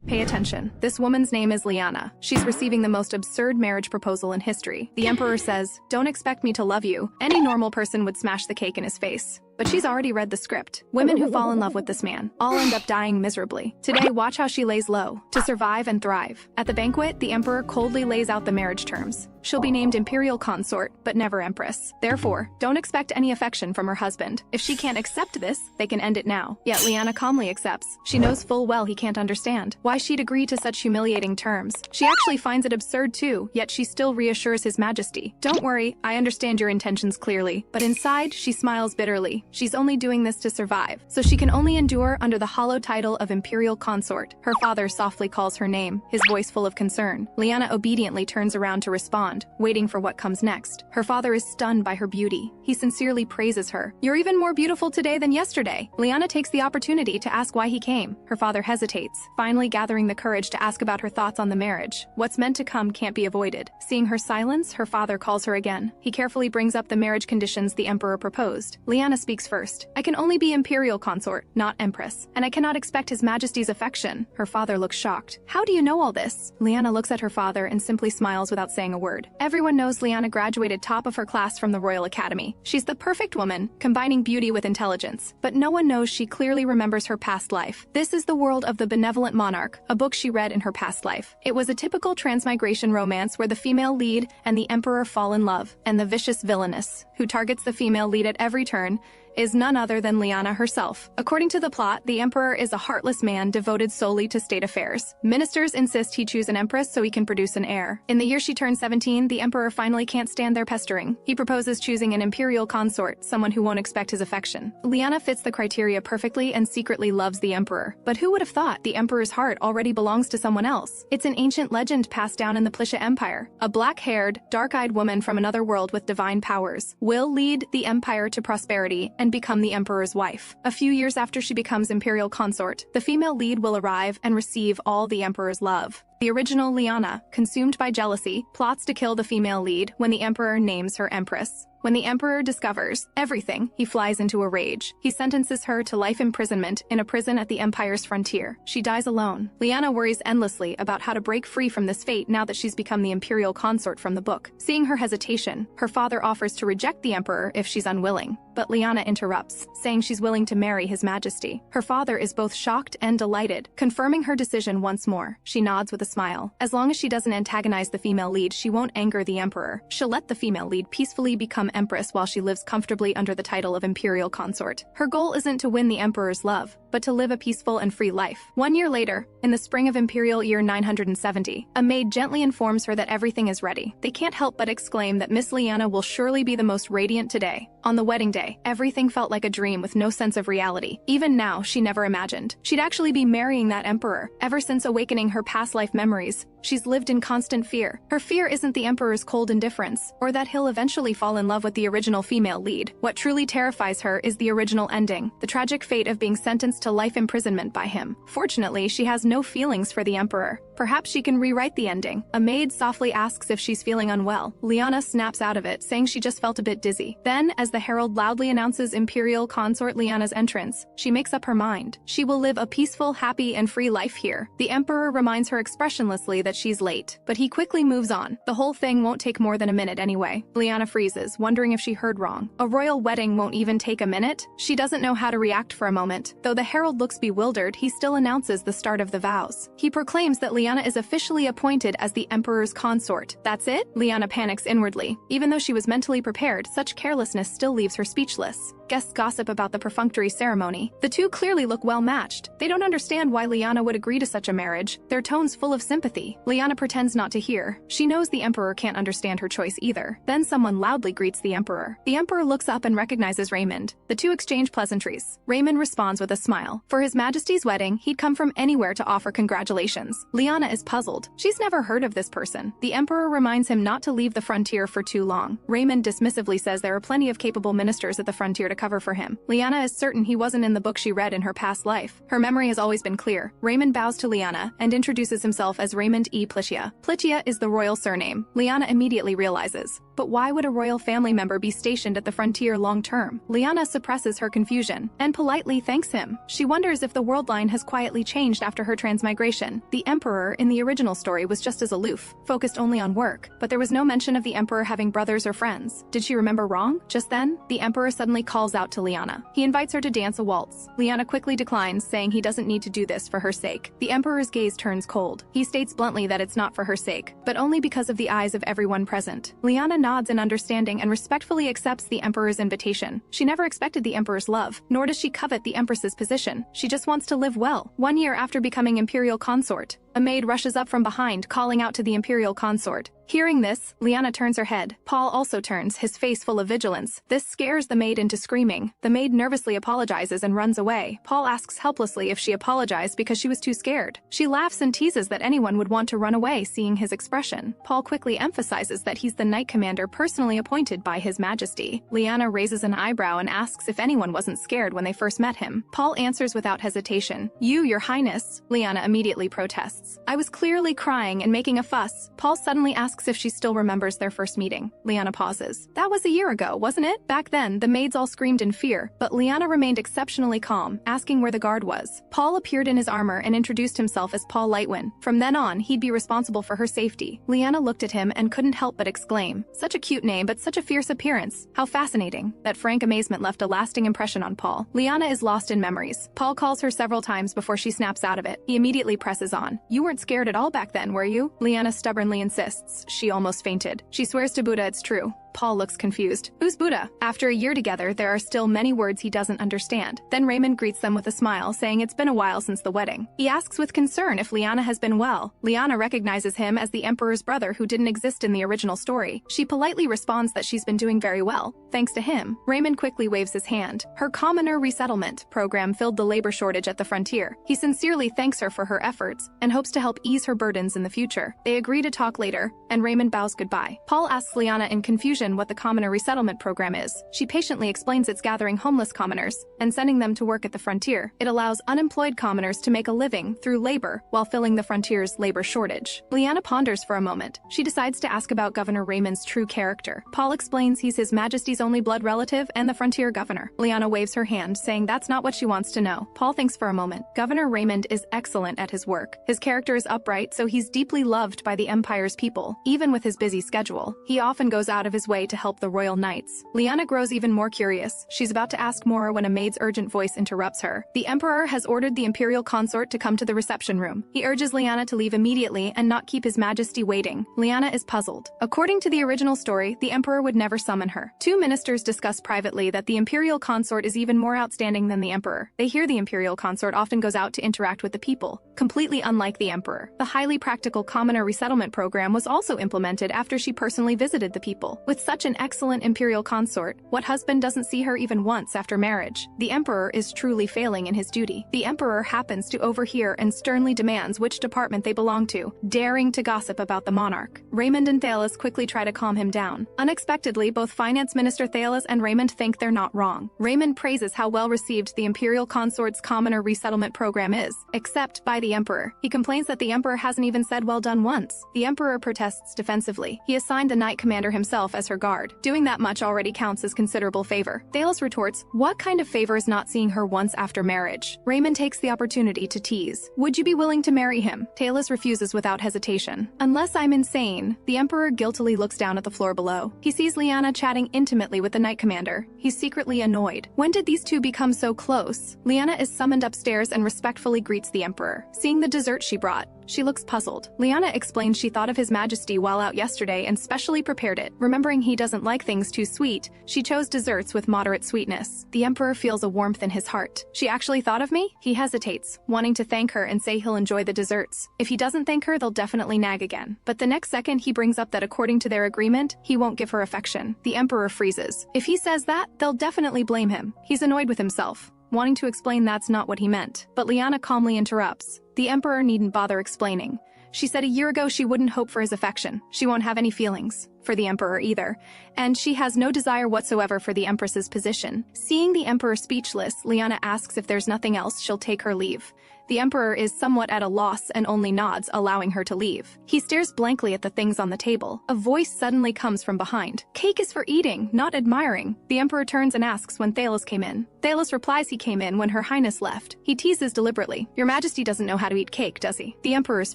Pay attention. This woman's name is Liana. She's receiving the most absurd marriage proposal in history. The emperor says, "Don't expect me to love you." Any normal person would smash the cake in his face. But she's already read the script. Women who fall in love with this man all end up dying miserably. Today, watch how she lays low to survive and thrive. At the banquet, the emperor coldly lays out the marriage terms. She'll be named Imperial consort, but never Empress. Therefore, don't expect any affection from her husband. If she can't accept this, they can end it now. Yet Liana calmly accepts. She knows full well he can't understand why she'd agree to such humiliating terms. She actually finds it absurd too, yet she still reassures his majesty. "Don't worry, I understand your intentions clearly." But inside, she smiles bitterly. She's only doing this to survive, so she can only endure under the hollow title of Imperial consort. Her father softly calls her name, his voice full of concern. Liana obediently turns around to respond, waiting for what comes next. Her father is stunned by her beauty. He sincerely praises her. "You're even more beautiful today than yesterday." Liana takes the opportunity to ask why he came. Her father hesitates, finally gathering the courage to ask about her thoughts on the marriage. What's meant to come can't be avoided. Seeing her silence, her father calls her again. He carefully brings up the marriage conditions the emperor proposed. Liana speaks first. "I can only be Imperial consort, not Empress, and I cannot expect His Majesty's affection." Her father looks shocked. "How do you know all this?" Liana looks at her father and simply smiles without saying a word. Everyone knows Liana graduated top of her class from the Royal Academy. She's the perfect woman, combining beauty with intelligence. But no one knows she clearly remembers her past life. This is the world of The Benevolent Monarch, a book she read in her past life. It was a typical transmigration romance where the female lead and the emperor fall in love, and the vicious villainess, who targets the female lead at every turn, is none other than Liana herself. According to the plot, the emperor is a heartless man devoted solely to state affairs. Ministers insist he choose an empress so he can produce an heir. In the year she turns 17, the emperor finally can't stand their pestering. He proposes choosing an imperial consort, someone who won't expect his affection. Liana fits the criteria perfectly and secretly loves the emperor. But who would have thought the emperor's heart already belongs to someone else? It's an ancient legend passed down in the Plisha Empire. A black-haired, dark-eyed woman from another world with divine powers will lead the empire to prosperity and become the emperor's wife. A few years after she becomes imperial consort, the female lead will arrive and receive all the emperor's love. The original Liana, consumed by jealousy, plots to kill the female lead when the emperor names her empress. When the emperor discovers everything, he flies into a rage. He sentences her to life imprisonment in a prison at the empire's frontier. She dies alone. Liana worries endlessly about how to break free from this fate now that she's become the imperial consort from the book. Seeing her hesitation, her father offers to reject the emperor if she's unwilling. But Liana interrupts, saying she's willing to marry His Majesty. Her father is both shocked and delighted, confirming her decision once more. She nods with a smile. As long as she doesn't antagonize the female lead, she won't anger the emperor. She'll let the female lead peacefully become empress while she lives comfortably under the title of imperial consort. Her goal isn't to win the emperor's love, but to live a peaceful and free life. 1 year later, in the spring of imperial year 970, a maid gently informs her that everything is ready. They can't help but exclaim that Miss Liana will surely be the most radiant today. On the wedding day, everything felt like a dream with no sense of reality. Even now, she never imagined she'd actually be marrying that emperor. Ever since awakening her past life memories, she's lived in constant fear. Her fear isn't the emperor's cold indifference, or that he'll eventually fall in love with the original female lead. What truly terrifies her is the original ending, the tragic fate of being sentenced to life imprisonment by him. Fortunately, she has no feelings for the emperor. Perhaps she can rewrite the ending. A maid softly asks if she's feeling unwell. Liana snaps out of it, saying she just felt a bit dizzy. Then, as the herald loudly announces Imperial consort Liana's entrance, she makes up her mind. She will live a peaceful, happy, and free life here. The emperor reminds her expressionlessly that she's late, but he quickly moves on. The whole thing won't take more than a minute anyway. Liana freezes, wondering if she heard wrong. A royal wedding won't even take a minute? She doesn't know how to react for a moment. Though the herald looks bewildered, he still announces the start of the vows. He proclaims that Liana is officially appointed as the emperor's consort. That's it? Liana panics inwardly. Even though she was mentally prepared, such carelessness still leaves her speechless. Guests gossip about the perfunctory ceremony. The two clearly look well matched. They don't understand why Liana would agree to such a marriage, their tones full of sympathy. Liana pretends not to hear. She knows the emperor can't understand her choice either. Then someone loudly greets the emperor. The emperor looks up and recognizes Raymond. The two exchange pleasantries. Raymond responds with a smile. For His Majesty's wedding, he'd come from anywhere to offer congratulations. Liana is puzzled. She's never heard of this person. The emperor reminds him not to leave the frontier for too long. Raymond dismissively says there are plenty of capable ministers at the frontier to cover for him. Liana is certain he wasn't in the book she read in her past life. Her memory has always been clear. Raymond bows to Liana and introduces himself as Raymond E. Plitia. Plitia is the royal surname. Liana immediately realizes But why would a royal family member be stationed at the frontier long-term? Liana suppresses her confusion and politely thanks him. She wonders if the world line has quietly changed after her transmigration. The Emperor in the original story was just as aloof, focused only on work, but there was no mention of the Emperor having brothers or friends. Did she remember wrong? Just then, the Emperor suddenly calls out to Liana. He invites her to dance a waltz. Liana quickly declines, saying he doesn't need to do this for her sake. The Emperor's gaze turns cold. He states bluntly that it's not for her sake, but only because of the eyes of everyone present. Liana nods in understanding and respectfully accepts the Emperor's invitation. She never expected the Emperor's love, nor does she covet the Empress's position. She just wants to live well. 1 year after becoming Imperial consort, a maid rushes up from behind, calling out to the Imperial consort. Hearing this, Liana turns her head. Paul also turns, his face full of vigilance. This scares the maid into screaming. The maid nervously apologizes and runs away. Paul asks helplessly if she apologized because she was too scared. She laughs and teases that anyone would want to run away seeing his expression. Paul quickly emphasizes that he's the knight commander personally appointed by His Majesty. Liana raises an eyebrow and asks if anyone wasn't scared when they first met him. Paul answers without hesitation. "You, Your Highness." Liana immediately protests. "I was clearly crying and making a fuss." Paul suddenly asks if she still remembers their first meeting. Liana pauses. "That was a year ago, wasn't it?" Back then, the maids all screamed in fear, but Liana remained exceptionally calm, asking where the guard was. Paul appeared in his armor and introduced himself as Paul Lightwin. From then on, he'd be responsible for her safety. Liana looked at him and couldn't help but exclaim, "Such a cute name, but such a fierce appearance. How fascinating." That frank amazement left a lasting impression on Paul. Liana is lost in memories. Paul calls her several times before she snaps out of it. He immediately presses on. "You weren't scared at all back then, were you?" Liana stubbornly insists. She almost fainted. She swears to Buddha it's true. Paul looks confused. Who's Buddha? After a year together, there are still many words he doesn't understand. Then Raymond greets them with a smile, saying it's been a while since the wedding. He asks with concern if Liana has been well. Liana recognizes him as the Emperor's brother who didn't exist in the original story. She politely responds that she's been doing very well. Thanks to him, Raymond quickly waves his hand. Her commoner resettlement program filled the labor shortage at the frontier. He sincerely thanks her for her efforts and hopes to help ease her burdens in the future. They agree to talk later, and Raymond bows goodbye. Paul asks Liana in confusion what the commoner resettlement program is. She patiently explains it's gathering homeless commoners and sending them to work at the frontier. It allows unemployed commoners to make a living through labor while filling the frontier's labor shortage. Liana ponders for a moment. She decides to ask about Governor Raymond's true character. Paul explains he's His Majesty's only blood relative and the frontier governor. Liana waves her hand, saying that's not what she wants to know. Paul thinks for a moment. Governor Raymond is excellent at his work. His character is upright, so he's deeply loved by the Empire's people. Even with his busy schedule, he often goes out of his way to help the royal knights. Liana grows even more curious. She's about to ask more when a maid's urgent voice interrupts her. The Emperor has ordered the Imperial consort to come to the reception room. He urges Liana to leave immediately and not keep His Majesty waiting. Liana is puzzled. According to the original story, the Emperor would never summon her. Two ministers discuss privately that the Imperial consort is even more outstanding than the Emperor. They hear the Imperial consort often goes out to interact with the people, completely unlike the Emperor. The highly practical commoner resettlement program was also implemented after she personally visited the people. With such an excellent Imperial consort, what husband doesn't see her even once after marriage? The Emperor is truly failing in his duty. The Emperor happens to overhear and sternly demands which department they belong to, daring to gossip about the monarch. Raymond and Thalos quickly try to calm him down. Unexpectedly, both Finance Minister Thalos and Raymond think they're not wrong. Raymond praises how well received the Imperial consort's commoner resettlement program is, except by the Emperor. He complains that the Emperor hasn't even said well done once. The Emperor protests defensively. He assigned the Knight Commander himself as her guard. Doing that much already counts as considerable favor. Thalos retorts, what kind of favor is not seeing her once after marriage? Raymond takes the opportunity to tease. Would you be willing to marry him? Thalos refuses without hesitation. Unless I'm insane. The Emperor guiltily looks down at the floor below. He sees Liana chatting intimately with the Knight Commander. He's secretly annoyed. When did these two become so close? Liana is summoned upstairs and respectfully greets the Emperor. Seeing the dessert she brought, she looks puzzled. Liana explains she thought of His Majesty while out yesterday and specially prepared it. Remembering he doesn't like things too sweet, she chose desserts with moderate sweetness. The Emperor feels a warmth in his heart. She actually thought of me? He hesitates, wanting to thank her and say he'll enjoy the desserts. If he doesn't thank her, they'll definitely nag again. But the next second he brings up that according to their agreement, he won't give her affection. The Emperor freezes. If he says that, they'll definitely blame him. He's annoyed with himself, wanting to explain that's not what he meant. But Liana calmly interrupts. The Emperor needn't bother explaining. She said a year ago she wouldn't hope for his affection. She won't have any feelings for the Emperor either, and she has no desire whatsoever for the Empress's position. Seeing the Emperor speechless, Liana asks if there's nothing else she'll take her leave. The Emperor is somewhat at a loss and only nods, allowing her to leave. He stares blankly at the things on the table. A voice suddenly comes from behind. "Cake is for eating, not admiring." The Emperor turns and asks when Thalos came in. Thalos replies he came in when Her Highness left. He teases deliberately. "Your Majesty doesn't know how to eat cake, does he?" The Emperor's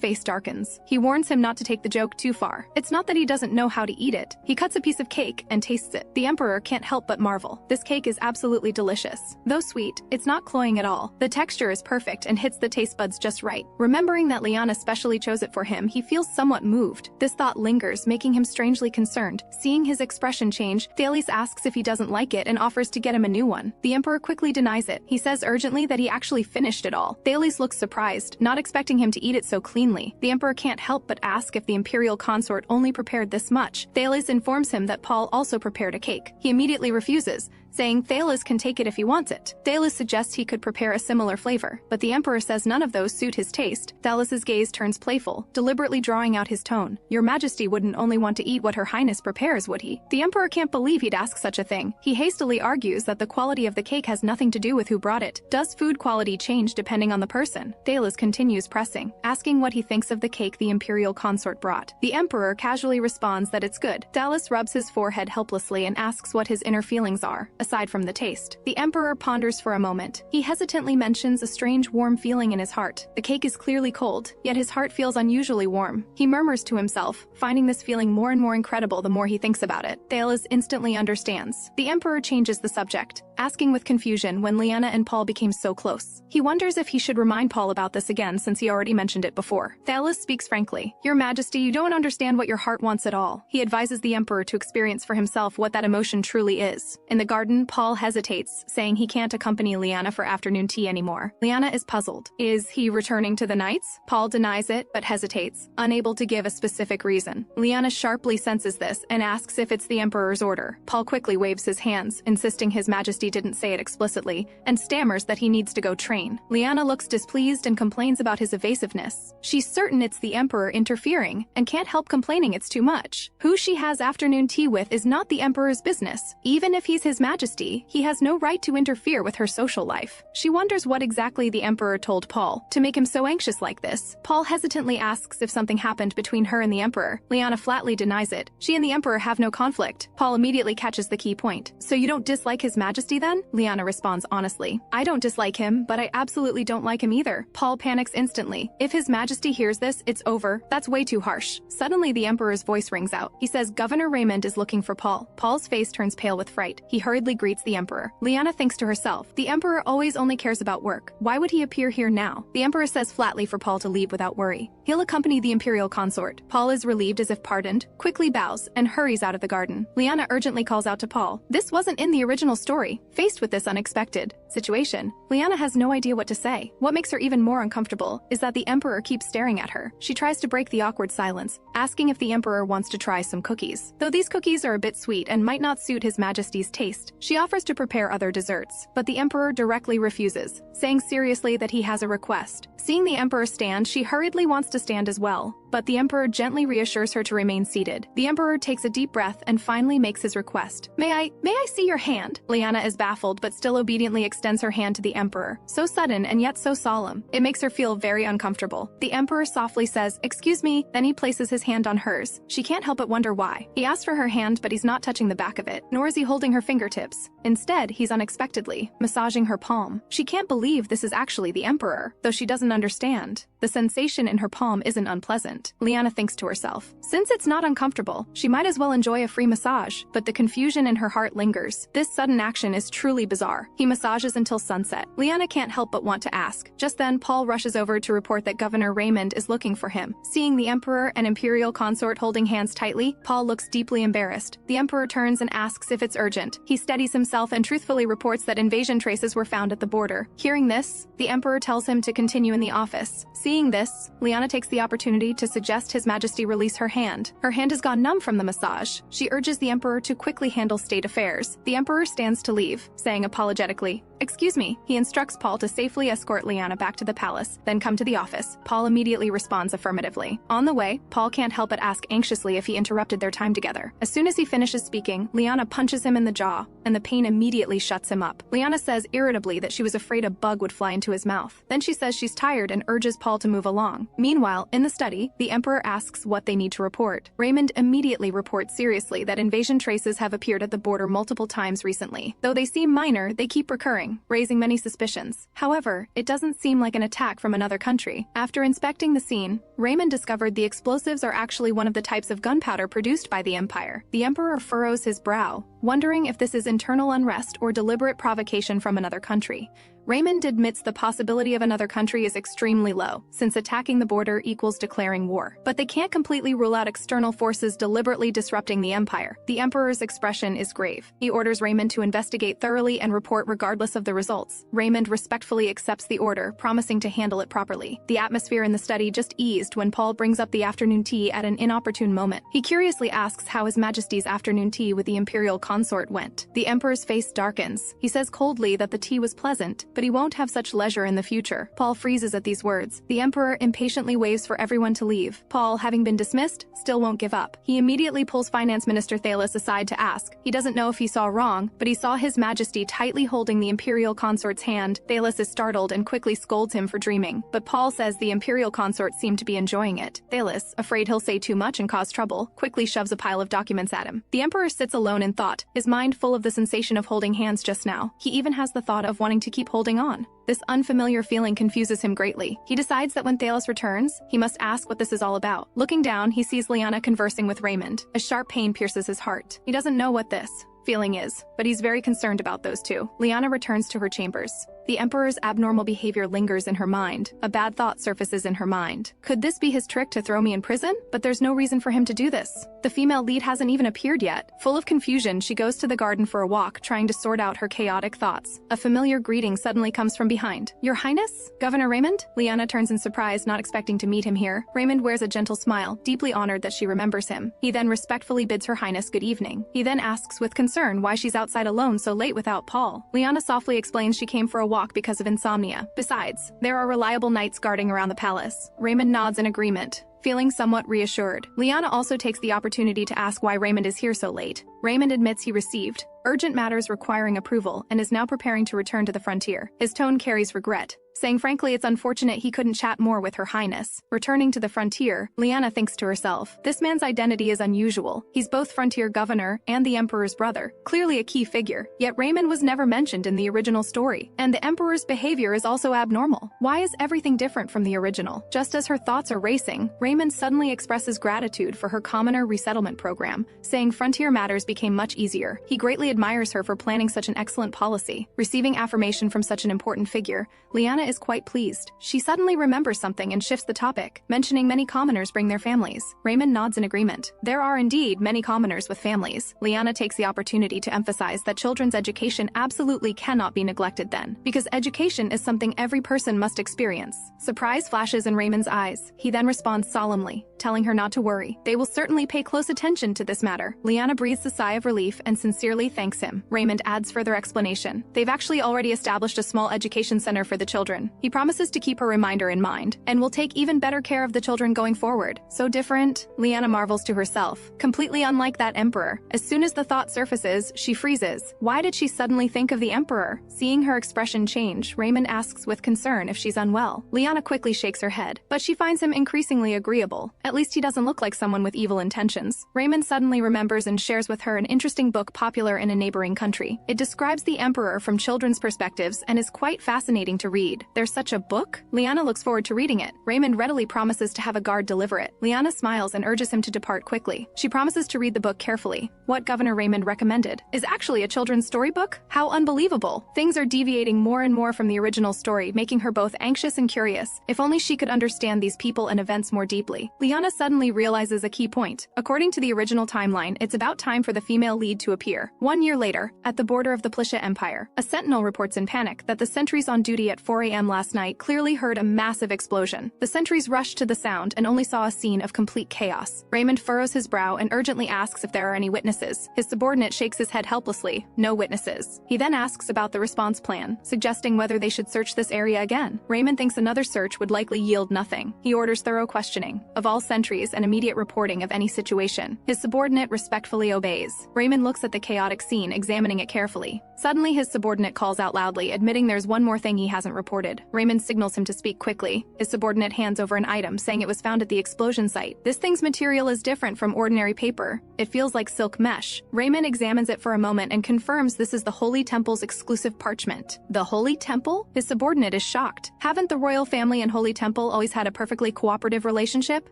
face darkens. He warns him not to take the joke too far. It's not that he doesn't know how to eat it. He cuts a piece of cake and tastes it. The Emperor can't help but marvel. This cake is absolutely delicious. Though sweet, it's not cloying at all. The texture is perfect and hits the taste buds just right. Remembering that Liana specially chose it for him, he feels somewhat moved. This thought lingers, making him strangely concerned. Seeing his expression change, Thalos asks if he doesn't like it and offers to get him a new one. The Emperor quickly denies it. He says urgently that he actually finished it all. Thalos looks surprised, not expecting him to eat it so cleanly. The Emperor can't help but ask if the Imperial consort only prepared this much. Thalos informs him that Paul also prepared a cake. He immediately refuses, saying Thalos can take it if he wants it. Thalos suggests he could prepare a similar flavor, but the Emperor says none of those suit his taste. Thalos's gaze turns playful, deliberately drawing out his tone. "Your Majesty wouldn't only want to eat what Her Highness prepares, would he?" The Emperor can't believe he'd ask such a thing. He hastily argues that the quality of the cake has nothing to do with who brought it. Does food quality change depending on the person? Thalos continues pressing, asking what he thinks of the cake the Imperial consort brought. The Emperor casually responds that it's good. Thalos rubs his forehead helplessly and asks what his inner feelings are, aside from the taste. The Emperor ponders for a moment. He hesitantly mentions a strange warm feeling in his heart. The cake is clearly cold, yet his heart feels unusually warm. He murmurs to himself, finding this feeling more and more incredible the more he thinks about it. Thalos instantly understands. The Emperor changes the subject, asking with confusion when Liana and Paul became so close. He wonders if he should remind Paul about this again since he already mentioned it before. Thalos speaks frankly. "Your Majesty, you don't understand what your heart wants at all." He advises the Emperor to experience for himself what that emotion truly is. In the garden, Paul hesitates, saying he can't accompany Liana for afternoon tea anymore. Liana is puzzled. Is he returning to the Knights? Paul denies it, but hesitates, unable to give a specific reason. Liana sharply senses this and asks if it's the Emperor's order. Paul quickly waves his hands, insisting His Majesty didn't say it explicitly, and stammers that he needs to go train. Liana looks displeased and complains about his evasiveness. She's certain it's the Emperor interfering, and can't help complaining it's too much. Who she has afternoon tea with is not the Emperor's business. Even if he's His Majesty, he has no right to interfere with her social life. She wonders what exactly the Emperor told Paul to make him so anxious like this. Paul hesitantly asks if something happened between her and the Emperor. Liana flatly denies it. She and the Emperor have no conflict. Paul immediately catches the key point. "So you don't dislike His Majesty then?" Liana responds honestly. "I don't dislike him, but I absolutely don't like him either." Paul panics instantly. If His Majesty hears this, it's over. That's way too harsh. Suddenly the Emperor's voice rings out. He says Governor Raymond is looking for Paul. Paul's face turns pale with fright. He hurriedly greets the Emperor. Liana thinks to herself, the Emperor always only cares about work. Why would he appear here now? The Emperor says flatly for Paul to leave without worry. He'll accompany the Imperial consort. Paul is relieved as if pardoned, quickly bows, and hurries out of the garden. Liana urgently calls out to Paul. This wasn't in the original story. Faced with this unexpected situation, Liana has no idea what to say. What makes her even more uncomfortable is that the Emperor keeps staring at her. She tries to break the awkward silence, asking if the Emperor wants to try some cookies. Though these cookies are a bit sweet and might not suit His Majesty's taste, she offers to prepare other desserts, but the Emperor directly refuses, saying seriously that he has a request. Seeing the Emperor stand, she hurriedly wants to stand as well, but the Emperor gently reassures her to remain seated. The Emperor takes a deep breath and finally makes his request. May I see your hand?" Liana is baffled but still obediently extends her hand to the Emperor. So sudden and yet so solemn. It makes her feel very uncomfortable. The Emperor softly says, "Excuse me," then he places his hand on hers. She can't help but wonder why. He asks for her hand, but he's not touching the back of it, nor is he holding her fingertips. Instead, he's unexpectedly massaging her palm. She can't believe this is actually the Emperor, though she doesn't understand. The sensation in her palm isn't unpleasant. Liana thinks to herself. Since it's not uncomfortable, she might as well enjoy a free massage, but the confusion in her heart lingers. This sudden action is truly bizarre. He massages until sunset. Liana can't help but want to ask. Just then, Paul rushes over to report that Governor Raymond is looking for him. Seeing the Emperor and Imperial consort holding hands tightly, Paul looks deeply embarrassed. The Emperor turns and asks if it's urgent. He steadies himself and truthfully reports that invasion traces were found at the border. Hearing this, the Emperor tells him to continue in the office. Seeing this, Liana takes the opportunity to suggest His Majesty release her hand. Her hand has gone numb from the massage. She urges the Emperor to quickly handle state affairs. The Emperor stands to leave, saying apologetically, Excuse me. He instructs Paul to safely escort Liana back to the palace, then come to the office. Paul immediately responds affirmatively. On the way, Paul can't help but ask anxiously if he interrupted their time together. As soon as he finishes speaking, Liana punches him in the jaw, and the pain immediately shuts him up. Liana says irritably that she was afraid a bug would fly into his mouth. Then she says she's tired and urges Paul to move along. Meanwhile, in the study, the Emperor asks what they need to report. Raymond immediately reports seriously that invasion traces have appeared at the border multiple times recently. Though they seem minor, they keep recurring, raising many suspicions. However, it doesn't seem like an attack from another country. After inspecting the scene, Raymond discovered the explosives are actually one of the types of gunpowder produced by the Empire. The Emperor furrows his brow, wondering if this is internal unrest or deliberate provocation from another country. Raymond admits the possibility of another country is extremely low, since attacking the border equals declaring war. But they can't completely rule out external forces deliberately disrupting the Empire. The Emperor's expression is grave. He orders Raymond to investigate thoroughly and report regardless of the results. Raymond respectfully accepts the order, promising to handle it properly. The atmosphere in the study just eased when Paul brings up the afternoon tea at an inopportune moment. He curiously asks how His Majesty's afternoon tea with the Imperial consort went. The Emperor's face darkens. He says coldly that the tea was pleasant, but he won't have such leisure in the future. Paul freezes at these words. The Emperor impatiently waves for everyone to leave. Paul, having been dismissed, still won't give up. He immediately pulls Finance Minister Thalos aside to ask. He doesn't know if he saw wrong, but he saw His Majesty tightly holding the Imperial consort's hand. Thalos is startled and quickly scolds him for dreaming, but Paul says the Imperial consort seemed to be enjoying it. Thalos, afraid he'll say too much and cause trouble, quickly shoves a pile of documents at him. The Emperor sits alone in thought, his mind full of the sensation of holding hands just now. He even has the thought of wanting to keep holding on. This unfamiliar feeling confuses him greatly. He decides that when Thalos returns, he must ask what this is all about. Looking down, he sees Liana conversing with Raymond. A sharp pain pierces his heart. He doesn't know what this feeling is, but he's very concerned about those two. Liana returns to her chambers. The Emperor's abnormal behavior lingers in her mind. A bad thought surfaces in her mind. Could this be his trick to throw me in prison? But there's no reason for him to do this. The female lead hasn't even appeared yet. Full of confusion, she goes to the garden for a walk, trying to sort out her chaotic thoughts. A familiar greeting suddenly comes from behind. Your Highness? Governor Raymond? Liana turns in surprise, not expecting to meet him here. Raymond wears a gentle smile, deeply honored that she remembers him. He then respectfully bids her Highness good evening. He then asks with concern why she's outside alone so late without Paul. Liana softly explains she came for a walk because of insomnia. Besides, there are reliable knights guarding around the palace. Raymond nods in agreement, feeling somewhat reassured. Liana also takes the opportunity to ask why Raymond is here so late. Raymond admits he received urgent matters requiring approval and is now preparing to return to the frontier. His tone carries regret, saying frankly it's unfortunate he couldn't chat more with her Highness. Returning to the frontier, Liana thinks to herself, this man's identity is unusual. He's both frontier governor and the Emperor's brother, clearly a key figure. Yet Raymond was never mentioned in the original story, and the Emperor's behavior is also abnormal. Why is everything different from the original? Just as her thoughts are racing, Raymond suddenly expresses gratitude for her commoner resettlement program, saying frontier matters became much easier. He greatly admires her for planning such an excellent policy. Receiving affirmation from such an important figure, Liana is quite pleased. She suddenly remembers something and shifts the topic, mentioning many commoners bring their families. Raymond nods in agreement. There are indeed many commoners with families. Liana takes the opportunity to emphasize that children's education absolutely cannot be neglected then, because education is something every person must experience. Surprise flashes in Raymond's eyes. He then responds solemnly, telling her not to worry. They will certainly pay close attention to this matter. Liana breathes a sigh of relief and sincerely thanks him. Raymond adds further explanation. They've actually already established a small education center for the children. He promises to keep her reminder in mind, and will take even better care of the children going forward. So different, Liana marvels to herself. Completely unlike that Emperor. As soon as the thought surfaces, she freezes. Why did she suddenly think of the Emperor? Seeing her expression change, Raymond asks with concern if she's unwell. Liana quickly shakes her head, but she finds him increasingly agreeable. At least he doesn't look like someone with evil intentions. Raymond suddenly remembers and shares with her an interesting book popular in a neighboring country. It describes the Emperor from children's perspectives and is quite fascinating to read. There's such a book? Liana looks forward to reading it. Raymond readily promises to have a guard deliver it. Liana smiles and urges him to depart quickly. She promises to read the book carefully. What Governor Raymond recommended is actually a children's storybook? How unbelievable! Things are deviating more and more from the original story, making her both anxious and curious. If only she could understand these people and events more deeply. Liana suddenly realizes a key point. According to the original timeline, it's about time for the female lead to appear. 1 year later, at the border of the Plysha Empire, a sentinel reports in panic that the sentries on duty at 4 a.m. last night clearly heard a massive explosion. The sentries rushed to the sound and only saw a scene of complete chaos. Raymond furrows his brow and urgently asks if there are any witnesses. His subordinate shakes his head helplessly. No witnesses. He then asks about the response plan, suggesting whether they should search this area again. Raymond thinks another search would likely yield nothing. He orders thorough questioning of all sentries and immediate reporting of any situation. His subordinate respectfully obeys. Raymond looks at the chaotic scene, examining it carefully. Suddenly, his subordinate calls out loudly, admitting there's one more thing he hasn't reported. Raymond signals him to speak quickly. His subordinate hands over an item, saying it was found at the explosion site. This thing's material is different from ordinary paper. It feels like silk mesh. Raymond examines it for a moment and confirms this is the Holy Temple's exclusive parchment. The Holy Temple? His subordinate is shocked. Haven't the royal family and Holy Temple always had a perfectly cooperative relationship?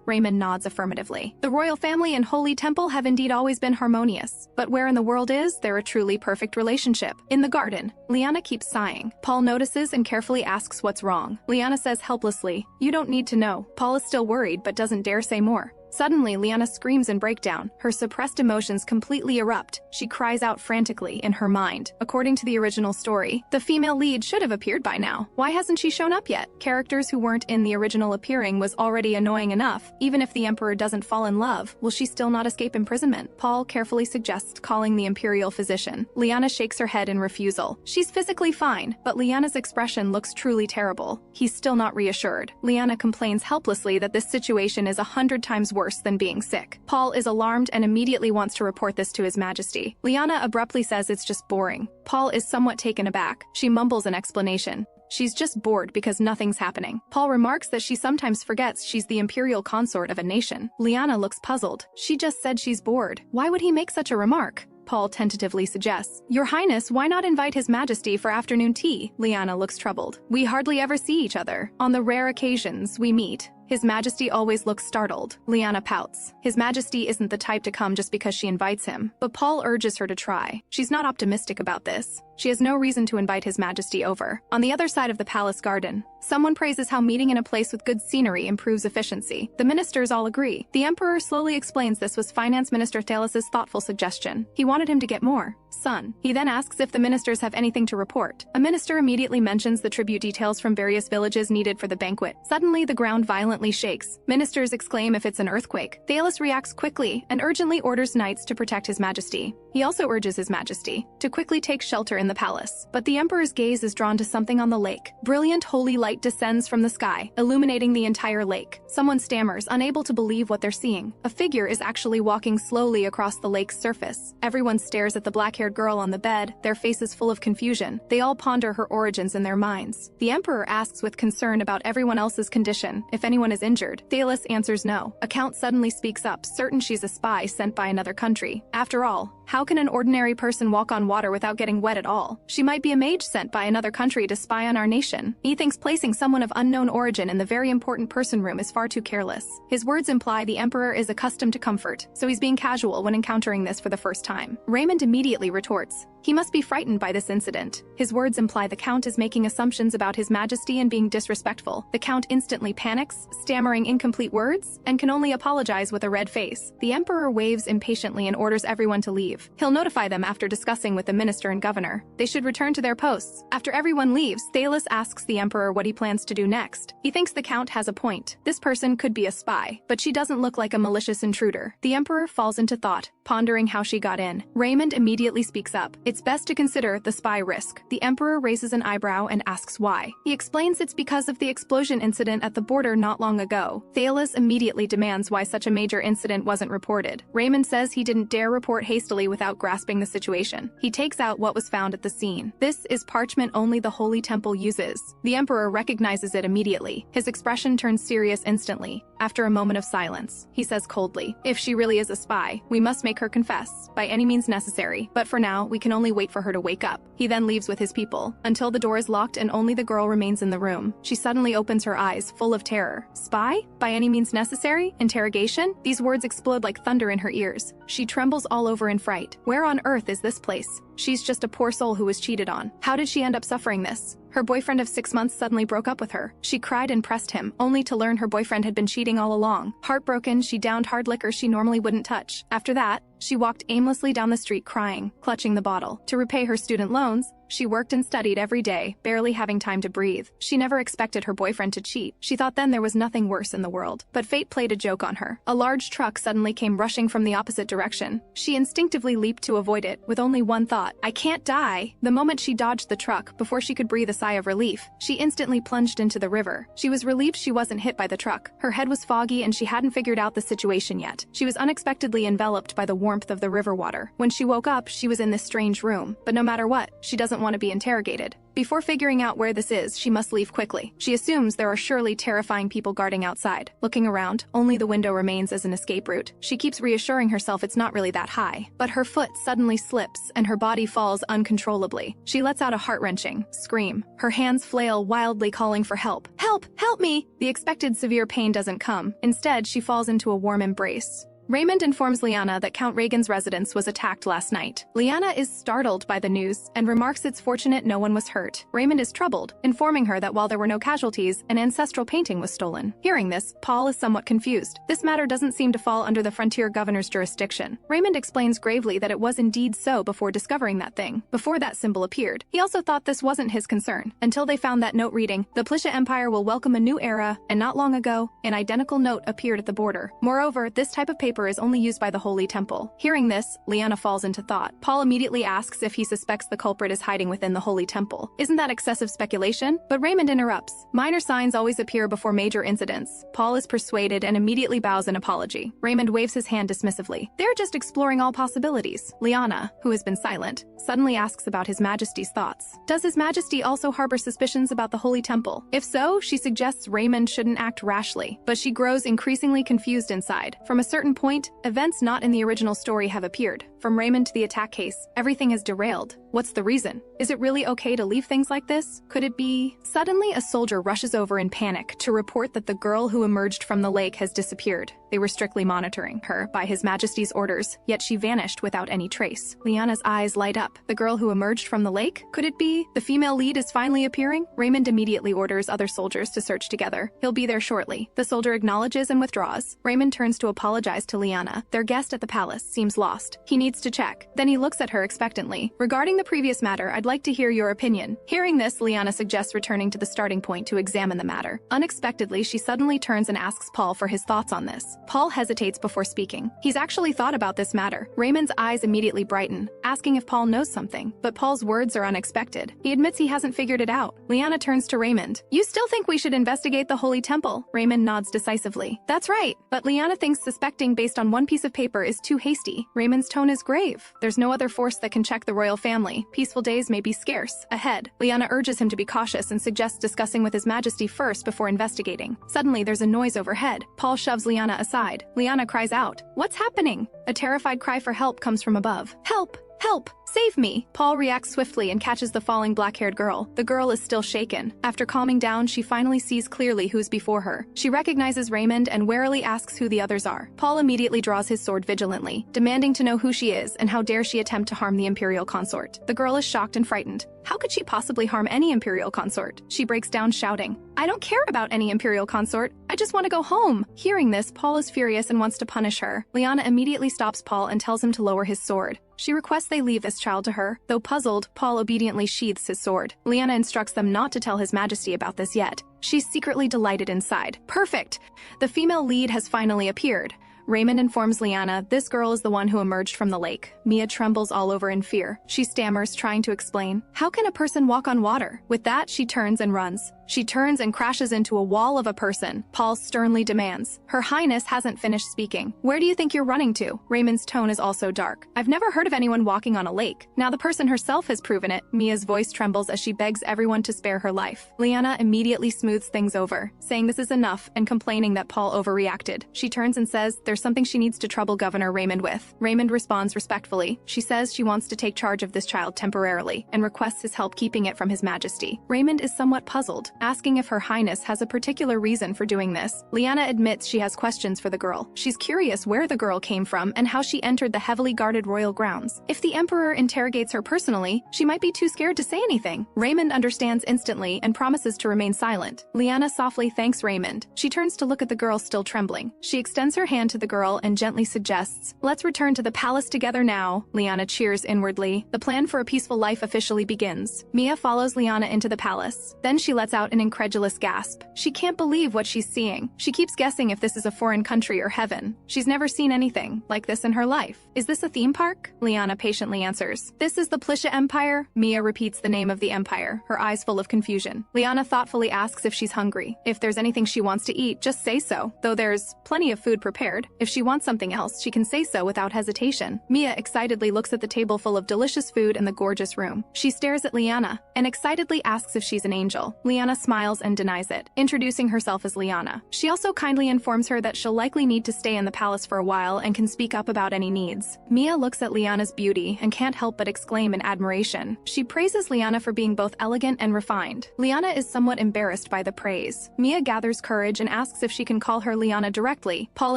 Raymond nods affirmatively. The royal family and Holy Temple have indeed always been harmonious. But where in the world is there a truly perfect relationship? In the garden. Liana keeps sighing. Paul notices and carefully asks what's wrong. Liana says helplessly, "You don't need to know." Paul is still worried but doesn't dare say more. Suddenly, Liana screams in breakdown. Her suppressed emotions completely erupt. She cries out frantically in her mind. According to the original story, the female lead should have appeared by now. Why hasn't she shown up yet? Characters who weren't in the original appearing was already annoying enough. Even if the Emperor doesn't fall in love, will she still not escape imprisonment? Paul carefully suggests calling the Imperial physician. Liana shakes her head in refusal. She's physically fine, but Liana's expression looks truly terrible. He's still not reassured. Liana complains helplessly that this situation is 100 times worse than being sick. Paul is alarmed and immediately wants to report this to His Majesty. Liana abruptly says it's just boring. Paul is somewhat taken aback. She mumbles an explanation. She's just bored because nothing's happening. Paul remarks that she sometimes forgets she's the imperial consort of a nation. Liana looks puzzled. She just said she's bored. Why would he make such a remark? Paul tentatively suggests. Your Highness, why not invite His Majesty for afternoon tea? Liana looks troubled. We hardly ever see each other. On the rare occasions we meet, His Majesty always looks startled. Liana pouts. His Majesty isn't the type to come just because she invites him, but Paul urges her to try. She's not optimistic about this. She has no reason to invite His Majesty over. On the other side of the palace garden, someone praises how meeting in a place with good scenery improves efficiency. The ministers all agree. The Emperor slowly explains this was Finance Minister Thalas's thoughtful suggestion. He wanted him to get more sun. He then asks if the ministers have anything to report. A minister immediately mentions the tribute details from various villages needed for the banquet. Suddenly, the ground violently shakes. Ministers exclaim if it's an earthquake. Thalas reacts quickly and urgently orders knights to protect His Majesty. He also urges His Majesty to quickly take shelter in the palace. But the Emperor's gaze is drawn to something on the lake. Brilliant holy light descends from the sky, illuminating the entire lake. Someone stammers, unable to believe what they're seeing. A figure is actually walking slowly across the lake's surface. Everyone stares at the black-haired girl on the bed, their faces full of confusion. They all ponder her origins in their minds. The Emperor asks with concern about everyone else's condition, if anyone is injured. Thalas answers no. A count suddenly speaks up, certain she's a spy sent by another country. After all, how can an ordinary person walk on water without getting wet at all? She might be a mage sent by another country to spy on our nation. He thinks placing someone of unknown origin in the very important person room is far too careless. His words imply the Emperor is accustomed to comfort, so he's being casual when encountering this for the first time. Raymond immediately retorts. He must be frightened by this incident. His words imply the Count is making assumptions about His Majesty and being disrespectful. The Count instantly panics, stammering incomplete words, and can only apologize with a red face. The Emperor waves impatiently and orders everyone to leave. He'll notify them after discussing with the minister and governor. They should return to their posts. After everyone leaves, Thalas asks the Emperor what he plans to do next. He thinks the Count has a point. This person could be a spy, but she doesn't look like a malicious intruder. The Emperor falls into thought, pondering how she got in. Raymond immediately speaks up. It's best to consider the spy risk. The Emperor raises an eyebrow and asks why. He explains it's because of the explosion incident at the border not long ago. Thalas immediately demands why such a major incident wasn't reported. Raymond says he didn't dare report hastily without grasping the situation. He takes out what was found at the scene. This is parchment only the Holy Temple uses. The Emperor recognizes it immediately. His expression turns serious instantly. After a moment of silence, he says coldly, if she really is a spy, we must make her confess, by any means necessary. But for now, we can only wait for her to wake up. He then leaves with his people, until the door is locked and only the girl remains in the room. She suddenly opens her eyes, full of terror. Spy? By any means necessary? Interrogation? These words explode like thunder in her ears. She trembles all over in fright. Where on earth is this place? She's just a poor soul who was cheated on. How did she end up suffering this? Her boyfriend of 6 months suddenly broke up with her. She cried and pressed him, only to learn her boyfriend had been cheating all along. Heartbroken, she downed hard liquor she normally wouldn't touch. After that, she walked aimlessly down the street crying, clutching the bottle. To repay her student loans, She worked and studied every day, barely having time to breathe. She never expected her boyfriend to cheat. She thought then there was nothing worse in the world. But fate played a joke on her. A large truck suddenly came rushing from the opposite direction. She instinctively leaped to avoid it, with only one thought: I can't die. The moment she dodged the truck, before she could breathe a sigh of relief, she instantly plunged into the river. She was relieved she wasn't hit by the truck. Her head was foggy and she hadn't figured out the situation yet. She was unexpectedly enveloped by the warmth of the river water. When she woke up, she was in this strange room. But no matter what, she doesn't want to be interrogated. Before figuring out where this is, she must leave quickly. She assumes there are surely terrifying people guarding outside. Looking around, only the window remains as an escape route. She keeps reassuring herself it's not really that high. But her foot suddenly slips and her body falls uncontrollably. She lets out a heart-wrenching scream. Her hands flail wildly, calling for help. Help! Help me! The expected severe pain doesn't come. Instead, she falls into a warm embrace. Raymond informs Liana that Count Reagan's residence was attacked last night. Liana is startled by the news and remarks it's fortunate no one was hurt. Raymond is troubled, informing her that while there were no casualties, an ancestral painting was stolen. Hearing this, Paul is somewhat confused. This matter doesn't seem to fall under the frontier governor's jurisdiction. Raymond explains gravely that it was indeed so before discovering that thing, before that symbol appeared. He also thought this wasn't his concern, until they found that note reading, "The Plisha Empire will welcome a new era," and not long ago, an identical note appeared at the border. Moreover, this type of paper is only used by the Holy Temple. Hearing this, Liana falls into thought. Paul immediately asks if he suspects the culprit is hiding within the Holy Temple. Isn't that excessive speculation? But Raymond interrupts. Minor signs always appear before major incidents. Paul is persuaded and immediately bows an apology. Raymond waves his hand dismissively. They're just exploring all possibilities. Liana, who has been silent, suddenly asks about His Majesty's thoughts. Does His Majesty also harbor suspicions about the Holy Temple? If so, she suggests Raymond shouldn't act rashly. But she grows increasingly confused inside. From a certain point, events not in the original story have appeared. From Raymond to the attack case, everything is derailed. What's the reason? Is it really okay to leave things like this? Could it be? Suddenly, a soldier rushes over in panic to report that the girl who emerged from the lake has disappeared. They were strictly monitoring her by His Majesty's orders, yet she vanished without any trace. Liana's eyes light up. The girl who emerged from the lake? Could it be? The female lead is finally appearing? Raymond immediately orders other soldiers to search together. He'll be there shortly. The soldier acknowledges and withdraws. Raymond turns to apologize to Liana. Their guest at the palace seems lost. He needs to check. Then he looks at her expectantly. Regarding the previous matter, I'd like to hear your opinion. Hearing this, Liana suggests returning to the starting point to examine the matter. Unexpectedly, she suddenly turns and asks Paul for his thoughts on this. Paul hesitates before speaking. He's actually thought about this matter. Raymond's eyes immediately brighten, asking if Paul knows something. But Paul's words are unexpected. He admits he hasn't figured it out. Liana turns to Raymond. You still think we should investigate the Holy Temple? Raymond nods decisively. That's right. But Liana thinks suspecting based on one piece of paper is too hasty. Raymond's tone is grave. There's no other force that can check the royal family. Peaceful days may be scarce. Ahead, Liana urges him to be cautious and suggests discussing with His Majesty first before investigating. Suddenly, there's a noise overhead. Paul shoves Liana aside. Liana cries out, "What's happening?" A terrified cry for help comes from above. Help! Help! Save me! Paul reacts swiftly and catches the falling black-haired girl. The girl is still shaken. After calming down, she finally sees clearly who's before her. She recognizes Raymond and warily asks who the others are. Paul immediately draws his sword vigilantly, demanding to know who she is and how dare she attempt to harm the Imperial consort. The girl is shocked and frightened. How could she possibly harm any Imperial consort? She breaks down shouting, "I don't care about any Imperial consort. I just want to go home." Hearing this, Paul is furious and wants to punish her. Liana immediately stops Paul and tells him to lower his sword. She requests they leave this child to her. Though puzzled, Paul obediently sheaths his sword. Liana instructs them not to tell His Majesty about this yet. She's secretly delighted inside. Perfect! The female lead has finally appeared. Raymond informs Liana this girl is the one who emerged from the lake. Mia trembles all over in fear. She stammers, trying to explain. How can a person walk on water? With that, she turns and runs. She turns and crashes into a wall of a person. Paul sternly demands. Her Highness hasn't finished speaking. Where do you think you're running to? Raymond's tone is also dark. I've never heard of anyone walking on a lake. Now the person herself has proven it. Mia's voice trembles as she begs everyone to spare her life. Liana immediately smooths things over, saying this is enough and complaining that Paul overreacted. She turns and says there's something she needs to trouble Governor Raymond with. Raymond responds respectfully. She says she wants to take charge of this child temporarily and requests his help keeping it from His Majesty. Raymond is somewhat puzzled. asking if Her Highness has a particular reason for doing this. Liana admits she has questions for the girl. She's curious where the girl came from and how she entered the heavily guarded royal grounds. If the Emperor interrogates her personally, she might be too scared to say anything. Raymond understands instantly and promises to remain silent. Liana softly thanks Raymond. She turns to look at the girl still trembling. She extends her hand to the girl and gently suggests, "Let's return to the palace together now." Liana cheers inwardly. The plan for a peaceful life officially begins. Mia follows Liana into the palace. Then she lets out an incredulous gasp. She can't believe what she's seeing. She keeps guessing if this is a foreign country or heaven. She's never seen anything like this in her life. "Is this a theme park?" Liana patiently answers. "This is the Plisha Empire." Mia repeats the name of the empire, her eyes full of confusion. Liana thoughtfully asks if she's hungry. If there's anything she wants to eat, just say so, though there's plenty of food prepared. If she wants something else, she can say so without hesitation. Mia excitedly looks at the table full of delicious food in the gorgeous room. She stares at Liana and excitedly asks if she's an angel. Liana smiles and denies it, introducing herself as Liana. She also kindly informs her that she'll likely need to stay in the palace for a while and can speak up about any needs. Mia looks at Liana's beauty and can't help but exclaim in admiration. She praises Liana for being both elegant and refined. Liana is somewhat embarrassed by the praise. Mia gathers courage and asks if she can call her Liana directly. Paul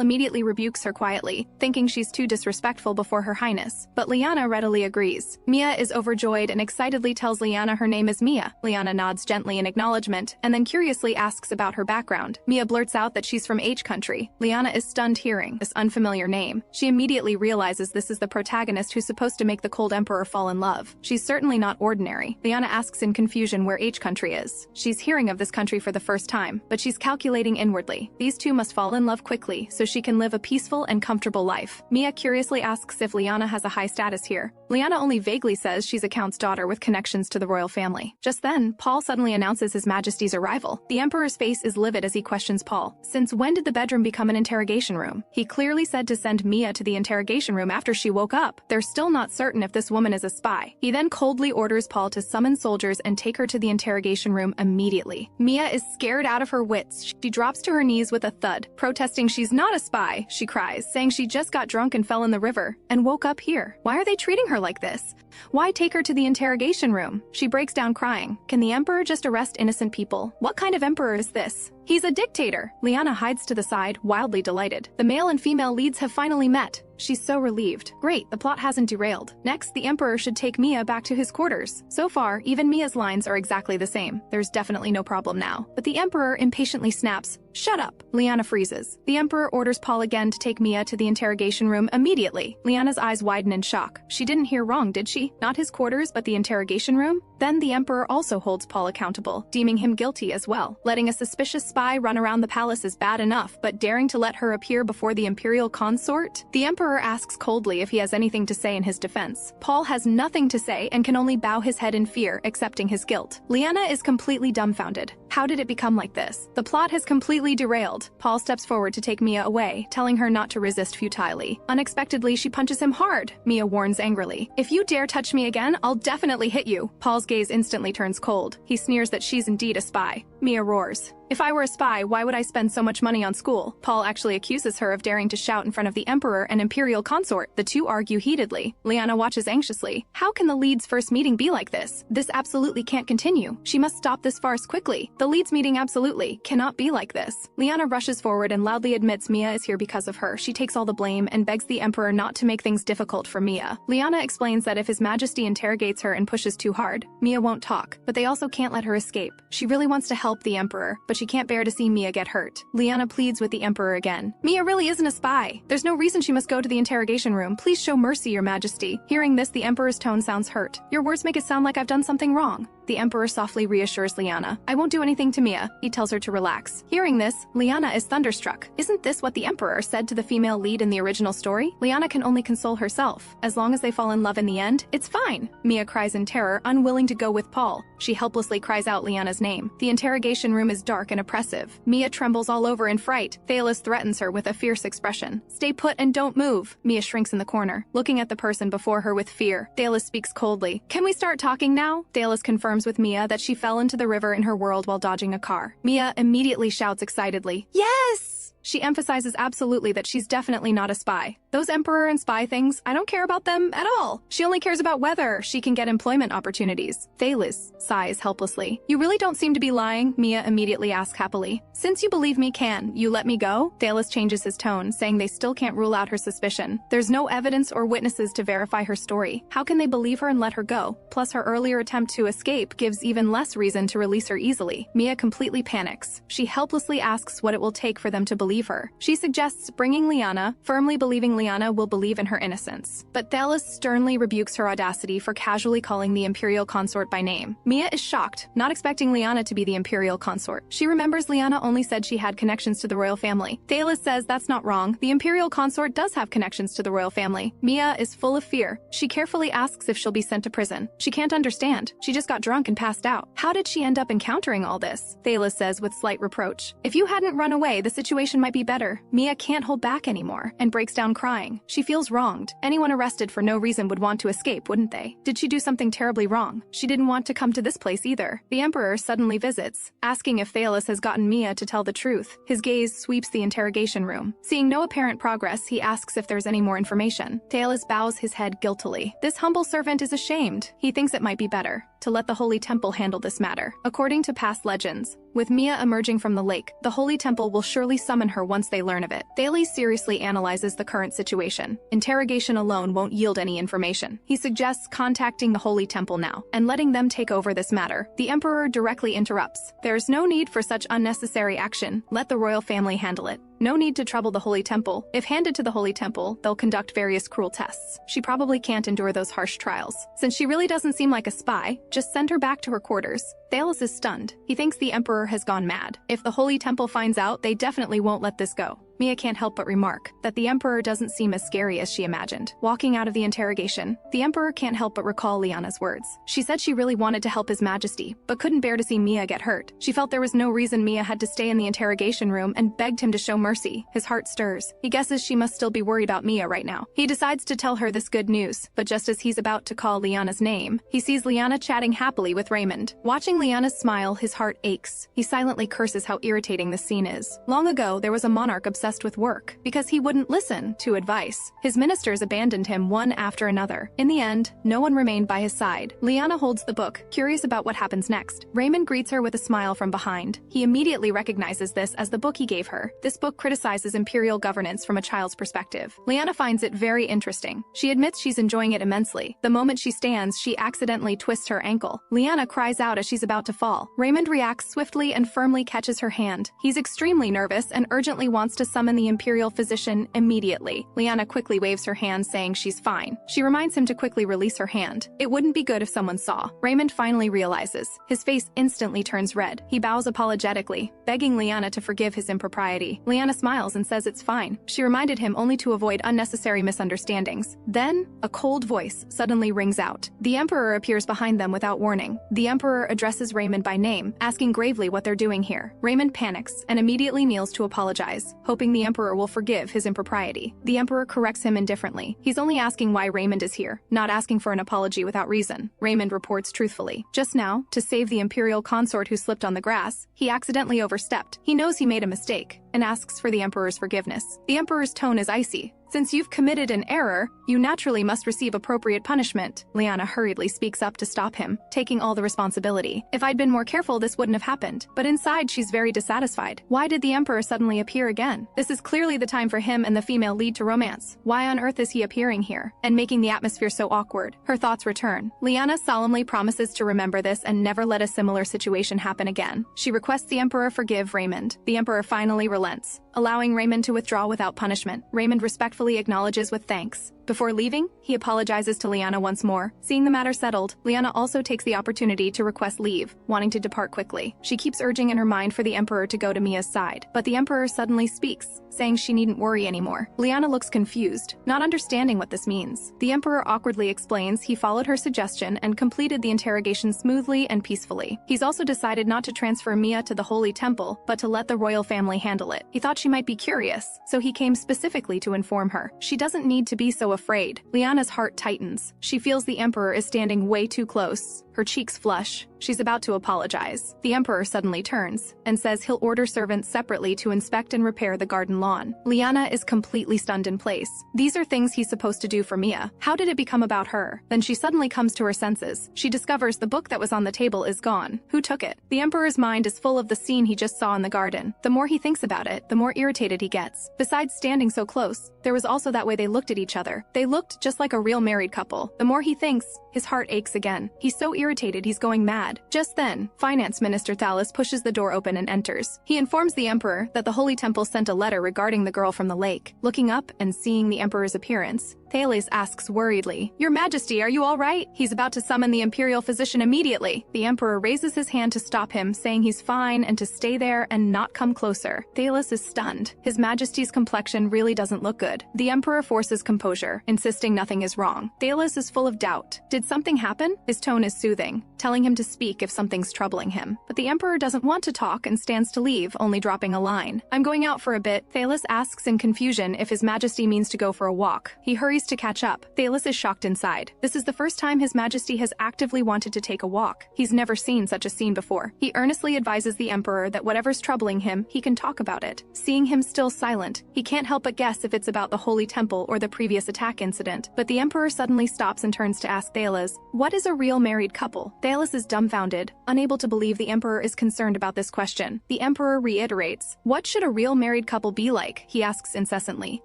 immediately rebukes her quietly, thinking she's too disrespectful before Her Highness. But Liana readily agrees. Mia is overjoyed and excitedly tells Liana her name is Mia. Liana nods gently in acknowledgement and then curiously asks about her background. Mia blurts out that she's from H country. Liana is stunned hearing this unfamiliar name. She immediately realizes this is the protagonist who's supposed to make the Cold Emperor fall in love. She's certainly not ordinary. Liana asks in confusion where H country is. She's hearing of this country for the first time, but she's calculating inwardly. These two must fall in love quickly so she can live a peaceful and comfortable life. Mia curiously asks if Liana has a high status here. Liana only vaguely says she's a count's daughter with connections to the royal family. Just then, Paul suddenly announces His Majesty's arrival. The Emperor's face is livid as he questions Paul. Since when did the bedroom become an interrogation room? He clearly said to send Mia to the interrogation room after she woke up. They're still not certain if this woman is a spy. He then coldly orders Paul to summon soldiers and take her to the interrogation room immediately. Mia is scared out of her wits. She drops to her knees with a thud. Protesting she's not a spy, she cries, saying she just got drunk and fell in the river and woke up here. Why are they treating her like this? Why take her to the interrogation room? She breaks down crying. Can the Emperor just arrest innocent people? What kind of emperor is this? He's a dictator. Liana hides to the side, wildly delighted. The male and female leads have finally met. She's so relieved. Great, the plot hasn't derailed. Next, the Emperor should take Mia back to his quarters. So far, even Mia's lines are exactly the same. There's definitely no problem now. But the Emperor impatiently snaps, "Shut up!" Liana freezes. The Emperor orders Paul again to take Mia to the interrogation room immediately. Liana's eyes widen in shock. She didn't hear wrong, did she? Not his quarters, but the interrogation room? Then the Emperor also holds Paul accountable, deeming him guilty as well. Letting a suspicious spy run around the palace is bad enough, but daring to let her appear before the Imperial consort? The Emperor asks coldly if he has anything to say in his defense. Paul has nothing to say and can only bow his head in fear, accepting his guilt. Liana is completely dumbfounded. How did it become like this? The plot has completely derailed. Paul steps forward to take Mia away, telling her not to resist futilely. Unexpectedly, she punches him hard. Mia warns angrily, "If you dare touch me again, I'll definitely hit you." Paul's gaze instantly turns cold. He sneers that she's indeed a spy. Mia roars, "If I were a spy, why would I spend so much money on school?" Paul actually accuses her of daring to shout in front of the Emperor and Imperial consort. The two argue heatedly. Liana watches anxiously. How can the leads' first meeting be like this? This absolutely can't continue. She must stop this farce quickly. The leads' meeting absolutely cannot be like this. Liana rushes forward and loudly admits Mia is here because of her. She takes all the blame and begs the Emperor not to make things difficult for Mia. Liana explains that if His Majesty interrogates her and pushes too hard, Mia won't talk, but they also can't let her escape. She really wants to help the Emperor, but she can't bear to see Mia get hurt. Liana pleads with the Emperor again. "Mia really isn't a spy. There's no reason she must go to the interrogation room. Please show mercy, Your Majesty." Hearing this, the Emperor's tone sounds hurt. "Your words make it sound like I've done something wrong." The Emperor softly reassures Liana. "I won't do anything to Mia." He tells her to relax. Hearing this, Liana is thunderstruck. Isn't this what the Emperor said to the female lead in the original story? Liana can only console herself. As long as they fall in love in the end, it's fine. Mia cries in terror, unwilling to go with Paul. She helplessly cries out Liana's name. The interrogation room is dark and oppressive. Mia trembles all over in fright. Thalos threatens her with a fierce expression. "Stay put and don't move." Mia shrinks in the corner, looking at the person before her with fear. Thalos speaks coldly. "Can we start talking now?" Thalos confirms with Mia that she fell into the river in her world while dodging a car. Mia immediately shouts excitedly, "Yes!" She emphasizes absolutely that she's definitely not a spy. Those emperor and spy things, I don't care about them at all. She only cares about whether she can get employment opportunities. Thalis sighs helplessly. You really don't seem to be lying, Mia immediately asks happily. Since you believe me, can you let me go? Thalis changes his tone, saying they still can't rule out her suspicion. There's no evidence or witnesses to verify her story. How can they believe her and let her go? Plus, her earlier attempt to escape gives even less reason to release her easily. Mia completely panics. She helplessly asks what it will take for them to believe her. She suggests bringing Liana, firmly believing Liana will believe in her innocence. But Thalis sternly rebukes her audacity for casually calling the Imperial consort by name. Mia is shocked, not expecting Liana to be the Imperial consort. She remembers Liana only said she had connections to the royal family. Thalis says that's not wrong. The Imperial consort does have connections to the royal family. Mia is full of fear. She carefully asks if she'll be sent to prison. She can't understand. She just got drunk and passed out. How did she end up encountering all this? Thalis says with slight reproach. If you hadn't run away, the situation might be better. Mia can't hold back anymore and breaks down crying. She feels wronged. Anyone arrested for no reason would want to escape, wouldn't they? Did she do something terribly wrong? She didn't want to come to this place either. The Emperor suddenly visits, asking if Thalis has gotten Mia to tell the truth. His gaze sweeps the interrogation room. Seeing no apparent progress, he asks if there's any more information. Thalis bows his head guiltily. This humble servant is ashamed. He thinks it might be better to let the Holy Temple handle this matter. According to past legends, with Mia emerging from the lake, the Holy Temple will surely summon her once they learn of it. Thalis seriously analyzes the current situation. Interrogation alone won't yield any information. He suggests contacting the Holy Temple now and letting them take over this matter. The Emperor directly interrupts. There's no need for such unnecessary action. Let the royal family handle it. No need to trouble the Holy Temple. If handed to the Holy Temple, they'll conduct various cruel tests. She probably can't endure those harsh trials. Since she really doesn't seem like a spy, just send her back to her quarters. Thalis is stunned. He thinks the Emperor has gone mad. If the Holy Temple finds out, they definitely won't let this go. Mia can't help but remark that the Emperor doesn't seem as scary as she imagined. Walking out of the interrogation, the Emperor can't help but recall Liana's words. She said she really wanted to help His Majesty, but couldn't bear to see Mia get hurt. She felt there was no reason Mia had to stay in the interrogation room and begged him to show mercy. His heart stirs. He guesses she must still be worried about Mia right now. He decides to tell her this good news, but just as he's about to call Liana's name, he sees Liana chatting happily with Raymond. Watching Liana's smile, his heart aches. He silently curses how irritating this scene is. Long ago, there was a monarch obsessed with work because he wouldn't listen to advice. His ministers abandoned him one after another. In the end, no one remained by his side. Liana holds the book, curious about what happens next. Raymond greets her with a smile from behind. He immediately recognizes this as the book he gave her. This book criticizes imperial governance from a child's perspective. Liana finds it very interesting. She admits she's enjoying it immensely. The moment she stands, she accidentally twists her ankle. Liana cries out as she's about to fall. Raymond reacts swiftly and firmly catches her hand. He's extremely nervous and urgently wants to summon the Imperial physician immediately. Liana quickly waves her hand, saying she's fine. She reminds him to quickly release her hand. It wouldn't be good if someone saw. Raymond finally realizes. His face instantly turns red. He bows apologetically, begging Liana to forgive his impropriety. Liana smiles and says it's fine. She reminded him only to avoid unnecessary misunderstandings. Then, a cold voice suddenly rings out. The Emperor appears behind them without warning. The Emperor addresses Raymond by name, asking gravely what they're doing here. Raymond panics and immediately kneels to apologize, hoping the Emperor will forgive his impropriety. The Emperor corrects him indifferently. He's only asking why Raymond is here, not asking for an apology without reason. Raymond reports truthfully. Just now, to save the Imperial consort who slipped on the grass, he accidentally overstepped. He knows he made a mistake and asks for the Emperor's forgiveness. The Emperor's tone is icy. Since you've committed an error, you naturally must receive appropriate punishment. Liana hurriedly speaks up to stop him, taking all the responsibility. If I'd been more careful, this wouldn't have happened. But inside, she's very dissatisfied. Why did the Emperor suddenly appear again? This is clearly the time for him and the female lead to romance. Why on earth is he appearing here and making the atmosphere so awkward? Her thoughts return. Liana solemnly promises to remember this and never let a similar situation happen again. She requests the Emperor forgive Raymond. The Emperor finally relents, allowing Raymond to withdraw without punishment. Raymond respectfully acknowledges with thanks. Before leaving, he apologizes to Liana once more. Seeing the matter settled, Liana also takes the opportunity to request leave, wanting to depart quickly. She keeps urging in her mind for the Emperor to go to Mia's side, but the Emperor suddenly speaks, saying she needn't worry anymore. Liana looks confused, not understanding what this means. The Emperor awkwardly explains he followed her suggestion and completed the interrogation smoothly and peacefully. He's also decided not to transfer Mia to the Holy Temple, but to let the royal family handle it. He thought she might be curious, so he came specifically to inform her. She doesn't need to be so afraid. Liana's heart tightens. She feels the Emperor is standing way too close. Her cheeks flush. She's about to apologize. The Emperor suddenly turns and says he'll order servants separately to inspect and repair the garden lawn. Liana is completely stunned in place. These are things he's supposed to do for Mia. How did it become about her? Then she suddenly comes to her senses. She discovers the book that was on the table is gone. Who took it? The Emperor's mind is full of the scene he just saw in the garden. The more he thinks about it, the more irritated he gets. Besides standing so close, there was also that way they looked at each other. They looked just like a real married couple. The more he thinks, his heart aches again. He's so irritated he's going mad. Just then, Finance Minister Thales pushes the door open and enters. He informs the Emperor that the Holy Temple sent a letter regarding the girl from the lake. Looking up and seeing the Emperor's appearance, Thales asks worriedly, "Your Majesty, are you all right?" He's about to summon the Imperial physician immediately. The Emperor raises his hand to stop him, saying he's fine and to stay there and not come closer. Thales is stunned. His Majesty's complexion really doesn't look good. The Emperor forces composure, insisting nothing is wrong. Thales is full of doubt. Did something happen? His tone is soothing, telling him to speak if something's troubling him. But the Emperor doesn't want to talk and stands to leave, only dropping a line. "I'm going out for a bit." Thales asks in confusion if His Majesty means to go for a walk. He hurries to catch up. Thales is shocked inside. This is the first time His Majesty has actively wanted to take a walk. He's never seen such a scene before. He earnestly advises the Emperor that whatever's troubling him, he can talk about it. Seeing him still silent, he can't help but guess if it's about the Holy Temple or the previous attack incident. But the Emperor suddenly stops and turns to ask Thales, "What is a real married couple?" Thales is dumbfounded, unable to believe the Emperor is concerned about this question. The Emperor reiterates, "What should a real married couple be like?" He asks incessantly.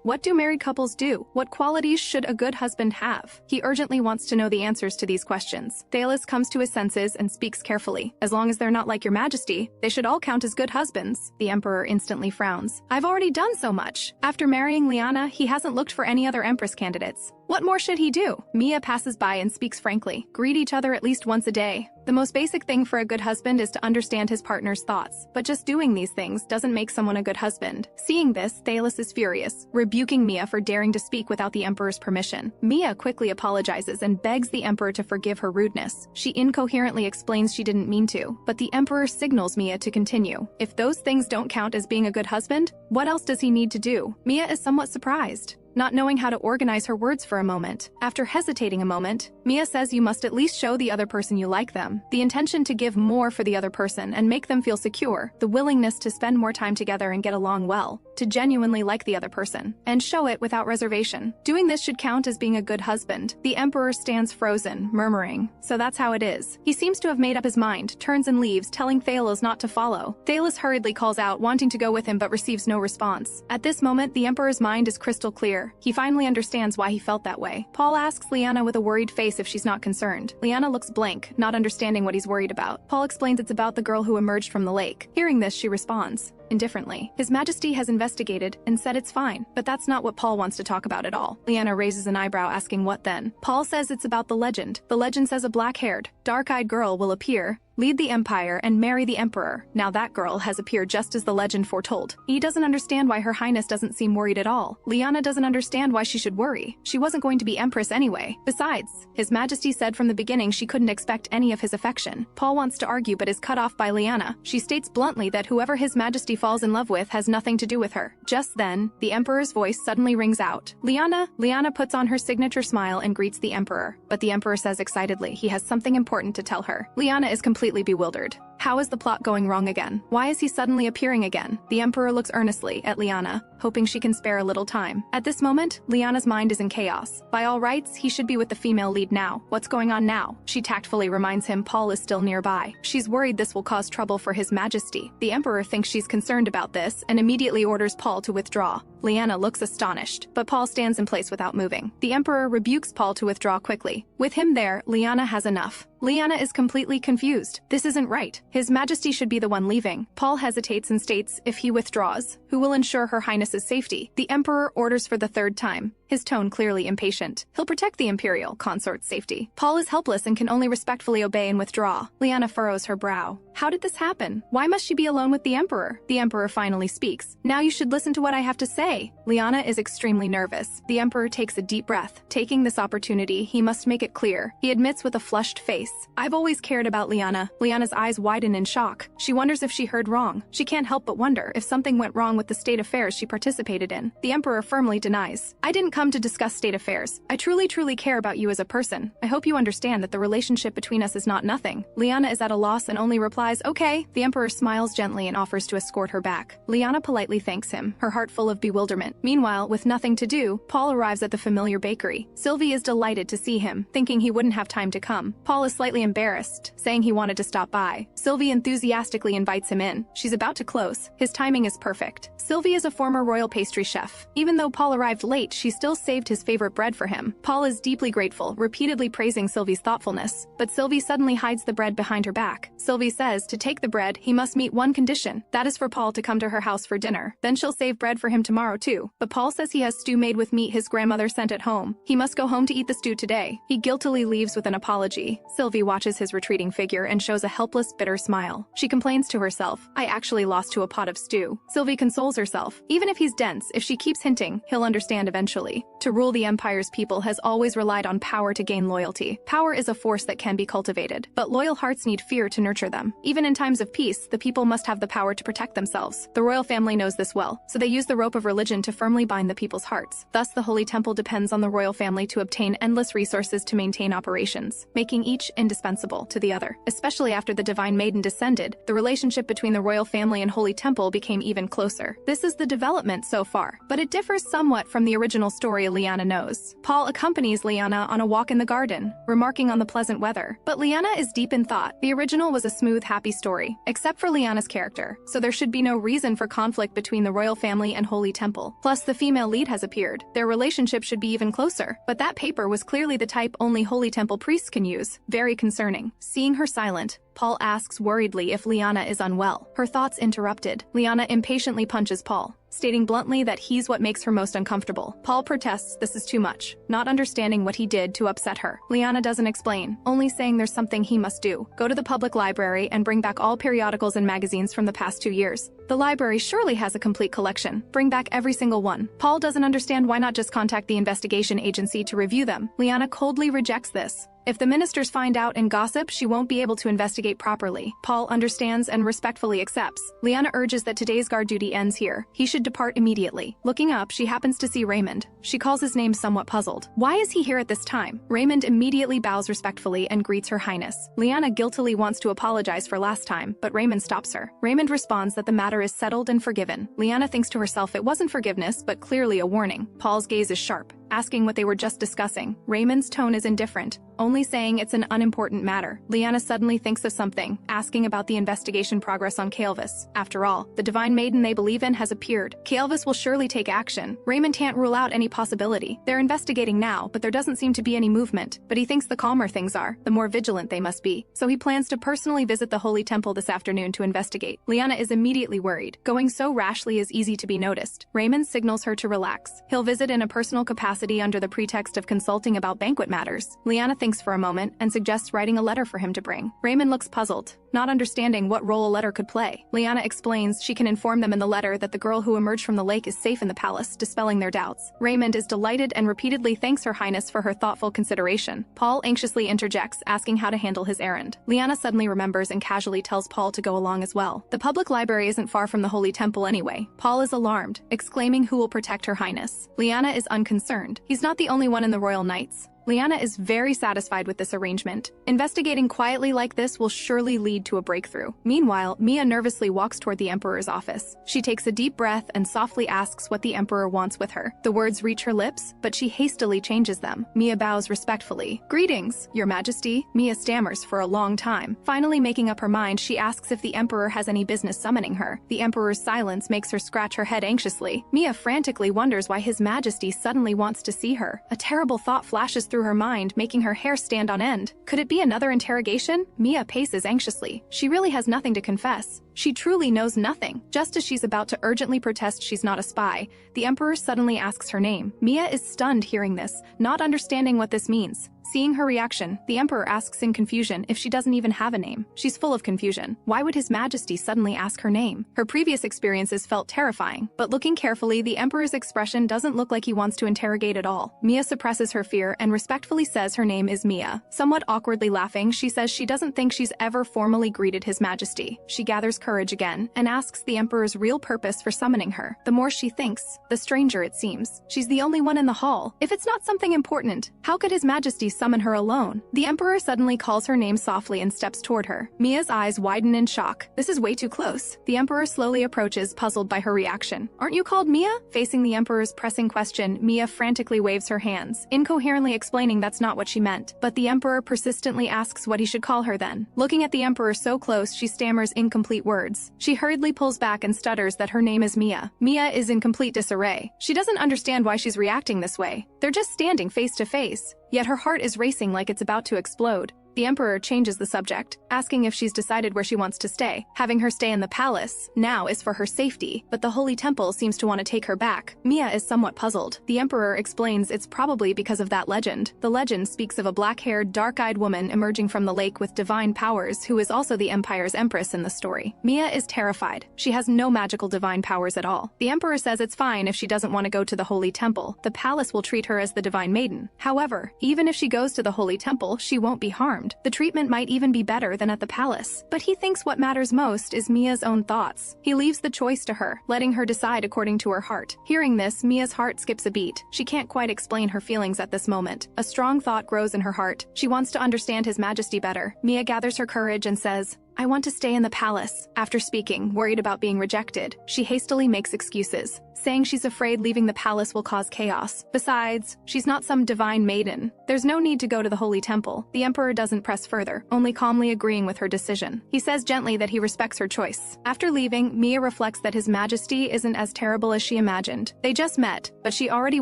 "What do married couples do? What qualities should a good husband have?" He urgently wants to know the answers to these questions. Thales comes to his senses and speaks carefully. "As long as they're not like your Majesty, they should all count as good husbands." The Emperor instantly frowns. "I've already done so much. After marrying Liana, he hasn't looked for any other Empress candidates. What more should he do?" Mia passes by and speaks frankly. "Greet each other at least once a day. The most basic thing for a good husband is to understand his partner's thoughts. But just doing these things doesn't make someone a good husband." Seeing this, Thales is furious, rebuking Mia for daring to speak without the Emperor's permission. Mia quickly apologizes and begs the Emperor to forgive her rudeness. She incoherently explains she didn't mean to, but the Emperor signals Mia to continue. If those things don't count as being a good husband, what else does he need to do? Mia is somewhat surprised, not knowing how to organize her words for a moment. After hesitating a moment, Mia says you must at least show the other person you like them, the intention to give more for the other person and make them feel secure, the willingness to spend more time together and get along well, to genuinely like the other person, and show it without reservation. Doing this should count as being a good husband. The Emperor stands frozen, murmuring, "So that's how it is." He seems to have made up his mind, turns and leaves, telling Thales not to follow. Thales hurriedly calls out, wanting to go with him but receives no response. At this moment, the Emperor's mind is crystal clear. He finally understands why he felt that way. Paul asks Liana with a worried face if she's not concerned. Liana looks blank, not understanding what he's worried about. Paul explains it's about the girl who emerged from the lake. Hearing this, she responds indifferently. His Majesty has investigated and said it's fine, but that's not what Paul wants to talk about at all. Liana raises an eyebrow, asking what then. Paul says it's about the legend. The legend says a black-haired, dark-eyed girl will appear, lead the Empire, and marry the Emperor. Now that girl has appeared just as the legend foretold. He doesn't understand why Her Highness doesn't seem worried at all. Liana doesn't understand why she should worry. She wasn't going to be Empress anyway. Besides, His Majesty said from the beginning she couldn't expect any of his affection. Paul wants to argue but is cut off by Liana. She states bluntly that whoever His Majesty falls in love with has nothing to do with her. Just then, the Emperor's voice suddenly rings out. "Liana!" Liana puts on her signature smile and greets the Emperor. But the Emperor says excitedly he has something important to tell her. Liana is completely bewildered. How is the plot going wrong again? Why is he suddenly appearing again? The Emperor looks earnestly at Liana, hoping she can spare a little time. At this moment, Liana's mind is in chaos. By all rights, he should be with the female lead now. What's going on now? She tactfully reminds him Paul is still nearby. She's worried this will cause trouble for His Majesty. The Emperor thinks she's concerned about this and immediately orders Paul to withdraw. Liana looks astonished, but Paul stands in place without moving. The Emperor rebukes Paul to withdraw quickly. With him there, Liana has enough. Liana is completely confused. This isn't right. His Majesty should be the one leaving. Paul hesitates and states if he withdraws, who will ensure Her Highness's safety? The Emperor orders for the third time, his tone clearly impatient. He'll protect the Imperial consort's safety. Paul is helpless and can only respectfully obey and withdraw. Liana furrows her brow. How did this happen? Why must she be alone with the Emperor? The Emperor finally speaks. "Now you should listen to what I have to say." Liana is extremely nervous. The Emperor takes a deep breath. Taking this opportunity, he must make it clear. He admits with a flushed face, "I've always cared about Liana." Liana's eyes widen in shock. She wonders if she heard wrong. She can't help but wonder if something went wrong with the state affairs she participated in. The Emperor firmly denies. "I didn't come come to discuss state affairs. I truly care about you as a person. I hope you understand that the relationship between us is not nothing. Liana is at a loss and only replies, okay. The Emperor smiles gently and offers to escort her back. Liana politely thanks him, her heart full of bewilderment. Meanwhile, with nothing to do, Paul arrives at the familiar bakery. Sylvie is delighted to see him, thinking he wouldn't have time to come. Paul is slightly embarrassed, saying he wanted to stop by. Sylvie enthusiastically invites him in. She's about to close. His timing is perfect. Sylvie is a former royal pastry chef. Even though Paul arrived late, she still saved his favorite bread for him. Paul is deeply grateful, repeatedly praising Sylvie's thoughtfulness. But Sylvie suddenly hides the bread behind her back. Sylvie says to take the bread, he must meet one condition. That is for Paul to come to her house for dinner. Then she'll save bread for him tomorrow too. But Paul says he has stew made with meat his grandmother sent at home. He must go home to eat the stew today. He guiltily leaves with an apology. Sylvie watches his retreating figure and shows a helpless, bitter smile. She complains to herself, I actually lost to a pot of stew. Sylvie consoles herself. Even if he's dense, if she keeps hinting, he'll understand eventually. To rule the Empire's people has always relied on power to gain loyalty. Power is a force that can be cultivated, but loyal hearts need fear to nurture them. Even in times of peace, the people must have the power to protect themselves. The royal family knows this well, so they use the rope of religion to firmly bind the people's hearts. Thus, the Holy Temple depends on the royal family to obtain endless resources to maintain operations, making each indispensable to the other. Especially after the Divine Maiden descended, the relationship between the royal family and Holy Temple became even closer. This is the development so far, but it differs somewhat from the original story Liana knows. Paul accompanies Liana on a walk in the garden, remarking on the pleasant weather. But Liana is deep in thought. The original was a smooth, happy story, except for Liana's character, so there should be no reason for conflict between the royal family and Holy Temple. Plus, the female lead has appeared. Their relationship should be even closer. But that paper was clearly the type only Holy Temple priests can use. Very concerning. Seeing her silent, Paul asks worriedly if Liana is unwell. Her thoughts interrupted. Liana impatiently punches Paul, stating bluntly that he's what makes her most uncomfortable. Paul protests this is too much, not understanding what he did to upset her. Liana doesn't explain, only saying there's something he must do. Go to the public library and bring back all periodicals and magazines from the past 2 years. The library surely has a complete collection. Bring back every single one. Paul doesn't understand why not just contact the investigation agency to review them. Liana coldly rejects this. If the ministers find out and gossip, she won't be able to investigate properly. Paul understands and respectfully accepts. Liana urges that today's guard duty ends here. He should depart immediately. Looking up, she happens to see Raymond. She calls his name somewhat puzzled. Why is he here at this time? Raymond immediately bows respectfully and greets Her Highness. Liana guiltily wants to apologize for last time, but Raymond stops her. Raymond responds that the matter is settled and forgiven. Liana thinks to herself it wasn't forgiveness, but clearly a warning. Paul's gaze is sharp, asking what they were just discussing. Raymond's tone is indifferent, only saying it's an unimportant matter. Liana suddenly thinks of something, asking about the investigation progress on Kael'vis. After all, the Divine Maiden they believe in has appeared. Kael'vis will surely take action. Raymond can't rule out any possibility. They're investigating now, but there doesn't seem to be any movement. But he thinks the calmer things are, the more vigilant they must be. So he plans to personally visit the Holy Temple this afternoon to investigate. Liana is immediately worried. Going so rashly is easy to be noticed. Raymond signals her to relax. He'll visit in a personal capacity under the pretext of consulting about banquet matters. Liana thinks for a moment and suggests writing a letter for him to bring. Raymond looks puzzled, not understanding what role a letter could play. Liana explains she can inform them in the letter that the girl who emerged from the lake is safe in the palace, dispelling their doubts. Raymond is delighted and repeatedly thanks Her Highness for her thoughtful consideration. Paul anxiously interjects, asking how to handle his errand. Liana suddenly remembers and casually tells Paul to go along as well. The public library isn't far from the Holy Temple anyway. Paul is alarmed, exclaiming who will protect Her Highness. Liana is unconcerned. He's not the only one in the Royal Knights. Liana is very satisfied with this arrangement. Investigating quietly like this will surely lead to a breakthrough. Meanwhile, Mia nervously walks toward the Emperor's office. She takes a deep breath and softly asks what the Emperor wants with her. The words reach her lips, but she hastily changes them. Mia bows respectfully. "Greetings, Your Majesty." Mia stammers for a long time. Finally making up her mind, she asks if the Emperor has any business summoning her. The Emperor's silence makes her scratch her head anxiously. Mia frantically wonders why His Majesty suddenly wants to see her. A terrible thought flashes through her mind, making her hair stand on end. Could it be another interrogation? Mia paces anxiously. She really has nothing to confess. She truly knows nothing. Just as she's about to urgently protest she's not a spy, the Emperor suddenly asks her name. Mia is stunned hearing this, not understanding what this means. Seeing her reaction, the Emperor asks in confusion if she doesn't even have a name. She's full of confusion. Why would His Majesty suddenly ask her name? Her previous experiences felt terrifying, but looking carefully, the Emperor's expression doesn't look like he wants to interrogate at all. Mia suppresses her fear and respectfully says her name is Mia. Somewhat awkwardly laughing, she says she doesn't think she's ever formally greeted His Majesty. She gathers courage again and asks the Emperor's real purpose for summoning her. The more she thinks, the stranger it seems. She's the only one in the hall. If it's not something important, how could His Majesty summon her alone? The Emperor suddenly calls her name softly and steps toward her. Mia's eyes widen in shock. This is way too close. The Emperor slowly approaches, puzzled by her reaction. Aren't you called Mia? Facing the Emperor's pressing question, Mia frantically waves her hands, incoherently explaining that's not what she meant. But the Emperor persistently asks what he should call her then. Looking at the Emperor so close, she stammers incomplete words. She hurriedly pulls back and stutters that her name is Mia. Mia is in complete disarray. She doesn't understand why she's reacting this way. They're just standing face to face. Yet her heart is racing like it's about to explode. The Emperor changes the subject, asking if she's decided where she wants to stay. Having her stay in the palace now is for her safety, but the Holy Temple seems to want to take her back. Mia is somewhat puzzled. The Emperor explains it's probably because of that legend. The legend speaks of a black-haired, dark-eyed woman emerging from the lake with divine powers who is also the Empire's Empress in the story. Mia is terrified. She has no magical divine powers at all. The Emperor says it's fine if she doesn't want to go to the Holy Temple. The palace will treat her as the Divine Maiden. However, even if she goes to the Holy Temple, she won't be harmed. The treatment might even be better than at the palace. But he thinks what matters most is Mia's own thoughts. He leaves the choice to her, letting her decide according to her heart. Hearing this, Mia's heart skips a beat. She can't quite explain her feelings at this moment. A strong thought grows in her heart. She wants to understand His Majesty better. Mia gathers her courage and says, I want to stay in the palace. After speaking, worried about being rejected, she hastily makes excuses, saying she's afraid leaving the palace will cause chaos. Besides, she's not some divine maiden. There's no need to go to the Holy Temple. The Emperor doesn't press further, only calmly agreeing with her decision. He says gently that he respects her choice. After leaving, Mia reflects that His Majesty isn't as terrible as she imagined. They just met, but she already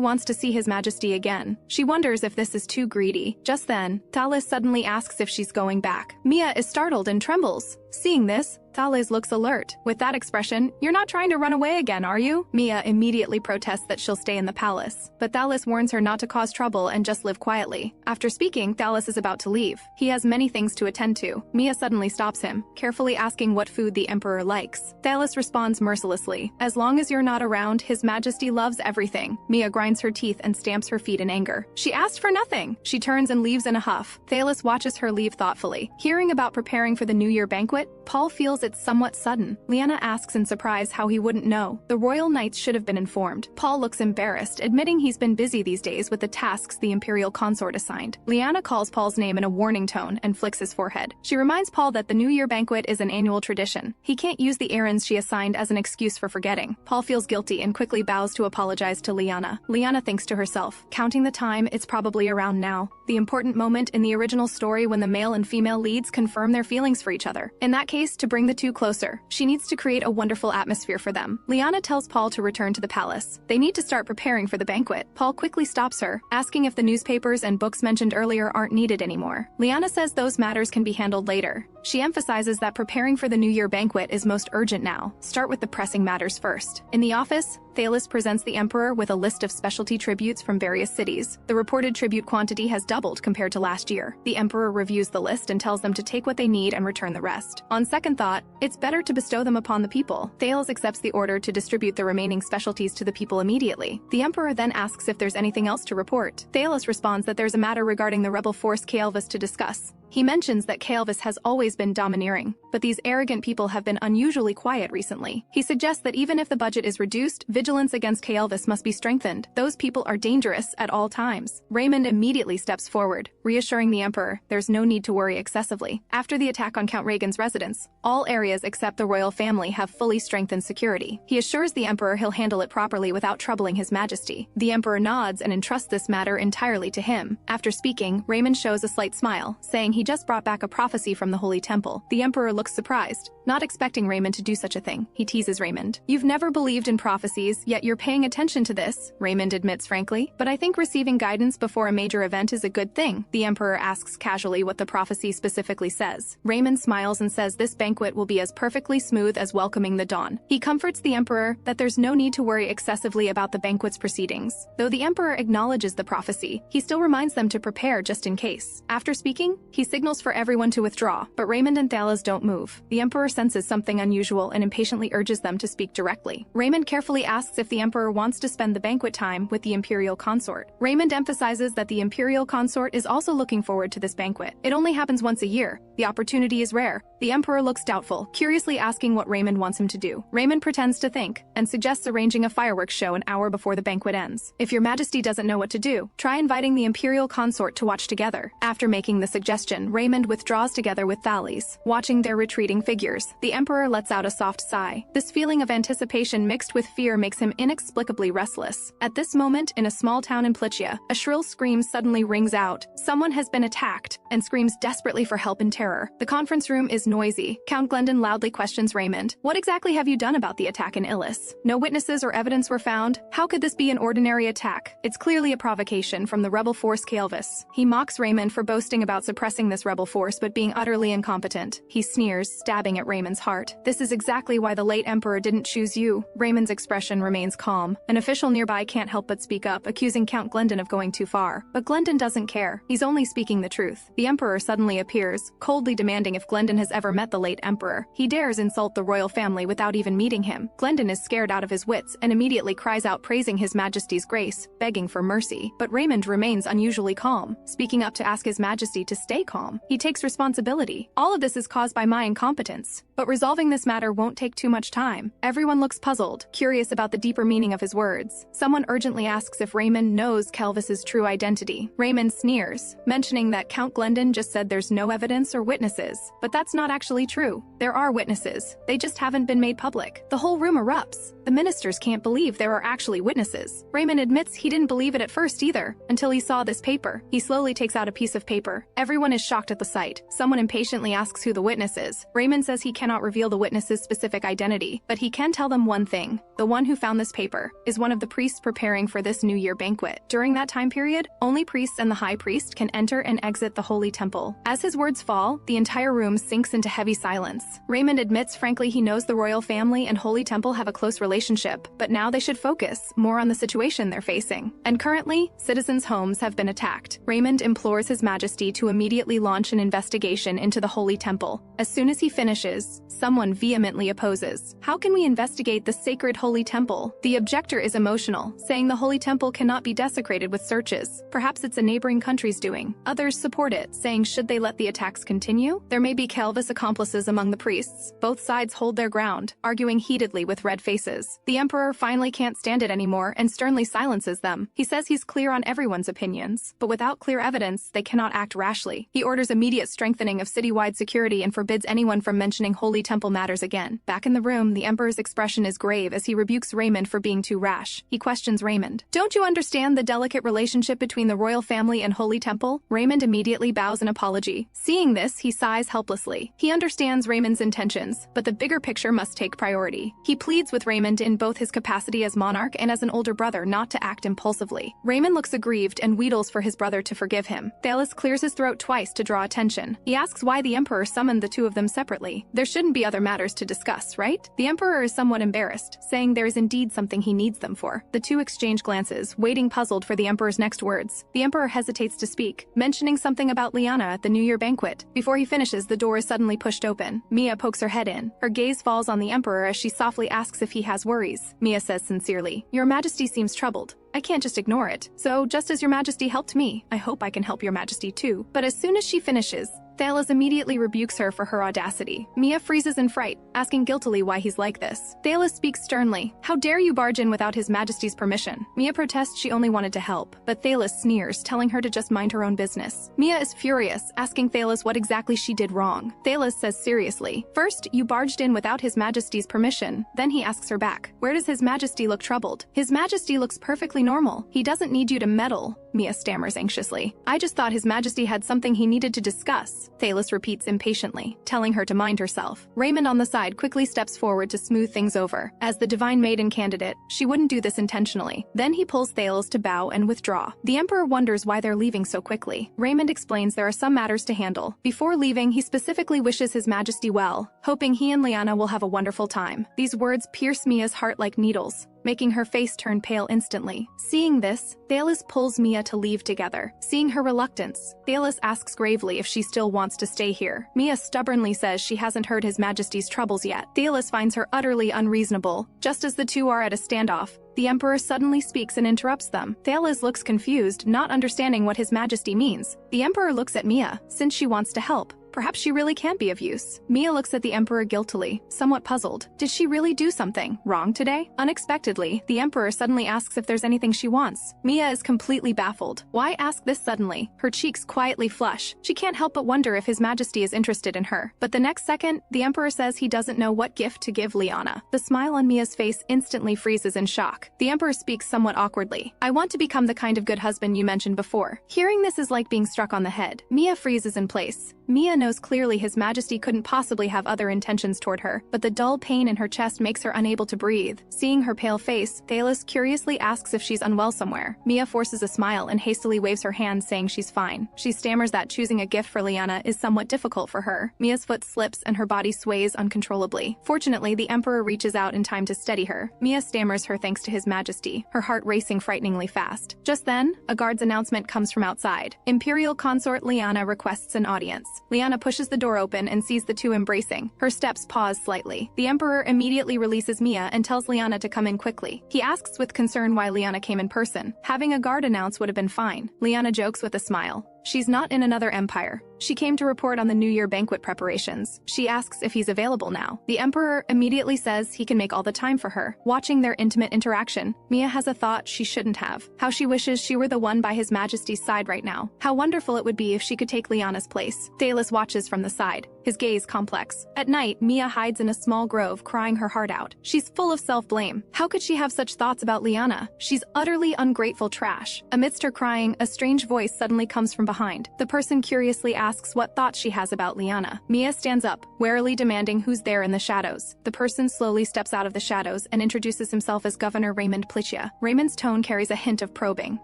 wants to see His Majesty again. She wonders if this is too greedy. Just then, Thales suddenly asks if she's going back. Mia is startled and trembles. Seeing this, Thales looks alert. With that expression, "You're not trying to run away again, are you?" Mia immediately protests that she'll stay in the palace, but Thales warns her not to cause trouble and just live quietly. After speaking, Thales is about to leave. He has many things to attend to. Mia suddenly stops him, carefully asking what food the Emperor likes. Thales responds mercilessly, "As long as you're not around, His Majesty loves everything." Mia grinds her teeth and stamps her feet in anger. She asked for nothing! She turns and leaves in a huff. Thales watches her leave thoughtfully. Hearing about preparing for the New Year banquet, Paul feels it's somewhat sudden. Lyanna asks in surprise how he wouldn't know. The royal knights should have been informed. Paul looks embarrassed, admitting he's been busy these days with the tasks the Imperial consort assigned. Lyanna calls Paul's name in a warning tone and flicks his forehead. She reminds Paul that the New Year banquet is an annual tradition. He can't use the errands she assigned as an excuse for forgetting. Paul feels guilty and quickly bows to apologize to Lyanna. Lyanna thinks to herself, counting the time, it's probably around now. The important moment in the original story when the male and female leads confirm their feelings for each other. In that case, to bring the two closer, she needs to create a wonderful atmosphere for them. Lyanna tells Paul to return to the palace. They need to start preparing for the banquet. Paul quickly stops her, asking if the newspapers and books mentioned earlier aren't needed anymore. Lyanna says those matters can be handled later. She emphasizes that preparing for the New Year banquet is most urgent now. Start with the pressing matters first. In the office, Thales presents the Emperor with a list of specialty tributes from various cities. The reported tribute quantity has doubled compared to last year. The Emperor reviews the list and tells them to take what they need and return the rest. On second thought, it's better to bestow them upon the people. Thales accepts the order to distribute the remaining specialties to the people immediately. The Emperor then asks if there's anything else to report. Thales responds that there's a matter regarding the rebel force Kael'vis to discuss. He mentions that Kael'vis has always been domineering, but these arrogant people have been unusually quiet recently. He suggests that even if the budget is reduced, vigilance against Kael'vis must be strengthened. Those people are dangerous at all times. Raymond immediately steps forward, reassuring the Emperor there's no need to worry excessively. After the attack on Count Rhaegon's residence, all areas except the royal family have fully strengthened security. He assures the Emperor he'll handle it properly without troubling His Majesty. The Emperor nods and entrusts this matter entirely to him. After speaking, Raymond shows a slight smile, saying he just brought back a prophecy from the Holy Temple. The Emperor looks surprised, not expecting Raymond to do such a thing. He teases Raymond. "You've never believed in prophecies, yet you're paying attention to this," Raymond admits frankly. "But I think receiving guidance before a major event is a good thing." The Emperor asks casually what the prophecy specifically says. Raymond smiles and says this banquet will be as perfectly smooth as welcoming the dawn. He comforts the Emperor that there's no need to worry excessively about the banquet's proceedings. Though the Emperor acknowledges the prophecy, he still reminds them to prepare just in case. After speaking, he signals for everyone to withdraw, but Raymond and Thalas don't move. The Emperor senses something unusual and impatiently urges them to speak directly. Raymond carefully asks if the Emperor wants to spend the banquet time with the Imperial consort. Raymond emphasizes that the Imperial consort is also looking forward to this banquet. It only happens once a year. The opportunity is rare. The Emperor looks doubtful, curiously asking what Raymond wants him to do. Raymond pretends to think, and suggests arranging a fireworks show an hour before the banquet ends. If your Majesty doesn't know what to do, try inviting the Imperial consort to watch together. After making the suggestion, Raymond withdraws together with Thalas, watching their retreating figures. The Emperor lets out a soft sigh. This feeling of anticipation mixed with fear makes him inexplicably restless. At this moment, in a small town in Plichia, a shrill scream suddenly rings out. Someone has been attacked, and screams desperately for help in terror. The conference room is noisy. Count Glendon loudly questions Raymond. "What exactly have you done about the attack in Illis? No witnesses or evidence were found. How could this be an ordinary attack? It's clearly a provocation from the rebel force Calvis." He mocks Raymond for boasting about suppressing this rebel force but being utterly incompetent. He sneers, stabbing at Raymond's heart. "This is exactly why the late Emperor didn't choose you." Raymond's expression remains calm. An official nearby can't help but speak up, accusing Count Glendon of going too far. But Glendon doesn't care. He's only speaking the truth. The Emperor suddenly appears, coldly demanding if Glendon has ever met the late Emperor. He dares insult the royal family without even meeting him. Glendon is scared out of his wits and immediately cries out praising His Majesty's grace, begging for mercy. But Raymond remains unusually calm, speaking up to ask His Majesty to stay calm. He takes responsibility. "All of this is caused by my incompetence. But resolving this matter won't take too much time." Everyone looks puzzled, curious about the deeper meaning of his words. Someone urgently asks if Raymond knows Calvis's true identity. Raymond sneers, mentioning that Count Glendon just said there's no evidence or witnesses. But that's not actually true. There are witnesses. They just haven't been made public. The whole room erupts. The ministers can't believe there are actually witnesses. Raymond admits he didn't believe it at first either, until he saw this paper. He slowly takes out a piece of paper. Everyone is shocked at the sight. Someone impatiently asks who the witness is. Raymond says he cannot reveal the witness's specific identity, but he can tell them one thing. The one who found this paper is one of the priests preparing for this New Year banquet. During that time period, only priests and the high priest can enter and exit the Holy Temple. As his words fall, the entire room sinks into heavy silence. Raymond admits frankly he knows the royal family and Holy Temple have a close relationship, but now they should focus more on the situation they're facing. And currently, citizens' homes have been attacked. Raymond implores His Majesty to immediately launch an investigation into the Holy Temple. As soon as he finishes, someone vehemently opposes. "How can we investigate the sacred Holy Temple?" The objector is emotional, saying the Holy Temple cannot be desecrated with searches. Perhaps it's a neighboring country's doing. Others support it, saying should they let the attacks continue? There may be Calvis accomplices among the priests. Both sides hold their ground, arguing heatedly with red faces. The Emperor finally can't stand it anymore and sternly silences them. He says he's clear on everyone's opinions, but without clear evidence, they cannot act rashly. He orders immediate strengthening of citywide security and forbids anyone from mentioning Holy Temple matters again. Back in the room, the Emperor's expression is grave as he rebukes Raymond for being too rash. He questions Raymond. "Don't you understand the delicate relationship between the royal family and Holy Temple?" Raymond immediately bows an apology. Seeing this, he sighs helplessly. He understands Raymond's intentions, but the bigger picture must take priority. He pleads with Raymond in both his capacity as monarch and as an older brother not to act impulsively. Raymond looks aggrieved and wheedles for his brother to forgive him. Thalas clears his throat twice to draw attention. He asks why the Emperor summoned the two of them separately. There shouldn't be other matters to discuss, right? The Emperor is somewhat embarrassed, saying there is indeed something he needs them for. The two exchange glances, waiting puzzled for the Emperor's next words. The Emperor hesitates to speak, mentioning something about Liana at the New Year banquet. Before he finishes, the door is suddenly pushed open. Mia pokes her head in. Her gaze falls on the Emperor as she softly asks if he has worries. Mia says sincerely, "Your Majesty seems troubled. I can't just ignore it. So, just as Your Majesty helped me, I hope I can help Your Majesty too." But as soon as she finishes, Thalas immediately rebukes her for her audacity. Mia freezes in fright, asking guiltily why he's like this. Thalas speaks sternly. "How dare you barge in without His Majesty's permission?" Mia protests she only wanted to help, but Thalas sneers, telling her to just mind her own business. Mia is furious, asking Thalas what exactly she did wrong. Thalas says seriously, "First, you barged in without His Majesty's permission." Then he asks her back, "Where does His Majesty look troubled?" "His Majesty looks perfectly normal. He doesn't need you to meddle," Mia stammers anxiously. "I just thought His Majesty had something he needed to discuss." Empress, Thalos repeats impatiently, telling her to mind herself. Raymond on the side quickly steps forward to smooth things over. As the Divine Maiden candidate, she wouldn't do this intentionally. Then he pulls Thalos to bow and withdraw. The Emperor wonders why they're leaving so quickly. Raymond explains there are some matters to handle. Before leaving, he specifically wishes His Majesty well, hoping he and Liana will have a wonderful time. These words pierce Mia's heart like needles, making her face turn pale instantly. Seeing this, Thalos pulls Mia to leave together. Seeing her reluctance, Thalos asks gravely if she still wants to stay here. Mia stubbornly says she hasn't heard His Majesty's troubles yet. Thalos finds her utterly unreasonable. Just as the two are at a standoff, the Emperor suddenly speaks and interrupts them. Thalos looks confused, not understanding what His Majesty means. The Emperor looks at Mia, since she wants to help. Perhaps she really can't be of use. Mia looks at the Emperor guiltily, somewhat puzzled. Did she really do something wrong today? Unexpectedly, the Emperor suddenly asks if there's anything she wants. Mia is completely baffled. Why ask this suddenly? Her cheeks quietly flush. She can't help but wonder if His Majesty is interested in her. But the next second, the Emperor says he doesn't know what gift to give Liana. The smile on Mia's face instantly freezes in shock. The Emperor speaks somewhat awkwardly. I want to become the kind of good husband you mentioned before. Hearing this is like being struck on the head. Mia freezes in place. Mia knows clearly His Majesty couldn't possibly have other intentions toward her, but the dull pain in her chest makes her unable to breathe. Seeing her pale face, Thalos curiously asks if she's unwell somewhere. Mia forces a smile and hastily waves her hand, saying she's fine. She stammers that choosing a gift for Liana is somewhat difficult for her. Mia's foot slips and her body sways uncontrollably. Fortunately, the Emperor reaches out in time to steady her. Mia stammers her thanks to His Majesty, her heart racing frighteningly fast. Just then, a guard's announcement comes from outside. Imperial consort Liana requests an audience. Liana pushes the door open and sees the two embracing. Her steps pause slightly. The Emperor immediately releases Mia and tells Liana to come in quickly. He asks with concern why Liana came in person. Having a guard announce would have been fine. Liana jokes with a smile. She's not in another empire. She came to report on the New Year banquet preparations. She asks if he's available now. The Emperor immediately says he can make all the time for her. Watching their intimate interaction, Mia has a thought she shouldn't have. How she wishes she were the one by His Majesty's side right now. How wonderful it would be if she could take Liana's place. Thalos watches from the side, his gaze complex. At night, Mia hides in a small grove, crying her heart out. She's full of self-blame. How could she have such thoughts about Liana? She's utterly ungrateful trash. Amidst her crying, a strange voice suddenly comes from behind. The person curiously asks what thoughts she has about Liana. Mia stands up, warily demanding who's there in the shadows. The person slowly steps out of the shadows and introduces himself as Governor Raymond Plitia. Raymond's tone carries a hint of probing.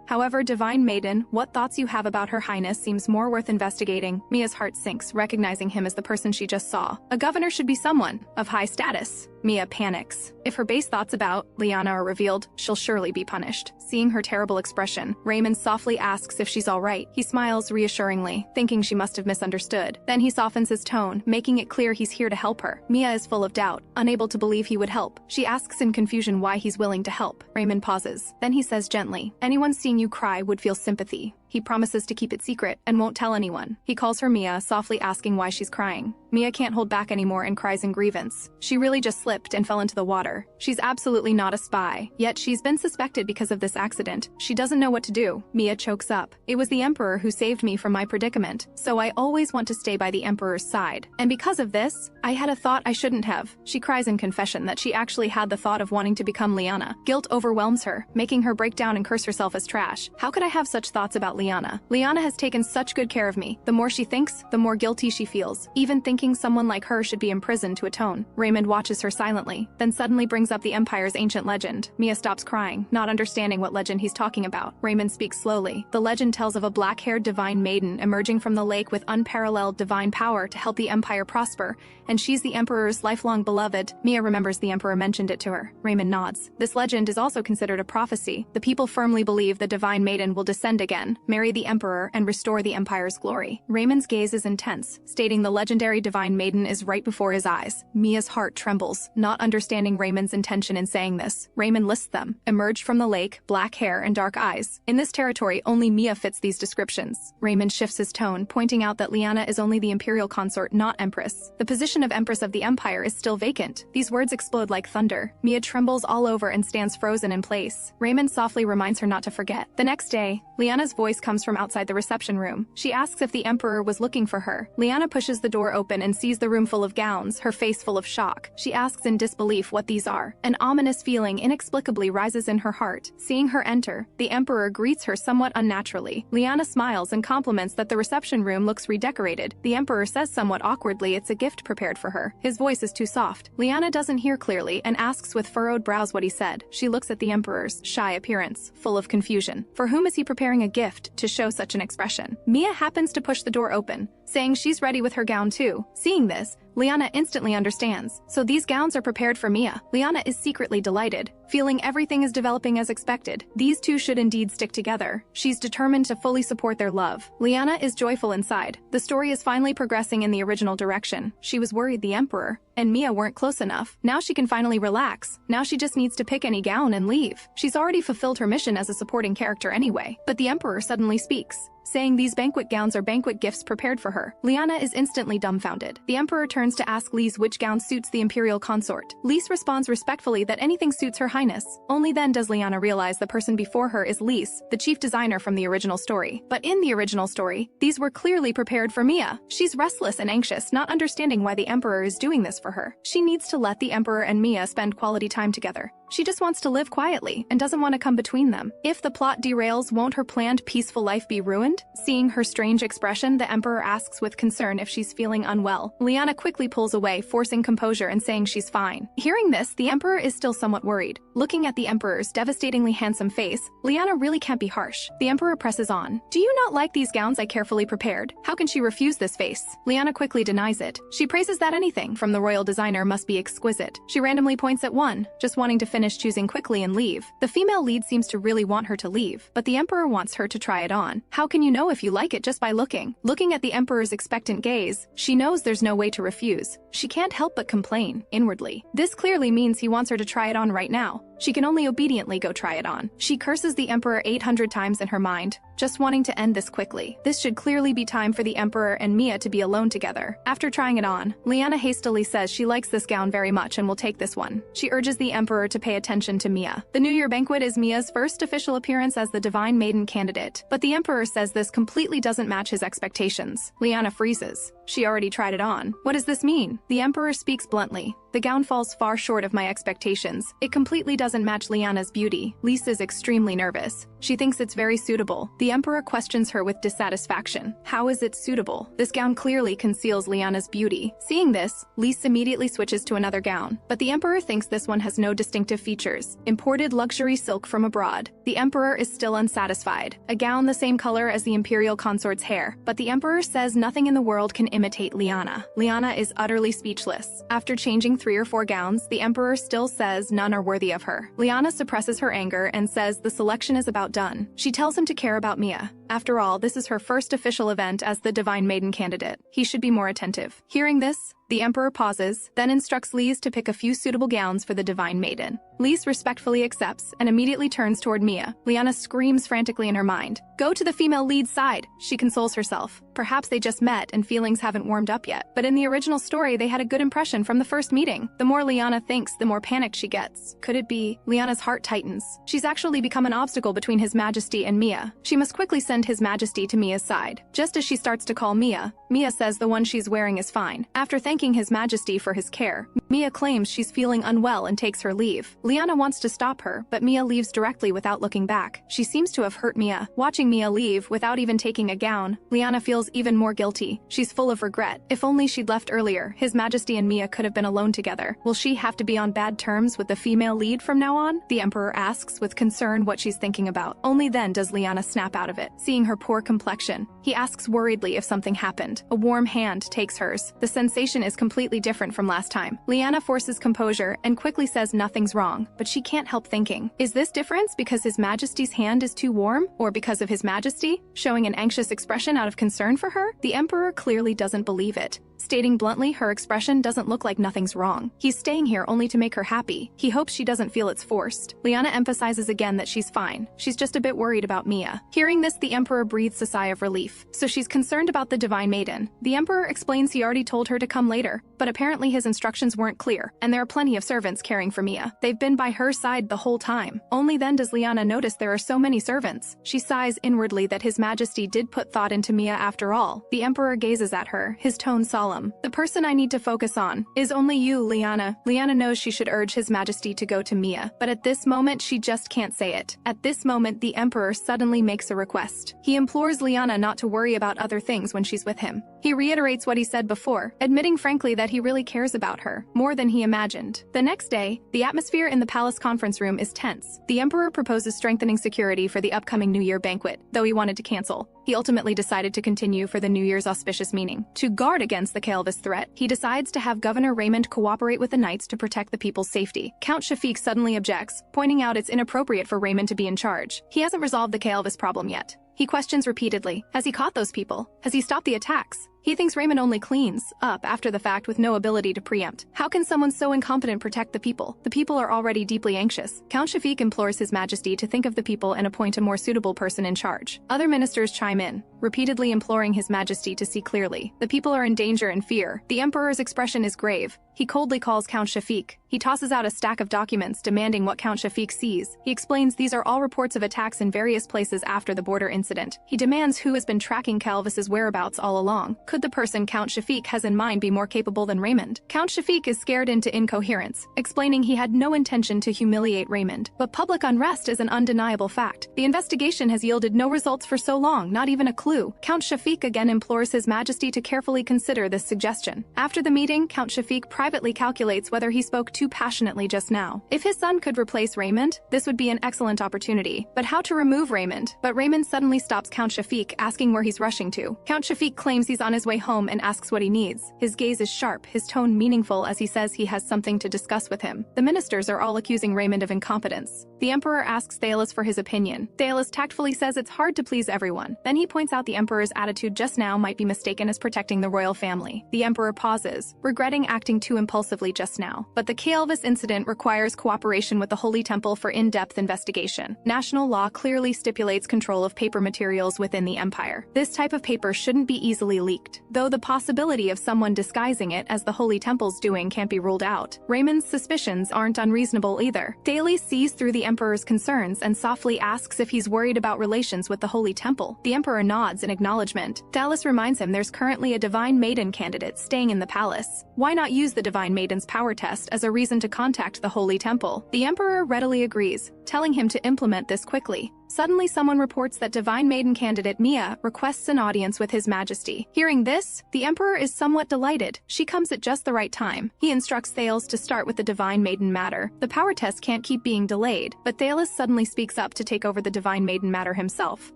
However, Divine Maiden, what thoughts you have about Her Highness seems more worth investigating. Mia's heart sinks, recognizing him as the person she just saw. A governor should be someone of high status. Mia panics. If her base thoughts about Liana are revealed, she'll surely be punished. Seeing her terrible expression, Raymond softly asks if she's all right. He smiles reassuringly, thinking she must have misunderstood. Then he softens his tone, making it clear he's here to help her. Mia is full of doubt, unable to believe he would help. She asks in confusion why he's willing to help. Raymond pauses. Then he says gently, anyone seeing you cry would feel sympathy. He promises to keep it secret and won't tell anyone. He calls her Mia, softly asking why she's crying. Mia can't hold back anymore and cries in grievance. She really just slipped and fell into the water. She's absolutely not a spy, yet she's been suspected because of this accident. She doesn't know what to do. Mia chokes up. It was the Emperor who saved me from my predicament, so I always want to stay by the Emperor's side. And because of this, I had a thought I shouldn't have. She cries in confession that she actually had the thought of wanting to become Liana. Guilt overwhelms her, making her break down and curse herself as trash. How could I have such thoughts about Liana? Liana has taken such good care of me. The more she thinks, the more guilty she feels. Even thinking someone like her should be imprisoned to atone. Raymond watches her silently, then suddenly brings up the Empire's ancient legend. Mia stops crying, not understanding what legend he's talking about. Raymond speaks slowly. The legend tells of a black-haired divine maiden emerging from the lake with unparalleled divine power to help the Empire prosper, and she's the Emperor's lifelong beloved. Mia remembers the Emperor mentioned it to her. Raymond nods. This legend is also considered a prophecy. The people firmly believe the divine maiden will descend again, marry the Emperor, and restore the Empire's glory. Raymond's gaze is intense, stating the legendary divine maiden is right before his eyes. Mia's heart trembles, not understanding Raymond's intention in saying this. Raymond lists them. Emerged from the lake, black hair and dark eyes. In this territory, only Mia fits these descriptions. Raymond shifts his tone, pointing out that Liana is only the Imperial consort, not Empress. The position of Empress of the Empire is still vacant. These words explode like thunder. Mia trembles all over and stands frozen in place. Raymond softly reminds her not to forget. The next day, Liana's voice comes from outside the reception room. She asks if the Emperor was looking for her. Liana pushes the door open and sees the room full of gowns, her face full of shock. She asks asks in disbelief what these are. An ominous feeling inexplicably rises in her heart. Seeing her enter, the Emperor greets her somewhat unnaturally. Liana smiles and compliments that the reception room looks redecorated. The Emperor says somewhat awkwardly it's a gift prepared for her. His voice is too soft. Liana doesn't hear clearly and asks with furrowed brows what he said. She looks at the Emperor's shy appearance, full of confusion. For whom is he preparing a gift to show such an expression? Mia happens to push the door open, saying she's ready with her gown too. Seeing this, Liana instantly understands. So these gowns are prepared for Mia. Liana is secretly delighted, feeling everything is developing as expected. These two should indeed stick together. She's determined to fully support their love. Liana is joyful inside. The story is finally progressing in the original direction. She was worried the Emperor and Mia weren't close enough. Now she can finally relax. Now she just needs to pick any gown and leave. She's already fulfilled her mission as a supporting character anyway. But the Emperor suddenly speaks, saying these banquet gowns are banquet gifts prepared for her. Liana is instantly dumbfounded. The Emperor turns to ask Lise which gown suits the Imperial consort. Lise responds respectfully that anything suits her highness. Only then does Liana realize the person before her is Lise, the chief designer from the original story. But in the original story, these were clearly prepared for Mia. She's restless and anxious, not understanding why the Emperor is doing this for her. She needs to let the Emperor and Mia spend quality time together. She just wants to live quietly and doesn't want to come between them. If the plot derails, won't her planned peaceful life be ruined? Seeing her strange expression, the Emperor asks with concern if she's feeling unwell. Liana quickly pulls away, forcing composure and saying she's fine. Hearing this, the Emperor is still somewhat worried. Looking at the Emperor's devastatingly handsome face, Liana really can't be harsh. The Emperor presses on. Do you not like these gowns I carefully prepared? How can she refuse this face? Liana quickly denies it. She praises that anything from the royal designer must be exquisite. She randomly points at one, just wanting to finish choosing quickly and leave. The female lead seems to really want her to leave, but the Emperor wants her to try it on. How can you know if you like it just by looking? Looking at the Emperor's expectant gaze, she knows there's no way to refuse. She can't help but complain, inwardly. This clearly means he wants her to try it on right now. She can only obediently go try it on. She curses the Emperor 800 times in her mind, just wanting to end this quickly. This should clearly be time for the Emperor and Mia to be alone together. After trying it on, Liana hastily says she likes this gown very much and will take this one. She urges the Emperor to pay attention to Mia. The New Year banquet is Mia's first official appearance as the Divine Maiden candidate, but the Emperor says this completely doesn't match his expectations. Liana freezes. She already tried it on. What does this mean? The Emperor speaks bluntly. The gown falls far short of my expectations. It completely doesn't match Liana's beauty. Lise is extremely nervous. She thinks it's very suitable. The Emperor questions her with dissatisfaction. How is it suitable? This gown clearly conceals Liana's beauty. Seeing this, Lise immediately switches to another gown, but the Emperor thinks this one has no distinctive features. Imported luxury silk from abroad. The Emperor is still unsatisfied. A gown the same color as the Imperial consort's hair, but the Emperor says nothing in the world can imitate Liana. Liana is utterly speechless. After changing 3 or 4 gowns, the Emperor still says none are worthy of her. Liana suppresses her anger and says the selection is about done. She tells him to care about Mia. After all, this is her first official event as the Divine Maiden candidate. He should be more attentive. Hearing this, the Emperor pauses, then instructs Lise to pick a few suitable gowns for the Divine Maiden. Lise respectfully accepts and immediately turns toward Mia. Liana screams frantically in her mind. Go to the female lead's side, she consoles herself. Perhaps they just met and feelings haven't warmed up yet. But in the original story, they had a good impression from the first meeting. The more Liana thinks, the more panicked she gets. Could it be? Liana's heart tightens. She's actually become an obstacle between His Majesty and Mia. She must quickly send His Majesty to Mia's side. Just as she starts to call Mia, Mia says the one she's wearing is fine. After thanking His Majesty for his care, Mia claims she's feeling unwell and takes her leave. Liana wants to stop her, but Mia leaves directly without looking back. She seems to have hurt Mia. Watching Mia leave without even taking a gown, Liana feels even more guilty. She's full of regret. If only she'd left earlier, His Majesty and Mia could have been alone together. Will she have to be on bad terms with the female lead from now on? The Emperor asks with concern what she's thinking about. Only then does Liana snap out of it. Seeing her poor complexion, he asks worriedly if something happened. A warm hand takes hers. The sensation is completely different from last time. Liana forces composure and quickly says nothing's wrong, but she can't help thinking, is this difference because His Majesty's hand is too warm, or because of His Majesty? Showing an anxious expression out of concern for her? The Emperor clearly doesn't believe it. Stating bluntly, her expression doesn't look like nothing's wrong. He's staying here only to make her happy. He hopes she doesn't feel it's forced. Liana emphasizes again that she's fine. She's just a bit worried about Mia. Hearing this, the Emperor breathes a sigh of relief. So she's concerned about the Divine Maiden. The Emperor explains he already told her to come later, but apparently his instructions weren't clear, and there are plenty of servants caring for Mia. They've been by her side the whole time. Only then does Liana notice there are so many servants. She sighs inwardly that His Majesty did put thought into Mia after all. The Emperor gazes at her, his tone solemn. him. The person I need to focus on is only you, Liana. Liana knows she should urge His Majesty to go to Mia, but at this moment she just can't say it. At this moment, the Emperor suddenly makes a request. He implores Liana not to worry about other things when she's with him. He reiterates what he said before, admitting frankly that he really cares about her, more than he imagined. The next day, the atmosphere in the palace conference room is tense. The Emperor proposes strengthening security for the upcoming New Year banquet, though he wanted to cancel. He ultimately decided to continue for the New Year's auspicious meaning. To guard against the Calvis threat, he decides to have Governor Raymond cooperate with the knights to protect the people's safety. Count Shafiq suddenly objects, pointing out it's inappropriate for Raymond to be in charge. He hasn't resolved the Calvis problem yet. He questions repeatedly. Has he caught those people? Has he stopped the attacks? He thinks Raymond only cleans up after the fact with no ability to preempt. How can someone so incompetent protect the people? The people are already deeply anxious. Count Shafiq implores His Majesty to think of the people and appoint a more suitable person in charge. Other ministers chime in, repeatedly imploring His Majesty to see clearly. The people are in danger and fear. The Emperor's expression is grave. He coldly calls Count Shafiq. He tosses out a stack of documents demanding what Count Shafiq sees. He explains these are all reports of attacks in various places after the border incident. He demands who has been tracking Calvis's whereabouts all along. Could the person Count Shafiq has in mind be more capable than Raymond? Count Shafiq is scared into incoherence, explaining he had no intention to humiliate Raymond. But public unrest is an undeniable fact. The investigation has yielded no results for so long, not even a clue. Count Shafiq again implores His Majesty to carefully consider this suggestion. After the meeting, Count Shafiq privately calculates whether he spoke too passionately just now. If his son could replace Raymond, this would be an excellent opportunity. But how to remove Raymond? But Raymond suddenly stops Count Shafiq, asking where he's rushing to. Count Shafiq claims he's on his way home and asks what he needs. His gaze is sharp, his tone meaningful as he says he has something to discuss with him. The ministers are all accusing Raymond of incompetence. The Emperor asks Thalos for his opinion. Thalos tactfully says it's hard to please everyone. Then he points out the Emperor's attitude just now might be mistaken as protecting the royal family. The Emperor pauses, regretting acting too impulsively just now. But the Calvis incident requires cooperation with the Holy Temple for in-depth investigation. National law clearly stipulates control of paper materials within the Empire. This type of paper shouldn't be easily leaked, though the possibility of someone disguising it as the Holy Temple's doing can't be ruled out. Raymond's suspicions aren't unreasonable either. Thales sees through the Emperor's concerns and softly asks if he's worried about relations with the Holy Temple. The Emperor nods in acknowledgement. Thales reminds him there's currently a Divine Maiden candidate staying in the palace. Why not use the Divine Maiden's power test as a reason to contact the Holy Temple? The Emperor readily agrees, telling him to implement this quickly. Suddenly someone reports that Divine Maiden candidate Mia requests an audience with His Majesty. Hearing this, the Emperor is somewhat delighted. She comes at just the right time. He instructs Thales to start with the Divine Maiden matter. The power test can't keep being delayed, but Thales suddenly speaks up to take over the Divine Maiden matter himself,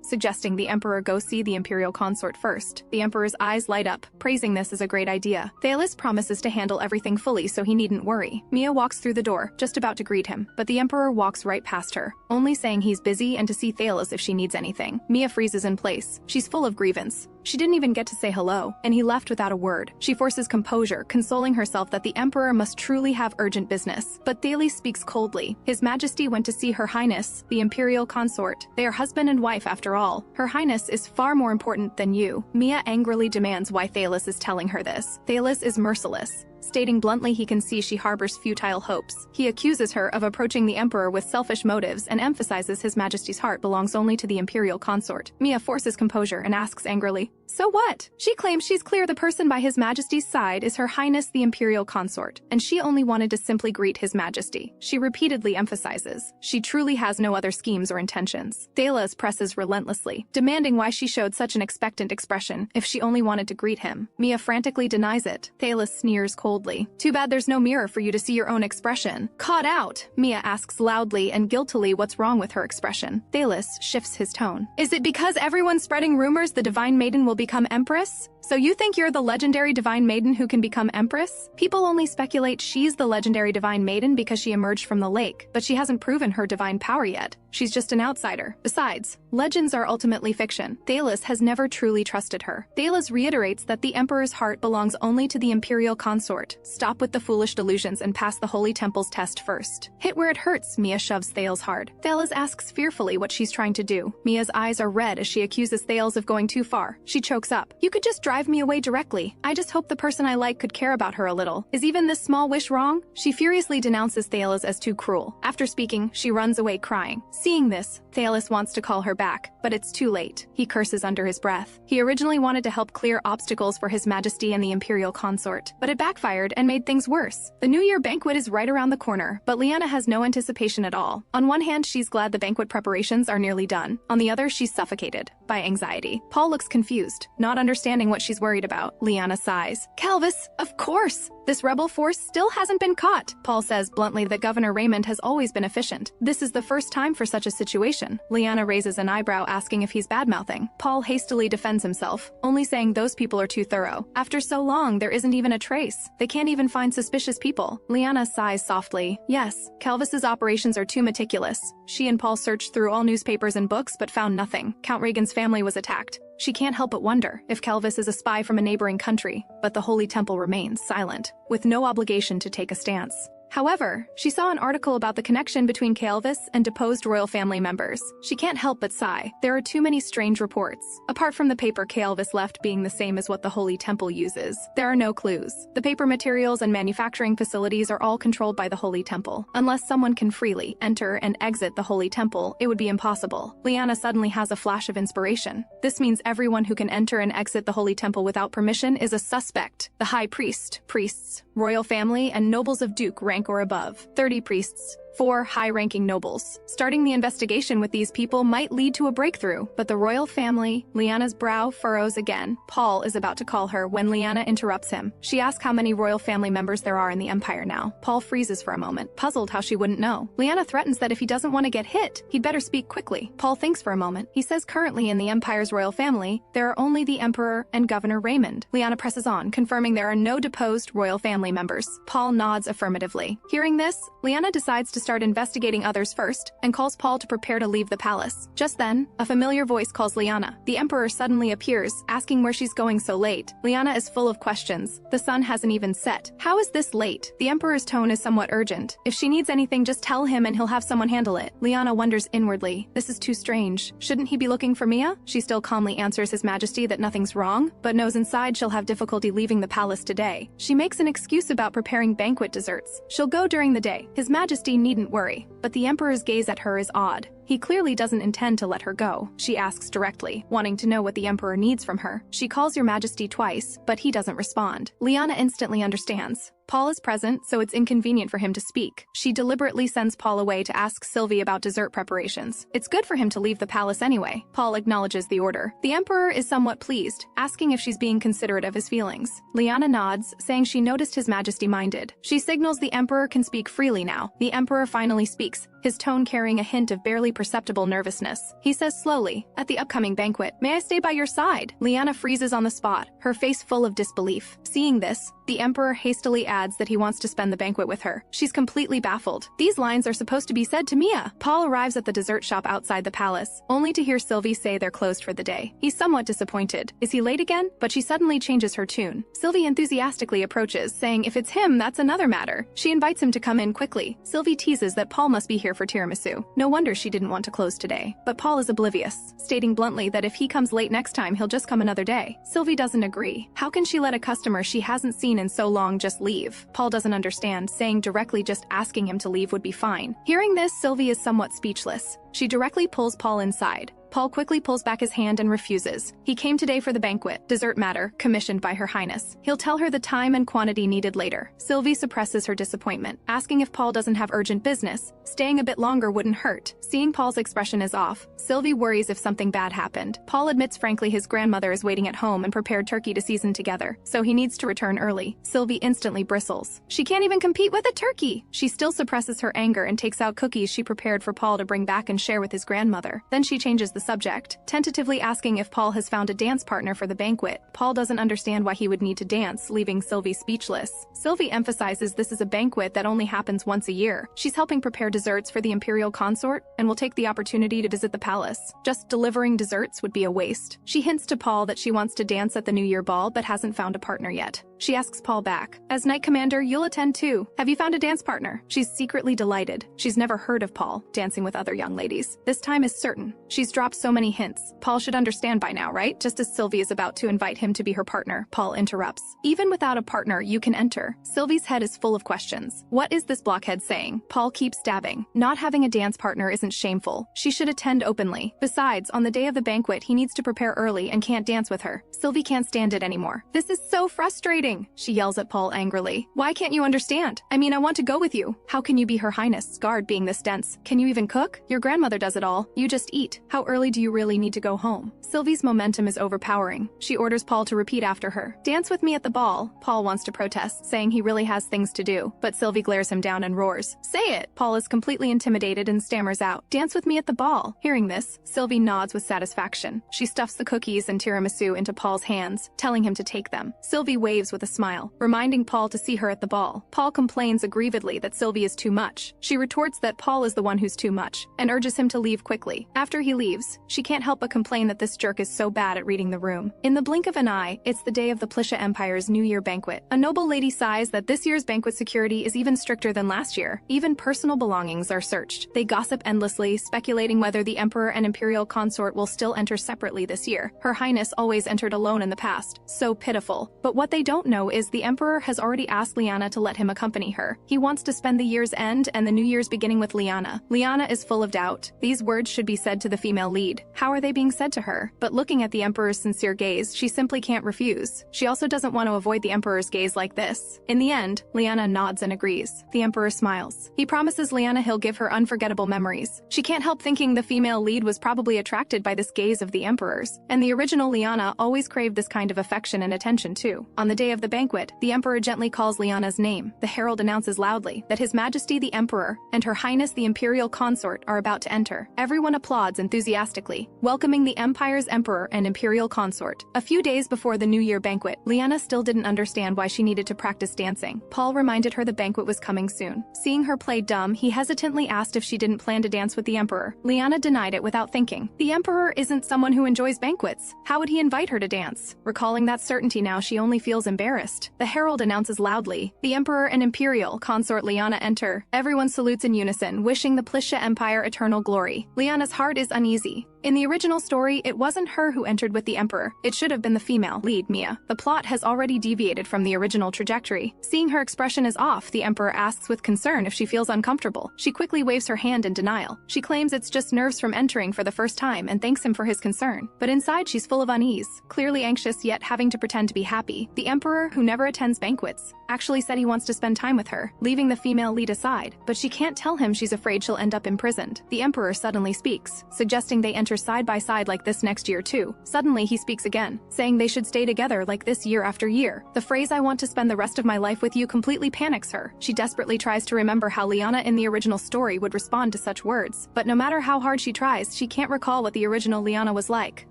suggesting the Emperor go see the Imperial consort first. The Emperor's eyes light up, praising this as a great idea. Thales promises to handle everything fully so he needn't worry. Mia walks through the door, just about to greet him, but the Emperor walks right past her, only saying he's busy and to see Thales if she needs anything. Mia freezes in place. She's full of grievance. She didn't even get to say hello, and he left without a word. She forces composure, consoling herself that the Emperor must truly have urgent business. But Thales speaks coldly. His Majesty went to see Her Highness, the Imperial consort. They are husband and wife after all. Her Highness is far more important than you. Mia angrily demands why Thales is telling her this. Thales is merciless, stating bluntly he can see she harbors futile hopes. He accuses her of approaching the Emperor with selfish motives and emphasizes His Majesty's heart belongs only to the Imperial consort. Mia forces composure and asks angrily, "So what?" She claims she's clear the person by His Majesty's side is Her Highness the Imperial consort, and she only wanted to simply greet His Majesty. She repeatedly emphasizes she truly has no other schemes or intentions. Thales presses relentlessly, demanding why she showed such an expectant expression if she only wanted to greet him. Mia frantically denies it. Thales sneers coldly. "Too bad there's no mirror for you to see your own expression." "Caught out?" Mia asks loudly and guiltily what's wrong with her expression. Thales shifts his tone. "Is it because everyone's spreading rumors the Divine Maiden will become Empress? So you think you're the legendary Divine Maiden who can become Empress? People only speculate she's the legendary Divine Maiden because she emerged from the lake, but she hasn't proven her divine power yet. She's just an outsider. Besides, legends are ultimately fiction. Thales has never truly trusted her." Thales reiterates that the Emperor's heart belongs only to the Imperial consort consort. Stop with the foolish delusions and pass the Holy Temple's test first. Hit where it hurts, Mia shoves Thales hard. Thales asks fearfully what she's trying to do. Mia's eyes are red as she accuses Thales of going too far. She chokes up. You could just drive me away directly. I just hope the person I like could care about her a little. Is even this small wish wrong? She furiously denounces Thales as too cruel. After speaking, she runs away crying. Seeing this, Thales wants to call her back, but it's too late. He curses under his breath. He originally wanted to help clear obstacles for His Majesty and the Imperial consort, but it backfired and made things worse. The New Year banquet is right around the corner, but Liana has no anticipation at all. On one hand, she's glad the banquet preparations are nearly done. On the other, she's suffocated by anxiety. Paul looks confused, not understanding what she's worried about. Liana sighs. Calvis, of course! This rebel force still hasn't been caught. Paul says bluntly that Governor Raymond has always been efficient. This is the first time for such a situation. Liana raises an eyebrow asking if he's badmouthing. Paul hastily defends himself, only saying those people are too thorough. After so long, there isn't even a trace. They can't even find suspicious people. Liana sighs softly. Yes, Calvis's operations are too meticulous. She and Paul searched through all newspapers and books but found nothing. Count Reagan's family was attacked. She can't help but wonder if Calvis is a spy from a neighboring country, but the Holy Temple remains silent, with no obligation to take a stance. However, she saw an article about the connection between Calvis and deposed royal family members. She can't help but sigh. There are too many strange reports. Apart from the paper Calvis left being the same as what the Holy Temple uses, there are no clues. The paper materials and manufacturing facilities are all controlled by the Holy Temple. Unless someone can freely enter and exit the Holy Temple, it would be impossible. Liana suddenly has a flash of inspiration. This means everyone who can enter and exit the Holy Temple without permission is a suspect. The High Priest, priests, royal family, and nobles of Duke rank or above. 30 priests. 4 high-ranking nobles. Starting the investigation with these people might lead to a breakthrough, but the royal family, Liana's brow furrows again. Paul is about to call her when Liana interrupts him. She asks how many royal family members there are in the Empire now. Paul freezes for a moment, puzzled how she wouldn't know. Liana threatens that if he doesn't want to get hit, he'd better speak quickly. Paul thinks for a moment. He says currently in the Empire's royal family, there are only the Emperor and Governor Raymond. Liana presses on, confirming there are no deposed royal family members. Paul nods affirmatively. Hearing this, Liana decides to start investigating others first and calls Paul to prepare to leave the palace. Just then, a familiar voice calls Liana. The Emperor suddenly appears, asking where she's going so late. Liana is full of questions. The sun hasn't even set. How is this late? The Emperor's tone is somewhat urgent. If she needs anything, just tell him and he'll have someone handle it. Liana wonders inwardly. This is too strange. Shouldn't he be looking for Mia? She still calmly answers His Majesty that nothing's wrong, but knows inside she'll have difficulty leaving the palace today. She makes an excuse about preparing banquet desserts. She'll go during the day. His Majesty needn't worry. But the Emperor's gaze at her is odd. He clearly doesn't intend to let her go. She asks directly, wanting to know what the Emperor needs from her. She calls Your Majesty twice, but he doesn't respond. Liana instantly understands. Paul is present, so it's inconvenient for him to speak. She deliberately sends Paul away to ask Sylvie about dessert preparations. It's good for him to leave the palace anyway. Paul acknowledges the order. The Emperor is somewhat pleased, asking if she's being considerate of his feelings. Liana nods, saying she noticed His Majesty minded. She signals the Emperor can speak freely now. The Emperor finally speaks, his tone carrying a hint of barely perceptible nervousness. He says slowly, "At the upcoming banquet, may I stay by your side?" Liana freezes on the spot, her face full of disbelief. Seeing this, the Emperor hastily adds that he wants to spend the banquet with her. She's completely baffled. These lines are supposed to be said to Mia. Paul arrives at the dessert shop outside the palace, only to hear Sylvie say they're closed for the day. He's somewhat disappointed. Is he late again? But she suddenly changes her tune. Sylvie enthusiastically approaches, saying if it's him, that's another matter. She invites him to come in quickly. Sylvie teases that Paul must be here for tiramisu. No wonder she didn't want to close today. But Paul is oblivious, stating bluntly that if he comes late next time, he'll just come another day. Sylvie doesn't agree. How can she let a customer she hasn't seen in so long just leave? Paul doesn't understand, saying directly just asking him to leave would be fine. Hearing this, Sylvie is somewhat speechless. She directly pulls Paul inside. Paul quickly pulls back his hand and refuses. He came today for the banquet, dessert matter, commissioned by Her Highness. He'll tell her the time and quantity needed later. Sylvie suppresses her disappointment, asking if Paul doesn't have urgent business. Staying a bit longer wouldn't hurt. Seeing Paul's expression is off, Sylvie worries if something bad happened. Paul admits frankly his grandmother is waiting at home and prepared turkey to season together, so he needs to return early. Sylvie instantly bristles. She can't even compete with a turkey! She still suppresses her anger and takes out cookies she prepared for Paul to bring back and share with his grandmother. Then she changes the subject, tentatively asking if Paul has found a dance partner for the banquet. Paul doesn't understand why he would need to dance, leaving Sylvie speechless. Sylvie emphasizes this is a banquet that only happens once a year. She's helping prepare desserts for the Imperial consort and will take the opportunity to visit the palace. Just delivering desserts would be a waste. She hints to Paul that she wants to dance at the New Year ball but hasn't found a partner yet. She asks Paul back. As Knight Commander, you'll attend too. Have you found a dance partner? She's secretly delighted. She's never heard of Paul dancing with other young ladies. This time is certain. She's dropped so many hints. Paul should understand by now, right? Just as Sylvie is about to invite him to be her partner, Paul interrupts. Even without a partner, you can enter. Sylvie's head is full of questions. What is this blockhead saying? Paul keeps stabbing. Not having a dance partner isn't shameful. She should attend openly. Besides, on the day of the banquet, he needs to prepare early and can't dance with her. Sylvie can't stand it anymore. This is so frustrating, she yells at Paul angrily. Why can't you understand? I mean, I want to go with you. How can you be Her Highness' guard being this dense? Can you even cook? Your grandmother does it all. You just eat. How early do you really need to go home? Sylvie's momentum is overpowering. She orders Paul to repeat after her. Dance with me at the ball. Paul wants to protest, saying he really has things to do, but Sylvie glares him down and roars. Say it! Paul is completely intimidated and stammers out. Dance with me at the ball. Hearing this, Sylvie nods with satisfaction. She stuffs the cookies and tiramisu into Paul's hands, telling him to take them. Sylvie waves with a smile, reminding Paul to see her at the ball. Paul complains aggrievedly that Sylvie is too much. She retorts that Paul is the one who's too much, and urges him to leave quickly. After he leaves, she can't help but complain that this jerk is so bad at reading the room. In the blink of an eye, it's the day of the Plisha Empire's New Year banquet. A noble lady sighs that this year's banquet security is even stricter than last year. Even personal belongings are searched. They gossip endlessly, speculating whether the Emperor and Imperial consort will still enter separately this year. Her Highness always entered alone in the past. So pitiful. But what they don't know is the Emperor has already asked Liana to let him accompany her. He wants to spend the year's end and the New Year's beginning with Liana. Liana is full of doubt. These words should be said to the female lead. How are they being said to her? But looking at the Emperor's sincere gaze, she simply can't refuse. She also doesn't want to avoid the Emperor's gaze like this. In the end, Liana nods and agrees. The Emperor smiles. He promises Liana he'll give her unforgettable memories. She can't help thinking the female lead was probably attracted by this gaze of the Emperor's. And the original Liana always craved this kind of affection and attention too. On the day of the banquet, the Emperor gently calls Liana's name. The herald announces loudly that His Majesty the Emperor and Her Highness the Imperial consort are about to enter. Everyone applauds enthusiastically, welcoming the Empire's Emperor and Imperial consort. A few days before the New Year banquet, Liana still didn't understand why she needed to practice dancing. Paul reminded her the banquet was coming soon. Seeing her play dumb, he hesitantly asked if she didn't plan to dance with the Emperor. Liana denied it without thinking. The Emperor isn't someone who enjoys banquets. How would he invite her to dance? Recalling that certainty now, she only feels embarrassed. The herald announces loudly, the Emperor and Imperial consort Liana enter. Everyone salutes in unison, wishing the Plisha Empire eternal glory. Liana's heart is uneasy. In the original story, it wasn't her who entered with the Emperor. It should have been the female lead, Mia. The plot has already deviated from the original trajectory. Seeing her expression is off, the Emperor asks with concern if she feels uncomfortable. She quickly waves her hand in denial. She claims it's just nerves from entering for the first time and thanks him for his concern. But inside, she's full of unease, clearly anxious yet having to pretend to be happy. The Emperor, who never attends banquets, actually said he wants to spend time with her, leaving the female lead aside. But she can't tell him she's afraid she'll end up imprisoned. The Emperor suddenly speaks, suggesting they enter side by side like this next year too. Suddenly he speaks again, saying they should stay together like this year after year. The phrase "I want to spend the rest of my life with you" completely panics her. She desperately tries to remember how Liana in the original story would respond to such words. But no matter how hard she tries, she can't recall what the original Liana was like.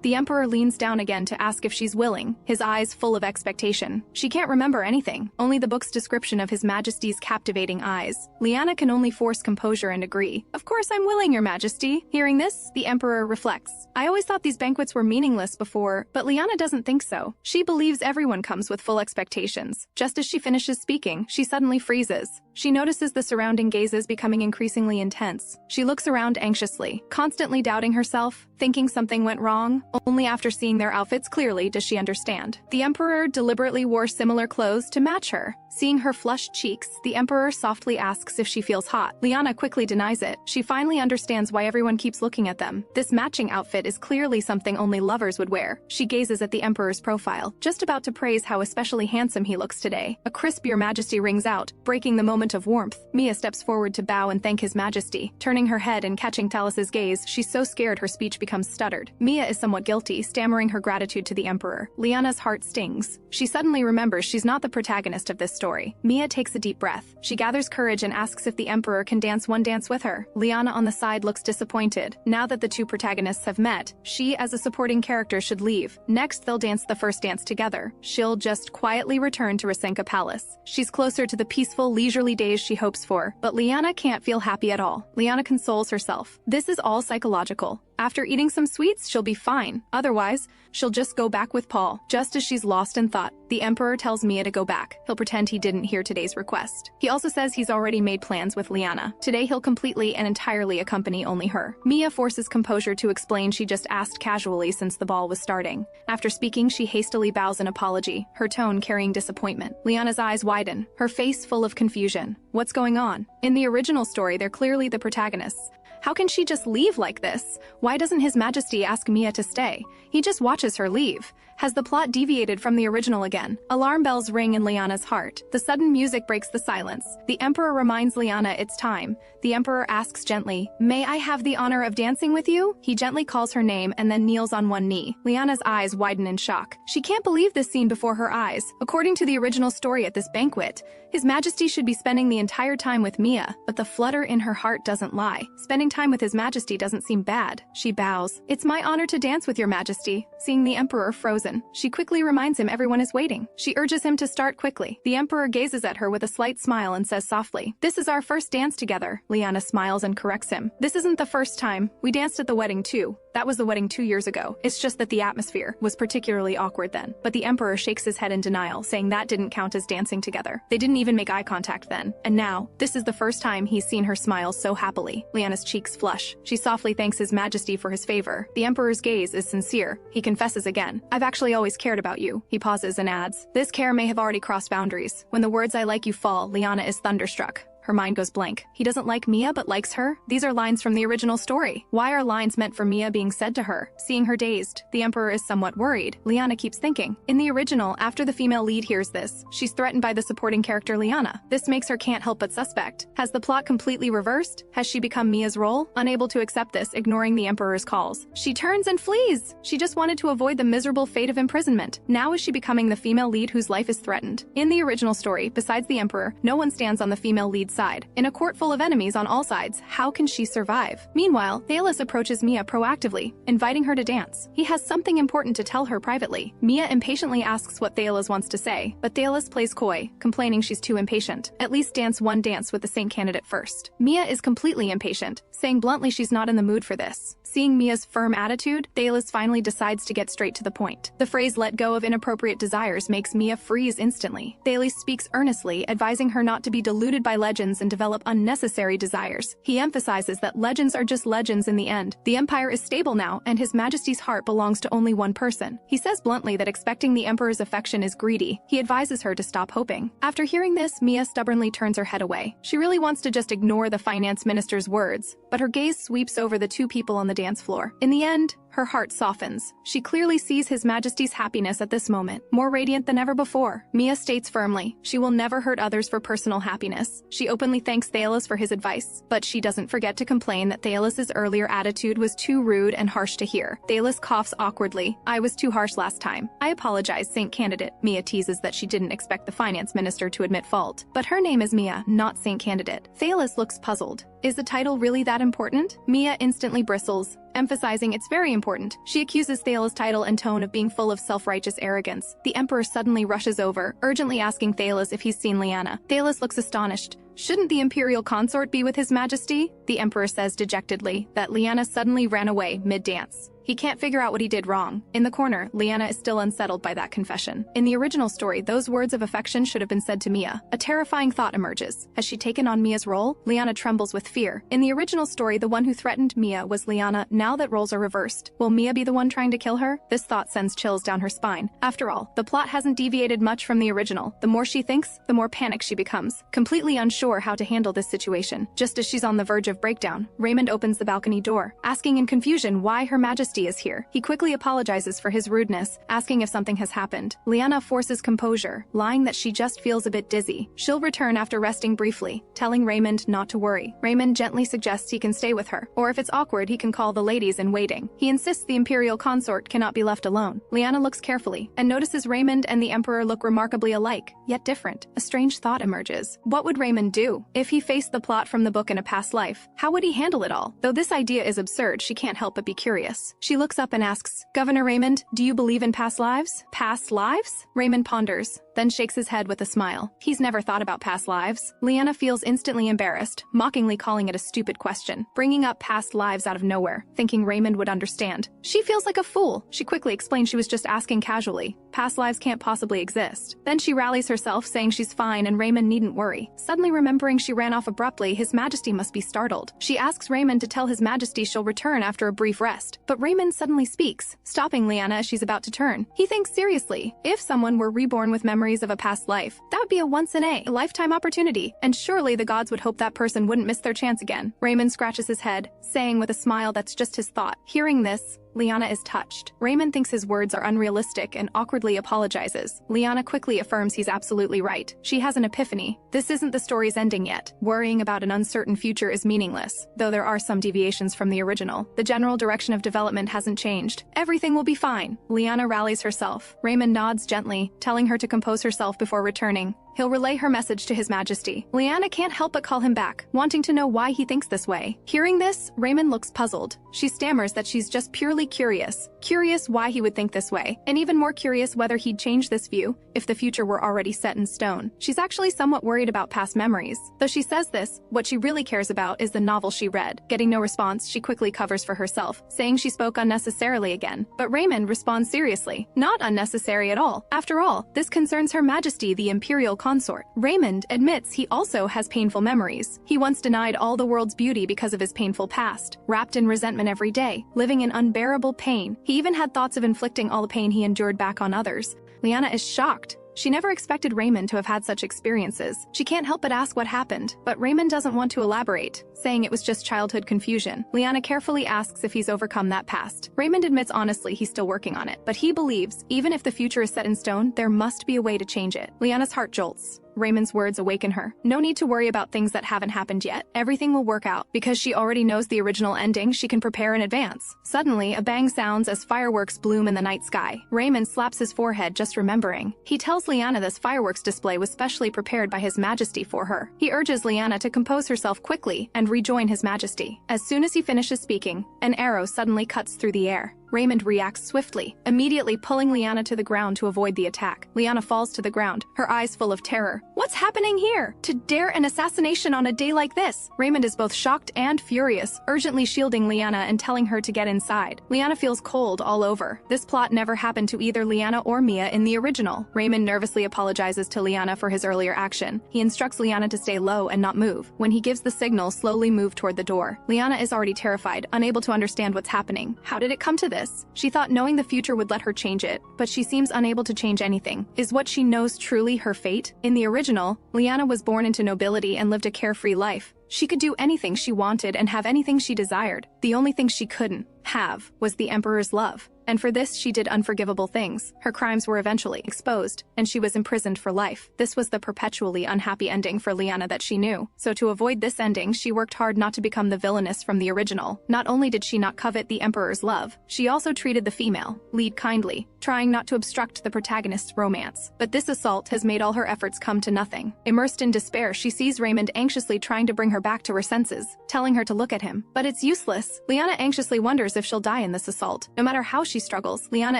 The Emperor leans down again to ask if she's willing, his eyes full of expectation. She can't remember anything, only the book's description of His Majesty's captivating eyes. Liana can only force composure and agree. Of course I'm willing, Your Majesty. Hearing this, the Emperor reflects. I always thought these banquets were meaningless before, but Liana doesn't think so. She believes everyone comes with full expectations. Just as she finishes speaking, she suddenly freezes. She notices the surrounding gazes becoming increasingly intense. She looks around anxiously, constantly doubting herself, thinking something went wrong. Only after seeing their outfits clearly does she understand. The Emperor deliberately wore similar clothes to match her. Seeing her flushed cheeks, the Emperor softly asks if she feels hot. Liana quickly denies it. She finally understands why everyone keeps looking at them. This matching outfit is clearly something only lovers would wear. She gazes at the Emperor's profile, just about to praise how especially handsome he looks today. A crisp "Your Majesty" rings out, breaking the moment of warmth. Mia steps forward to bow and thank His Majesty. Turning her head and catching Talus's gaze, she's so scared her speech becomes stuttered. Mia is somewhat guilty, stammering her gratitude to the Emperor. Liana's heart stings. She suddenly remembers she's not the protagonist of this story. Mia takes a deep breath. She gathers courage and asks if the Emperor can dance one dance with her. Liana on the side looks disappointed. Now that the two protagonists have met, she as a supporting character should leave. Next, they'll dance the first dance together. She'll just quietly return to Rasenka Palace. She's closer to the peaceful, leisurely days she hopes for, but Liana can't feel happy at all. Liana consoles herself. This is all psychological. After eating some sweets, she'll be fine. Otherwise, she'll just go back with Paul. Just as she's lost in thought, the Emperor tells Mia to go back. He'll pretend he didn't hear today's request. He also says he's already made plans with Liana. Today he'll completely and entirely accompany only her. Mia forces composure to explain she just asked casually since the ball was starting. After speaking, she hastily bows an apology, her tone carrying disappointment. Liana's eyes widen, her face full of confusion. What's going on? In the original story, they're clearly the protagonists. How can she just leave like this? Why doesn't His Majesty ask Mia to stay? He just watches her leave. Has the plot deviated from the original again? Alarm bells ring in Liana's heart. The sudden music breaks the silence. The Emperor reminds Liana it's time. The Emperor asks gently, "May I have the honor of dancing with you?" He gently calls her name and then kneels on one knee. Liana's eyes widen in shock. She can't believe this scene before her eyes. According to the original story at this banquet, His Majesty should be spending the entire time with Mia, but the flutter in her heart doesn't lie. Spending time with His Majesty doesn't seem bad. She bows. "It's my honor to dance with your Majesty." Seeing the Emperor frozen, she quickly reminds him everyone is waiting. She urges him to start quickly. The Emperor gazes at her with a slight smile and says softly, "This is our first dance together." Liana smiles and corrects him. "This isn't the first time. We danced at the wedding too. That was the wedding 2 years ago. It's just that the atmosphere was particularly awkward then." But the Emperor shakes his head in denial, saying that didn't count as dancing together. They didn't even make eye contact then. And now, this is the first time he's seen her smile so happily. Liana's cheeks flush. She softly thanks His Majesty for his favor. The Emperor's gaze is sincere. He confesses again, "I've actually always cared about you." He pauses and adds, "This care may have already crossed boundaries." When the words "I like you" fall, Liana is thunderstruck. Her mind goes blank. He doesn't like Mia but likes her? These are lines from the original story. Why are lines meant for Mia being said to her? Seeing her dazed, the Emperor is somewhat worried. Liana keeps thinking. In the original, after the female lead hears this, she's threatened by the supporting character Liana. This makes her can't help but suspect. Has the plot completely reversed? Has she become Mia's role? Unable to accept this, ignoring the Emperor's calls, she turns and flees. She just wanted to avoid the miserable fate of imprisonment. Now is she becoming the female lead whose life is threatened? In the original story, besides the Emperor, no one stands on the female lead's side. In a court full of enemies on all sides, how can she survive? Meanwhile, Thalos approaches Mia proactively, inviting her to dance. He has something important to tell her privately. Mia impatiently asks what Thalos wants to say, but Thalos plays coy, complaining she's too impatient. At least dance one dance with the Saint candidate first. Mia is completely impatient, saying bluntly she's not in the mood for this. Seeing Mia's firm attitude, Thalos finally decides to get straight to the point. The phrase "let go of inappropriate desires" makes Mia freeze instantly. Thalos speaks earnestly, advising her not to be deluded by legends and develop unnecessary desires. He emphasizes that legends are just legends in the end. The Empire is stable now, and His Majesty's heart belongs to only one person. He says bluntly that expecting the Emperor's affection is greedy. He advises her to stop hoping. After hearing this, Mia stubbornly turns her head away. She really wants to just ignore the finance minister's words, but her gaze sweeps over the two people on the dance floor. In the end, her heart softens. She clearly sees His Majesty's happiness at this moment, more radiant than ever before. Mia states firmly, she will never hurt others for personal happiness. She openly thanks Thalos for his advice, but she doesn't forget to complain that Thalos's earlier attitude was too rude and harsh to hear. Thalos coughs awkwardly. "I was too harsh last time. I apologize, Saint Candidate." Mia teases that she didn't expect the finance minister to admit fault. But her name is Mia, not Saint Candidate. Thalos looks puzzled. Is the title really that important? Mia instantly bristles, emphasizing it's very important. She accuses Thalos' title and tone of being full of self-righteous arrogance. The Emperor suddenly rushes over, urgently asking Thalos if he's seen Liana. Thalos looks astonished. Shouldn't the Imperial consort be with His Majesty? The Emperor says dejectedly that Liana suddenly ran away mid-dance. He can't figure out what he did wrong. In the corner, Liana is still unsettled by that confession. In the original story, those words of affection should have been said to Mia. A terrifying thought emerges. Has she taken on Mia's role? Liana trembles with fear. In the original story, the one who threatened Mia was Liana. Now that roles are reversed, will Mia be the one trying to kill her? This thought sends chills down her spine. After all, the plot hasn't deviated much from the original. The more she thinks, the more panicked she becomes, completely unsure how to handle this situation. Just as she's on the verge of breakdown, Raymond opens the balcony door, asking in confusion why Her Majesty is here. He quickly apologizes for his rudeness, asking if something has happened. Liana forces composure, lying that she just feels a bit dizzy. She'll return after resting briefly, telling Raymond not to worry. Raymond gently suggests he can stay with her, or if it's awkward, he can call the ladies in waiting. He insists the Imperial consort cannot be left alone. Liana looks carefully, and notices Raymond and the Emperor look remarkably alike, yet different. A strange thought emerges. What would Raymond do? If he faced the plot from the book in a past life, how would he handle it all? Though this idea is absurd, she can't help but be curious. She looks up and asks, "Governor Raymond, do you believe in past lives?" Past lives? Raymond ponders, then shakes his head with a smile. He's never thought about past lives. Liana feels instantly embarrassed, mockingly calling it a stupid question, bringing up past lives out of nowhere, thinking Raymond would understand. She feels like a fool. She quickly explains she was just asking casually. Past lives can't possibly exist. Then she rallies herself, saying she's fine and Raymond needn't worry. Suddenly remembering she ran off abruptly, His Majesty must be startled. She asks Raymond to tell His Majesty she'll return after a brief rest. But Raymond suddenly speaks, stopping Liana as she's about to turn. He thinks seriously. If someone were reborn with memories of a past life, that would be a once-in-a-lifetime opportunity, and surely the gods would hope that person wouldn't miss their chance again. Raymond scratches his head, saying with a smile that's just his thought. Hearing this, Liana is touched. Raymond thinks his words are unrealistic and awkwardly apologizes. Liana quickly affirms he's absolutely right. She has an epiphany. This isn't the story's ending yet. Worrying about an uncertain future is meaningless, though there are some deviations from the original. The general direction of development hasn't changed. Everything will be fine. Liana rallies herself. Raymond nods gently, telling her to compose herself before returning. He'll relay her message to His Majesty. Liana can't help but call him back, wanting to know why he thinks this way. Hearing this, Raymond looks puzzled. She stammers that she's just purely curious. Curious why he would think this way, and even more curious whether he'd change this view if the future were already set in stone. She's actually somewhat worried about past memories. Though she says this, what she really cares about is the novel she read. Getting no response, she quickly covers for herself, saying she spoke unnecessarily again. But Raymond responds seriously. Not unnecessary at all. After all, this concerns Her Majesty, the Imperial consort. Raymond admits he also has painful memories. He once denied all the world's beauty because of his painful past, wrapped in resentment every day, living in unbearable pain. He even had thoughts of inflicting all the pain he endured back on others. Liana is shocked. She never expected Raymond to have had such experiences. She can't help but ask what happened, but Raymond doesn't want to elaborate, saying it was just childhood confusion. Liana carefully asks if he's overcome that past. Raymond admits honestly he's still working on it, but he believes, even if the future is set in stone, there must be a way to change it. Liana's heart jolts. Raymond's words awaken her. No need to worry about things that haven't happened yet. Everything will work out. Because she already knows the original ending, she can prepare in advance. Suddenly, a bang sounds as fireworks bloom in the night sky. Raymond slaps his forehead, just remembering. He tells Liana this fireworks display was specially prepared by His Majesty for her. He urges Liana to compose herself quickly and rejoin His Majesty. As soon as he finishes speaking, an arrow suddenly cuts through the air. Raymond reacts swiftly, immediately pulling Liana to the ground to avoid the attack. Liana falls to the ground, her eyes full of terror. What's happening here? To dare an assassination on a day like this? Raymond is both shocked and furious, urgently shielding Liana and telling her to get inside. Liana feels cold all over. This plot never happened to either Liana or Mia in the original. Raymond nervously apologizes to Liana for his earlier action. He instructs Liana to stay low and not move. When he gives the signal, slowly move toward the door. Liana is already terrified, unable to understand what's happening. How did it come to this? She thought knowing the future would let her change it, but she seems unable to change anything. Is what she knows truly her fate? In the original, Liana was born into nobility and lived a carefree life. She could do anything she wanted and have anything she desired. The only thing she couldn't have was the Emperor's love. And for this she did unforgivable things. Her crimes were eventually exposed, and she was imprisoned for life. This was the perpetually unhappy ending for Liana that she knew. So to avoid this ending, she worked hard not to become the villainess from the original. Not only did she not covet the Emperor's love, she also treated the female lead kindly, trying not to obstruct the protagonist's romance. But this assault has made all her efforts come to nothing. Immersed in despair, she sees Raymond anxiously trying to bring her back to her senses, telling her to look at him. But it's useless. Liana anxiously wonders if she'll die in this assault. No matter how she struggles, Liana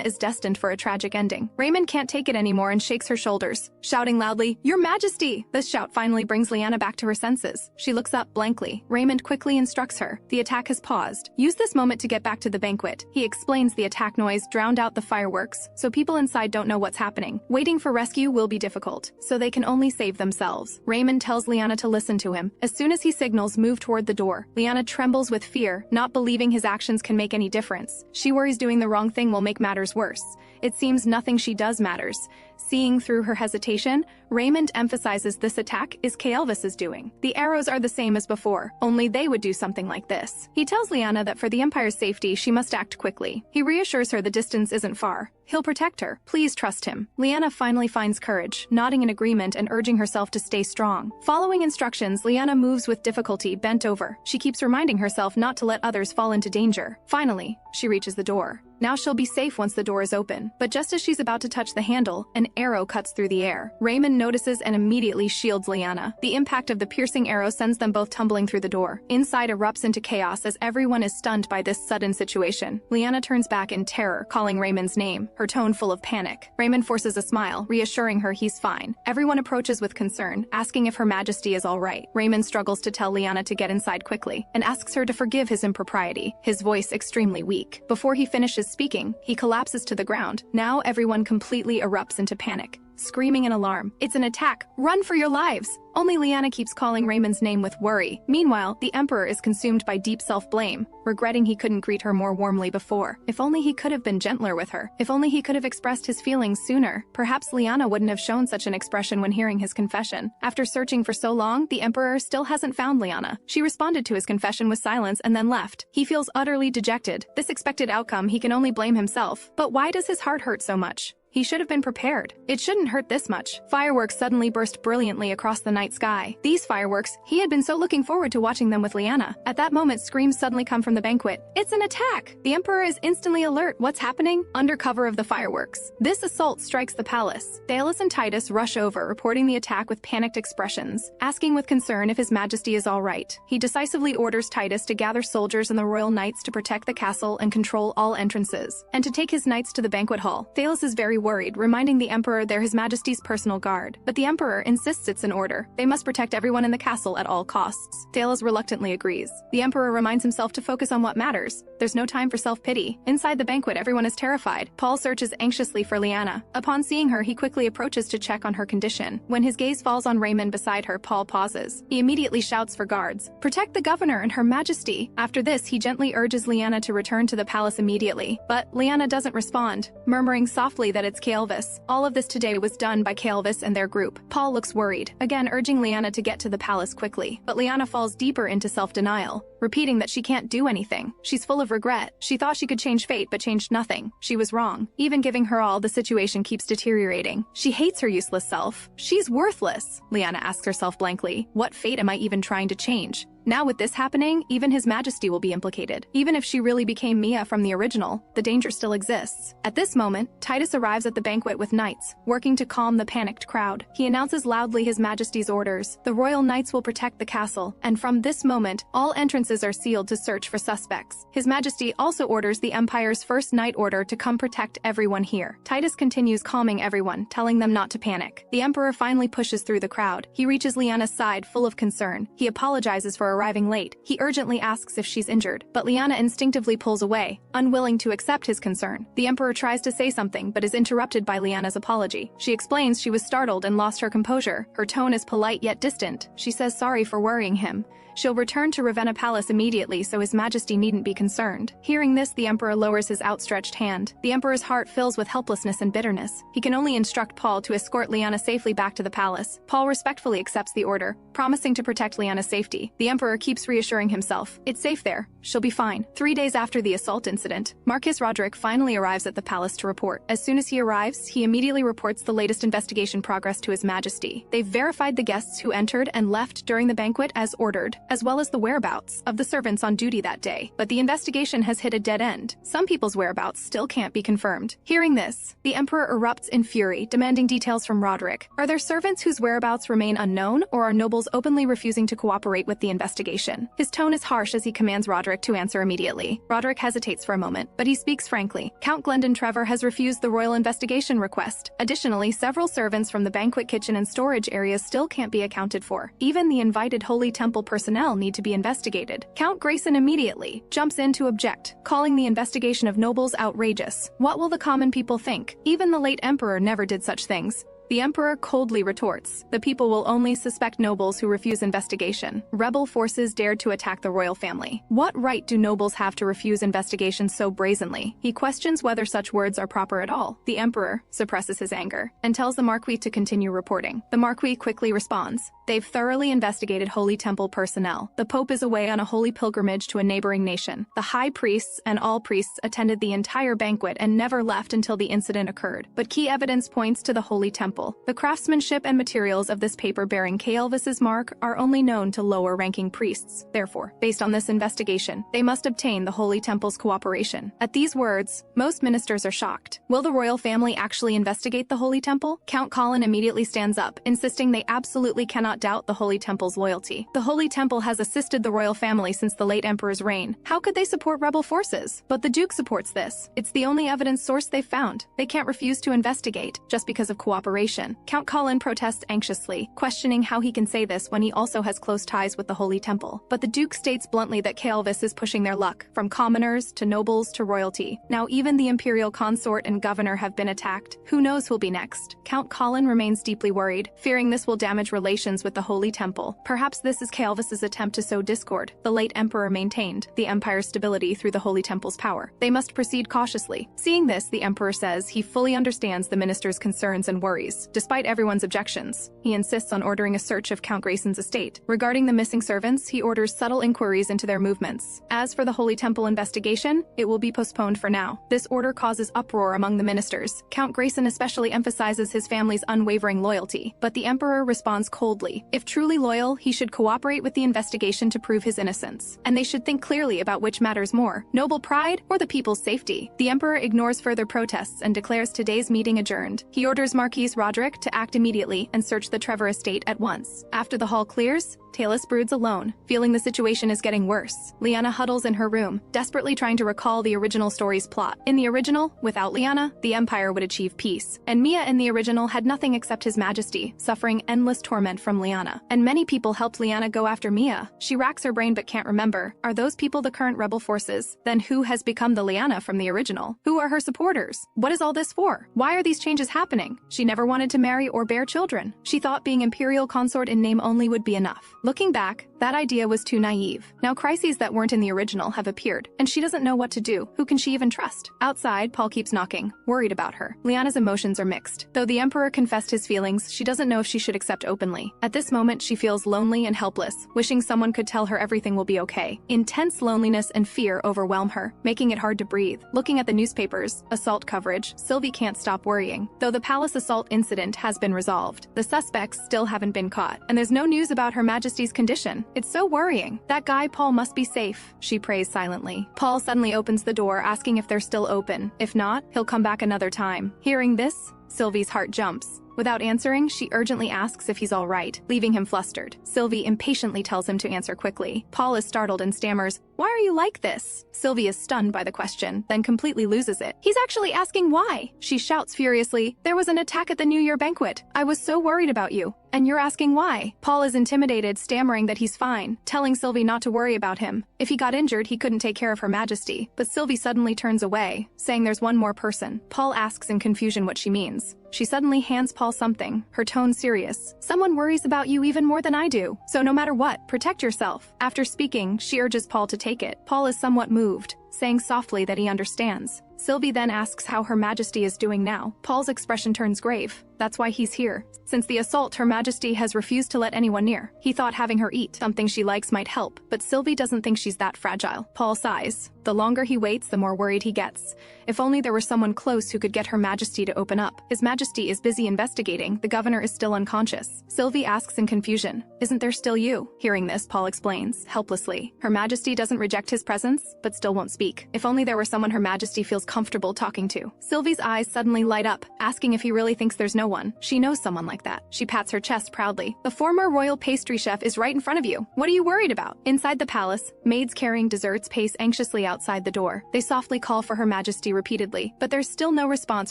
is destined for a tragic ending. Raymond can't take it anymore and shakes her shoulders, shouting loudly, "Your Majesty!" This shout finally brings Liana back to her senses. She looks up blankly. Raymond quickly instructs her. The attack has paused. Use this moment to get back to the banquet. He explains the attack noise drowned out the fireworks, so people inside don't know what's happening. Waiting for rescue will be difficult, so they can only save themselves. Raymond tells Liana to listen to him. As soon as he signals, move toward the door. Liana trembles with fear, not believing his actions can make any difference. She worries doing the wrong thing will make matters worse. It seems nothing she does matters. Seeing through her hesitation, Raymond emphasizes this attack is Kaelvis's doing. The arrows are the same as before, only they would do something like this. He tells Liana that for the Empire's safety, she must act quickly. He reassures her the distance isn't far. He'll protect her. Please trust him. Liana finally finds courage, nodding in agreement and urging herself to stay strong. Following instructions, Liana moves with difficulty, bent over. She keeps reminding herself not to let others fall into danger. Finally, she reaches the door. Now she'll be safe once the door is open. But just as she's about to touch the handle, an arrow cuts through the air. Raymond notices and immediately shields Liana. The impact of the piercing arrow sends them both tumbling through the door. Inside erupts into chaos as everyone is stunned by this sudden situation. Liana turns back in terror, calling Raymond's name, her tone full of panic. Raymond forces a smile, reassuring her he's fine. Everyone approaches with concern, asking if Her Majesty is all right. Raymond struggles to tell Liana to get inside quickly, and asks her to forgive his impropriety, his voice extremely weak. Before he finishes speaking, he collapses to the ground. Now everyone completely erupts into panic, screaming in alarm. It's an attack! Run for your lives! Only Liana keeps calling Raymond's name with worry. Meanwhile, the Emperor is consumed by deep self-blame, regretting he couldn't greet her more warmly before. If only he could have been gentler with her. If only he could have expressed his feelings sooner. Perhaps Liana wouldn't have shown such an expression when hearing his confession. After searching for so long, the Emperor still hasn't found Liana. She responded to his confession with silence and then left. He feels utterly dejected. This expected outcome, he can only blame himself. But why does his heart hurt so much? He should have been prepared. It shouldn't hurt this much. Fireworks suddenly burst brilliantly across the night sky. These fireworks, he had been so looking forward to watching them with Liana. At that moment, screams suddenly come from the banquet. It's an attack! The Emperor is instantly alert. What's happening? Under cover of the fireworks. This assault strikes the palace. Thalos and Titus rush over, reporting the attack with panicked expressions, asking with concern if His Majesty is all right. He decisively orders Titus to gather soldiers and the royal knights to protect the castle and control all entrances, and to take his knights to the banquet hall. Thalos is very worried, reminding the Emperor they're His Majesty's personal guard. But the Emperor insists it's an order. They must protect everyone in the castle at all costs. Thalos reluctantly agrees. The Emperor reminds himself to focus on what matters. There's no time for self-pity. Inside the banquet, everyone is terrified. Paul searches anxiously for Liana. Upon seeing her, he quickly approaches to check on her condition. When his gaze falls on Raymond beside her, Paul pauses. He immediately shouts for guards. Protect the governor and Her Majesty. After this, he gently urges Liana to return to the palace immediately. But Liana doesn't respond, murmuring softly that it's Kael'thas. All of this today was done by Kael'thas and their group. Paul looks worried, again urging Liana to get to the palace quickly. But Liana falls deeper into self-denial, repeating that she can't do anything. She's full of regret. She thought she could change fate but changed nothing. She was wrong. Even giving her all, the situation keeps deteriorating. She hates her useless self. She's worthless. Liana asks herself blankly, what fate am I even trying to change? Now with this happening, even His Majesty will be implicated. Even if she really became Mia from the original, the danger still exists. At this moment, Titus arrives at the banquet with knights, working to calm the panicked crowd. He announces loudly His Majesty's orders. The royal knights will protect the castle, and from this moment, all entrances are sealed to search for suspects. His Majesty also orders the Empire's first Knight Order to come protect everyone here. Titus continues calming everyone, telling them not to panic. The Emperor finally pushes through the crowd. He reaches Liana's side, full of concern. He apologizes for arriving late. He urgently asks if she's injured, but Liana instinctively pulls away, unwilling to accept his concern. The Emperor tries to say something, but is interrupted by Liana's apology. She explains she was startled and lost her composure. Her tone is polite yet distant. She says sorry for worrying him. She'll return to Ravenna Palace immediately, so His Majesty needn't be concerned. Hearing this, the Emperor lowers his outstretched hand. The Emperor's heart fills with helplessness and bitterness. He can only instruct Paul to escort Liana safely back to the palace. Paul respectfully accepts the order, promising to protect Liana's safety. The Emperor keeps reassuring himself. It's safe there. She'll be fine. 3 days after the assault incident, Marquis Roderick finally arrives at the palace to report. As soon as he arrives, he immediately reports the latest investigation progress to His Majesty. They've verified the guests who entered and left during the banquet as ordered, as well as the whereabouts of the servants on duty that day. But the investigation has hit a dead end. Some people's whereabouts still can't be confirmed. Hearing this, the Emperor erupts in fury, demanding details from Roderick. Are there servants whose whereabouts remain unknown, or are nobles openly refusing to cooperate with the investigation? His tone is harsh as he commands Roderick to answer immediately. Roderick hesitates for a moment, but he speaks frankly. Count Glendon Trevor has refused the royal investigation request. Additionally, several servants from the banquet kitchen and storage areas still can't be accounted for. Even the invited Holy Temple personnel need to be investigated. Count Grayson immediately jumps in to object, calling the investigation of nobles outrageous. What will the common people think? Even the late Emperor never did such things. The Emperor coldly retorts, the people will only suspect nobles who refuse investigation. Rebel forces dared to attack the royal family. What right do nobles have to refuse investigation so brazenly? He questions whether such words are proper at all. The Emperor suppresses his anger and tells the Marquis to continue reporting. The Marquis quickly responds, They've thoroughly investigated Holy Temple personnel. The Pope is away on a holy pilgrimage to a neighboring nation. The high priests and all priests attended the entire banquet and never left until the incident occurred. But key evidence points to the Holy Temple. The craftsmanship and materials of this paper bearing K. Elvis's mark are only known to lower-ranking priests. Therefore, based on this investigation, they must obtain the Holy Temple's cooperation. At these words, most ministers are shocked. Will the royal family actually investigate the Holy Temple? Count Colin immediately stands up, insisting they absolutely cannot doubt the Holy Temple's loyalty. The Holy Temple has assisted the royal family since the late emperor's reign. How could they support rebel forces? But the Duke supports this. It's the only evidence source they've found. They can't refuse to investigate, just because of cooperation. Count Colin protests anxiously, questioning how he can say this when he also has close ties with the Holy Temple. But the Duke states bluntly that K. Elvis is pushing their luck, from commoners to nobles to royalty. Now even the Imperial consort and governor have been attacked. Who knows who'll be next? Count Colin remains deeply worried, fearing this will damage relations with the Holy Temple. Perhaps this is K. Elvis's attempt to sow discord. The late emperor maintained the empire's stability through the Holy Temple's power. They must proceed cautiously. Seeing this, the emperor says he fully understands the minister's concerns and worries. Despite everyone's objections, he insists on ordering a search of Count Grayson's estate. Regarding the missing servants, he orders subtle inquiries into their movements. As for the Holy Temple investigation, it will be postponed for now. This order causes uproar among the ministers. Count Grayson especially emphasizes his family's unwavering loyalty, but the emperor responds coldly. If truly loyal, he should cooperate with the investigation to prove his innocence. And they should think clearly about which matters more, noble pride or the people's safety. The emperor ignores further protests and declares today's meeting adjourned. He orders Marquis Roderick to act immediately and search the Trevor estate at once. After the hall clears, Talus broods alone, feeling the situation is getting worse. Lyanna huddles in her room, desperately trying to recall the original story's plot. In the original, without Lyanna, the Empire would achieve peace. And Mia in the original had nothing except his majesty, suffering endless torment from Lyanna. And many people helped Lyanna go after Mia. She racks her brain but can't remember. Are those people the current rebel forces? Then who has become the Lyanna from the original? Who are her supporters? What is all this for? Why are these changes happening? She never wanted to marry or bear children. She thought being Imperial consort in name only would be enough. Looking back, that idea was too naive. Now crises that weren't in the original have appeared, and she doesn't know what to do. Who can she even trust? Outside, Paul keeps knocking, worried about her. Lyanna's emotions are mixed. Though the Emperor confessed his feelings, she doesn't know if she should accept openly. At this moment, she feels lonely and helpless, wishing someone could tell her everything will be okay. Intense loneliness and fear overwhelm her, making it hard to breathe. Looking at the newspapers, assault coverage, Sylvie can't stop worrying. Though the palace assault incident has been resolved, the suspects still haven't been caught, and there's no news about Her Majesty's condition. It's so worrying. That guy Paul must be safe, she prays silently. Paul suddenly opens the door, asking if they're still open. If not, he'll come back another time. Hearing this, Sylvie's heart jumps. Without answering, she urgently asks if he's all right, leaving him flustered. Sylvie impatiently tells him to answer quickly. Paul is startled and stammers, "Why are you like this?" Sylvie is stunned by the question, then completely loses it. "He's actually asking why." She shouts furiously, "There was an attack at the New Year banquet. I was so worried about you. And you're asking why?" Paul is intimidated, stammering that he's fine, telling Sylvie not to worry about him. If he got injured, he couldn't take care of Her Majesty. But Sylvie suddenly turns away, saying there's one more person. Paul asks in confusion what she means. She suddenly hands Paul something, her tone serious. "Someone worries about you even more than I do. So no matter what, protect yourself." After speaking, she urges Paul to take it. Paul is somewhat moved, saying softly that he understands. Sylvie then asks how Her Majesty is doing now. Paul's expression turns grave. That's why he's here. Since the assault, Her Majesty has refused to let anyone near. He thought having her eat something she likes might help, but Sylvie doesn't think she's that fragile. Paul sighs. The longer he waits, the more worried he gets. If only there were someone close who could get Her Majesty to open up. His Majesty is busy investigating. The governor is still unconscious. Sylvie asks in confusion, "Isn't there still you?" Hearing this, Paul explains, helplessly. Her Majesty doesn't reject his presence, but still won't speak. If only there were someone Her Majesty feels comfortable talking to. Sylvie's eyes suddenly light up, asking if he really thinks there's no one. She knows someone like that. She pats her chest proudly. "The former royal pastry chef is right in front of you. What are you worried about?" Inside the palace, maids carrying desserts pace anxiously outside the door. They softly call for Her Majesty repeatedly, but there's still no response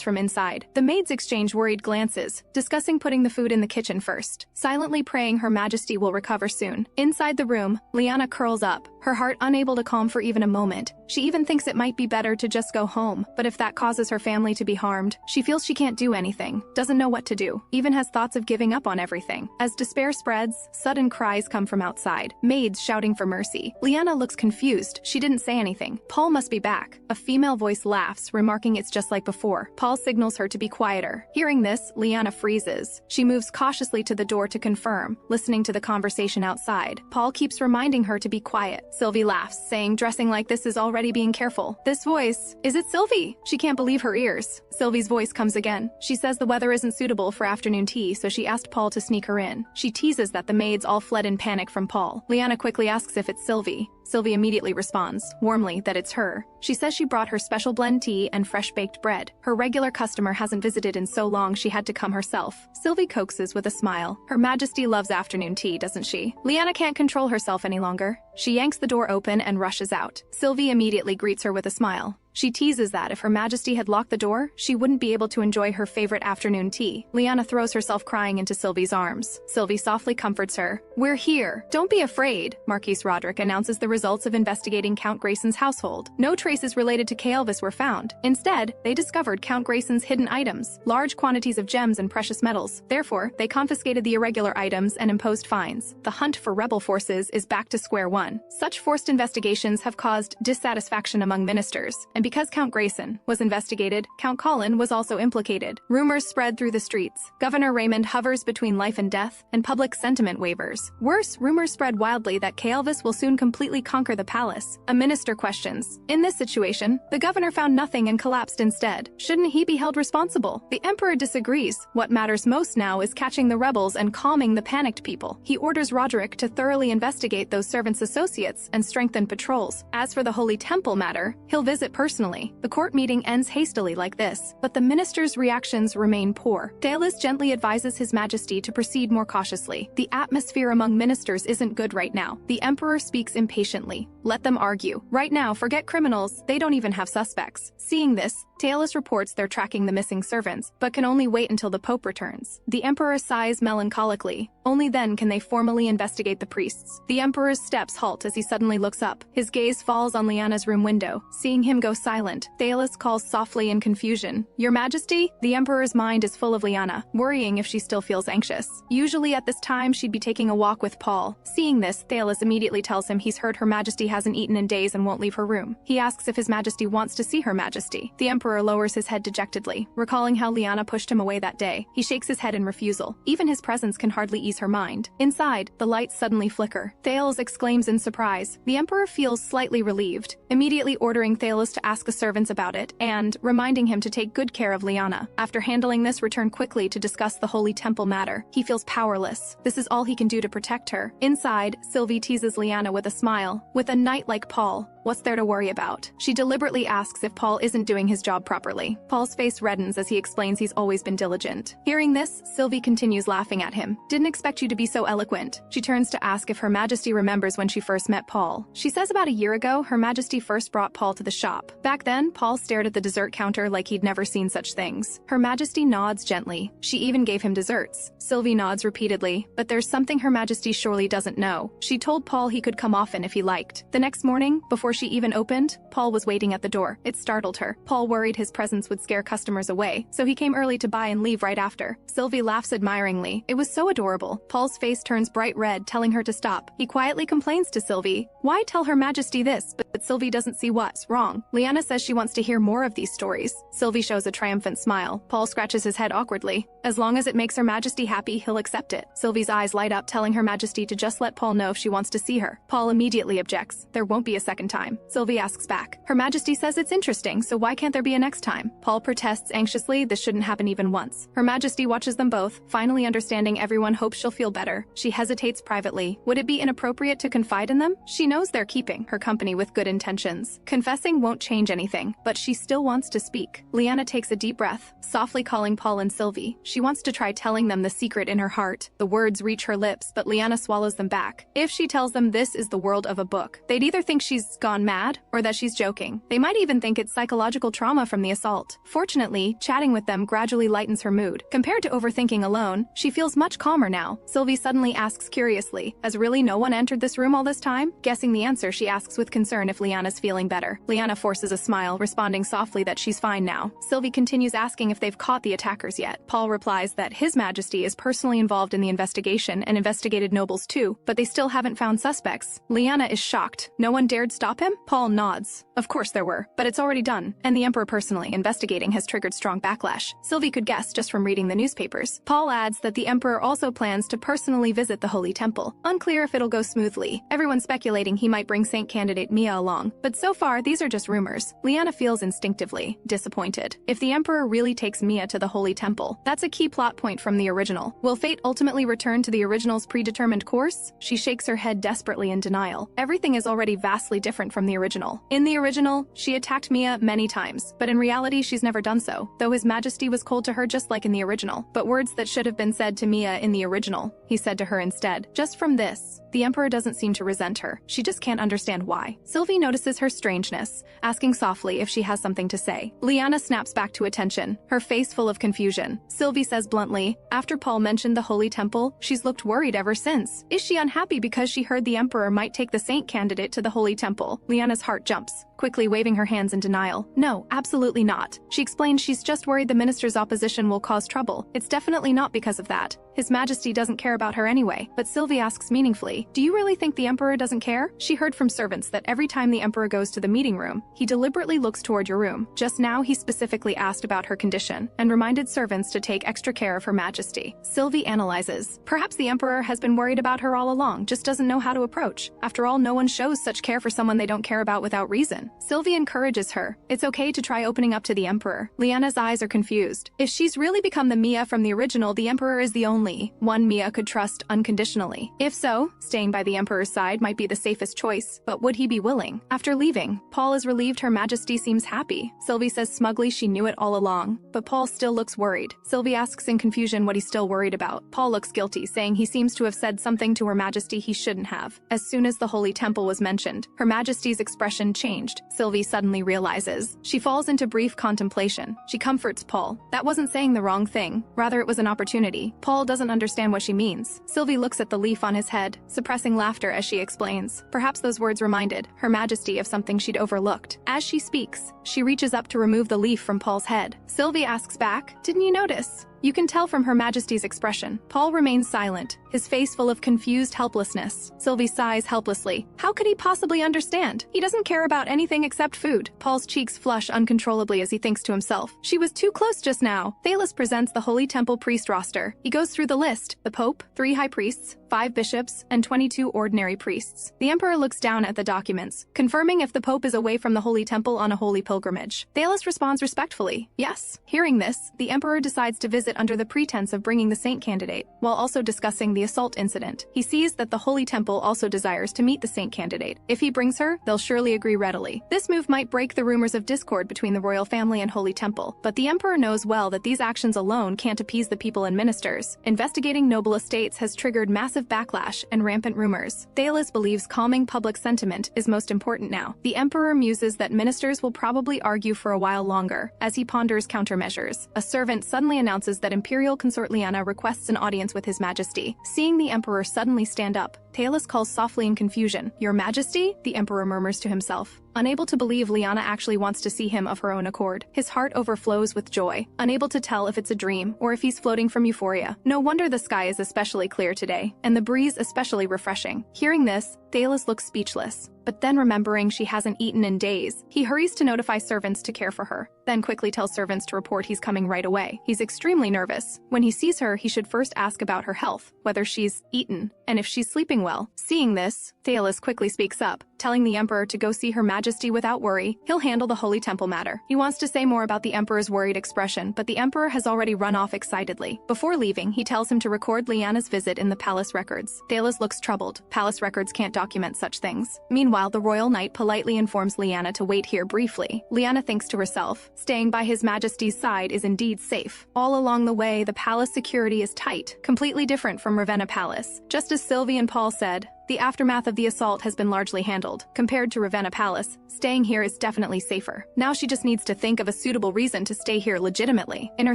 from inside. The maids exchange worried glances, discussing putting the food in the kitchen first, silently praying Her Majesty will recover soon. Inside the room, Lyanna curls up, her heart unable to calm for even a moment. She even thinks it might be better to just go home. home, but if that causes her family to be harmed, she feels she can't do anything, doesn't know what to do, even has thoughts of giving up on everything. As despair spreads, sudden cries come from outside, maids shouting for mercy. Liana looks confused. She didn't say anything. Paul must be back. A female voice laughs, remarking it's just like before. Paul signals her to be quieter. Hearing this, Liana freezes. She moves cautiously to the door to confirm, listening to the conversation outside. Paul keeps reminding her to be quiet. Sylvie laughs, saying dressing like this is already being careful. This voice, is it Sylvie? She can't believe her ears. Sylvie's voice comes again. She says the weather isn't suitable for afternoon tea, so she asked Paul to sneak her in. She teases that the maids all fled in panic from Paul. Liana quickly asks if it's Sylvie. Sylvie immediately responds, warmly, that it's her. She says she brought her special blend tea and fresh-baked bread. Her regular customer hasn't visited in so long she had to come herself. Sylvie coaxes with a smile. Her Majesty loves afternoon tea, doesn't she? Liana can't control herself any longer. She yanks the door open and rushes out. Sylvie immediately greets her with a smile. She teases that if Her Majesty had locked the door, she wouldn't be able to enjoy her favorite afternoon tea. Liana throws herself crying into Sylvie's arms. Sylvie softly comforts her. We're here. Don't be afraid. Marquise Roderick announces the results of investigating Count Grayson's household. No traces related to Kaelvis were found. Instead, they discovered Count Grayson's hidden items, large quantities of gems and precious metals. Therefore, they confiscated the irregular items and imposed fines. The hunt for rebel forces is back to square one. Such forced investigations have caused dissatisfaction among ministers, and because Count Grayson was investigated, Count Colin was also implicated. Rumors spread through the streets. Governor Raymond hovers between life and death, and public sentiment wavers. Worse, rumors spread wildly that Kaelvis will soon completely conquer the palace. A minister questions. In this situation, the governor found nothing and collapsed instead. Shouldn't he be held responsible? The emperor disagrees. What matters most now is catching the rebels and calming the panicked people. He orders Roderick to thoroughly investigate those servants' associates and strengthen patrols. As for the Holy Temple matter, he'll visit personally. The court meeting ends hastily like this, but the minister's reactions remain poor. Thales gently advises His Majesty to proceed more cautiously. The atmosphere among ministers isn't good right now. The emperor speaks impatiently. Let them argue. Right now, forget criminals. They don't even have suspects. Seeing this, Thales reports they're tracking the missing servants, but can only wait until the Pope returns. The emperor sighs melancholically. Only then can they formally investigate the priests. The emperor's steps halt as he suddenly looks up. His gaze falls on Liana's room window. Seeing him go silent, Thales calls softly in confusion. Your Majesty? The emperor's mind is full of Liana, worrying if she still feels anxious. Usually at this time, she'd be taking a walk with Paul. Seeing this, Thales immediately tells him he's heard Her Majesty hasn't eaten in days and won't leave her room. He asks if His Majesty wants to see Her Majesty. The emperor lowers his head dejectedly, recalling how Liana pushed him away that day. He shakes his head in refusal. Even his presence can hardly ease her mind. Inside, the lights suddenly flicker. Thales exclaims in surprise. The emperor feels slightly relieved, immediately ordering Thales to ask the servants about it and reminding him to take good care of Liana. After handling this, return quickly to discuss the Holy Temple matter. He feels powerless. This is all he can do to protect her. Inside, Sylvie teases Liana with a smile. With a knight like Paul, what's there to worry about? She deliberately asks if Paul isn't doing his job properly. Paul's face reddens as he explains he's always been diligent. Hearing this, Sylvie continues laughing at him. Didn't expect you to be so eloquent. She turns to ask if Her Majesty remembers when she first met Paul. She says about a year ago, Her Majesty first brought Paul to the shop. Back then, Paul stared at the dessert counter like he'd never seen such things. Her Majesty nods gently. She even gave him desserts. Sylvie nods repeatedly, but there's something Her Majesty surely doesn't know. She told Paul he could come often if he liked. The next morning, before she even opened, Paul was waiting at the door. It startled her. Paul worried his presence would scare customers away, so he came early to buy and leave right after. Sylvie laughs admiringly. It was so adorable. Paul's face turns bright red, telling her to stop. He quietly complains to Sylvie. Why tell Her Majesty this? But Sylvie doesn't see what's wrong. Liana says she wants to hear more of these stories. Sylvie shows a triumphant smile. Paul scratches his head awkwardly. As long as it makes Her Majesty happy, he'll accept it. Sylvie's eyes light up, telling Her Majesty to just let Paul know if she wants to see her. Paul immediately objects. There won't be a second time. Sylvie asks back. Her Majesty says it's interesting, so why can't there be a next time? Paul protests anxiously this shouldn't happen even once. Her Majesty watches them both, finally understanding everyone hopes she'll feel better. She hesitates privately. Would it be inappropriate to confide in them? She knows they're keeping her company with good intentions. Confessing won't change anything, but she still wants to speak. Liana takes a deep breath, softly calling Paul and Sylvie. She wants to try telling them the secret in her heart. The words reach her lips, but Liana swallows them back. If she tells them this is the world of a book, they'd either think she's gone mad or that she's joking. They might even think it's psychological trauma from the assault. Fortunately, chatting with them gradually lightens her mood. Compared to overthinking alone, she feels much calmer now. Sylvie suddenly asks curiously, has really no one entered this room all this time? Guessing the answer, she asks with concern if Liana's feeling better. Liana forces forces a smile, responding softly that she's fine now. Sylvie continues asking if they've caught the attackers yet. Paul replies that His Majesty is personally involved in the investigation and investigated nobles too, but they still haven't found suspects. Liana is shocked. No one dared stop him? Paul nods. Of course there were, but it's already done, and the Emperor personally investigating has triggered strong backlash. Sylvie could guess just from reading the newspapers. Paul adds that the Emperor also plans to personally visit the Holy Temple. Unclear if it'll go smoothly. Everyone's speculating he might bring Saint candidate Mia along, but so far these are just rumors. Liana feels instinctively disappointed. If the Emperor really takes Mia to the Holy Temple, that's a key plot point from the original. Will fate ultimately return to the original's predetermined course? She shakes her head desperately in denial. Everything is already vastly different from the original. In the original, she attacked Mia many times, but in reality she's never done so, though His Majesty was cold to her just like in the original. But words that should have been said to Mia in the original, he said to her instead. Just from this, the Emperor doesn't seem to resent her. She just can't understand why. Sylvie notices her strangeness, asking softly if she has something to say. Liana snaps back to attention, her face full of confusion. Sylvie says bluntly, after Paul mentioned the Holy Temple, she's looked worried ever since. Is she unhappy because she heard the Emperor might take the Saint candidate to the Holy Temple? Liana's heart jumps, quickly waving her hands in denial. No, absolutely not. She explains she's just worried the minister's opposition will cause trouble. It's definitely not because of that. His Majesty doesn't care about her anyway. But Sylvie asks meaningfully, do you really think the Emperor doesn't care? She heard from servants that every time the Emperor goes to the meeting room, he deliberately looks toward your room. Just now he specifically asked about her condition and reminded servants to take extra care of Her Majesty. Sylvie analyzes. Perhaps the Emperor has been worried about her all along, just doesn't know how to approach. After all, no one shows such care for someone they don't care about without reason. Sylvie encourages her. It's okay to try opening up to the Emperor. Liana's eyes are confused. If she's really become the Mia from the original, the Emperor is the only one Mia could trust unconditionally. If so, staying by the Emperor's side might be the safest choice, but would he be willing? After leaving, Paul is relieved Her Majesty seems happy. Sylvie says smugly she knew it all along, but Paul still looks worried. Sylvie asks in confusion what he's still worried about. Paul looks guilty, saying he seems to have said something to Her Majesty he shouldn't have. As soon as the Holy Temple was mentioned, Her Majesty's expression changed. Sylvie suddenly realizes. She falls into brief contemplation. She comforts Paul. That wasn't saying the wrong thing. Rather, it was an opportunity. Paul doesn't understand what she means. Sylvie looks at the leaf on his head, suppressing laughter as she explains. Perhaps those words reminded Her Majesty of something she'd overlooked. As she speaks, she reaches up to remove the leaf from Paul's head. Sylvie asks back, didn't you notice? You can tell from Her Majesty's expression. Paul remains silent, his face full of confused helplessness. Sylvie sighs helplessly. How could he possibly understand? He doesn't care about anything except food. Paul's cheeks flush uncontrollably as he thinks to himself. She was too close just now. Thalos presents the Holy Temple priest roster. He goes through the list. The Pope, 3 high priests, 5 bishops, and 22 ordinary priests. The Emperor looks down at the documents, confirming if the Pope is away from the Holy Temple on a holy pilgrimage. Thalos responds respectfully. Yes. Hearing this, the Emperor decides to visit under the pretense of bringing the Saint candidate, while also discussing the assault incident. He sees that the Holy Temple also desires to meet the Saint candidate. If he brings her, they'll surely agree readily. This move might break the rumors of discord between the royal family and Holy Temple, but the Emperor knows well that these actions alone can't appease the people and ministers. Investigating noble estates has triggered massive backlash and rampant rumors. Thalos believes calming public sentiment is most important now. The Emperor muses that ministers will probably argue for a while longer. As he ponders countermeasures, a servant suddenly announces that Imperial consort Liana requests an audience with His Majesty. Seeing the Emperor suddenly stand up, Thalos calls softly in confusion. Your Majesty? The Emperor murmurs to himself. Unable to believe Liana actually wants to see him of her own accord. His heart overflows with joy, unable to tell if it's a dream or if he's floating from euphoria. No wonder the sky is especially clear today, and the breeze especially refreshing. Hearing this, Thalos looks speechless. But then remembering she hasn't eaten in days, he hurries to notify servants to care for her, then quickly tells servants to report he's coming right away. He's extremely nervous. When he sees her, he should first ask about her health, whether she's eaten, and if she's sleeping well. Seeing this, Thalos quickly speaks up, telling the Emperor to go see Her Majesty without worry. He'll handle the Holy Temple matter. He wants to say more about the Emperor's worried expression, but the Emperor has already run off excitedly. Before leaving, he tells him to record Liana's visit in the palace records. Thalos looks troubled. Palace records can't document such things. Meanwhile, the royal knight politely informs Liana to wait here briefly. Liana thinks to herself, staying by His Majesty's side is indeed safe. All along the way, the palace security is tight, completely different from Ravenna Palace. Just as Sylvie and Paul said, The aftermath of the assault has been largely handled. Compared to Ravenna Palace, staying here is definitely safer. Now she just needs to think of a suitable reason to stay here legitimately. In her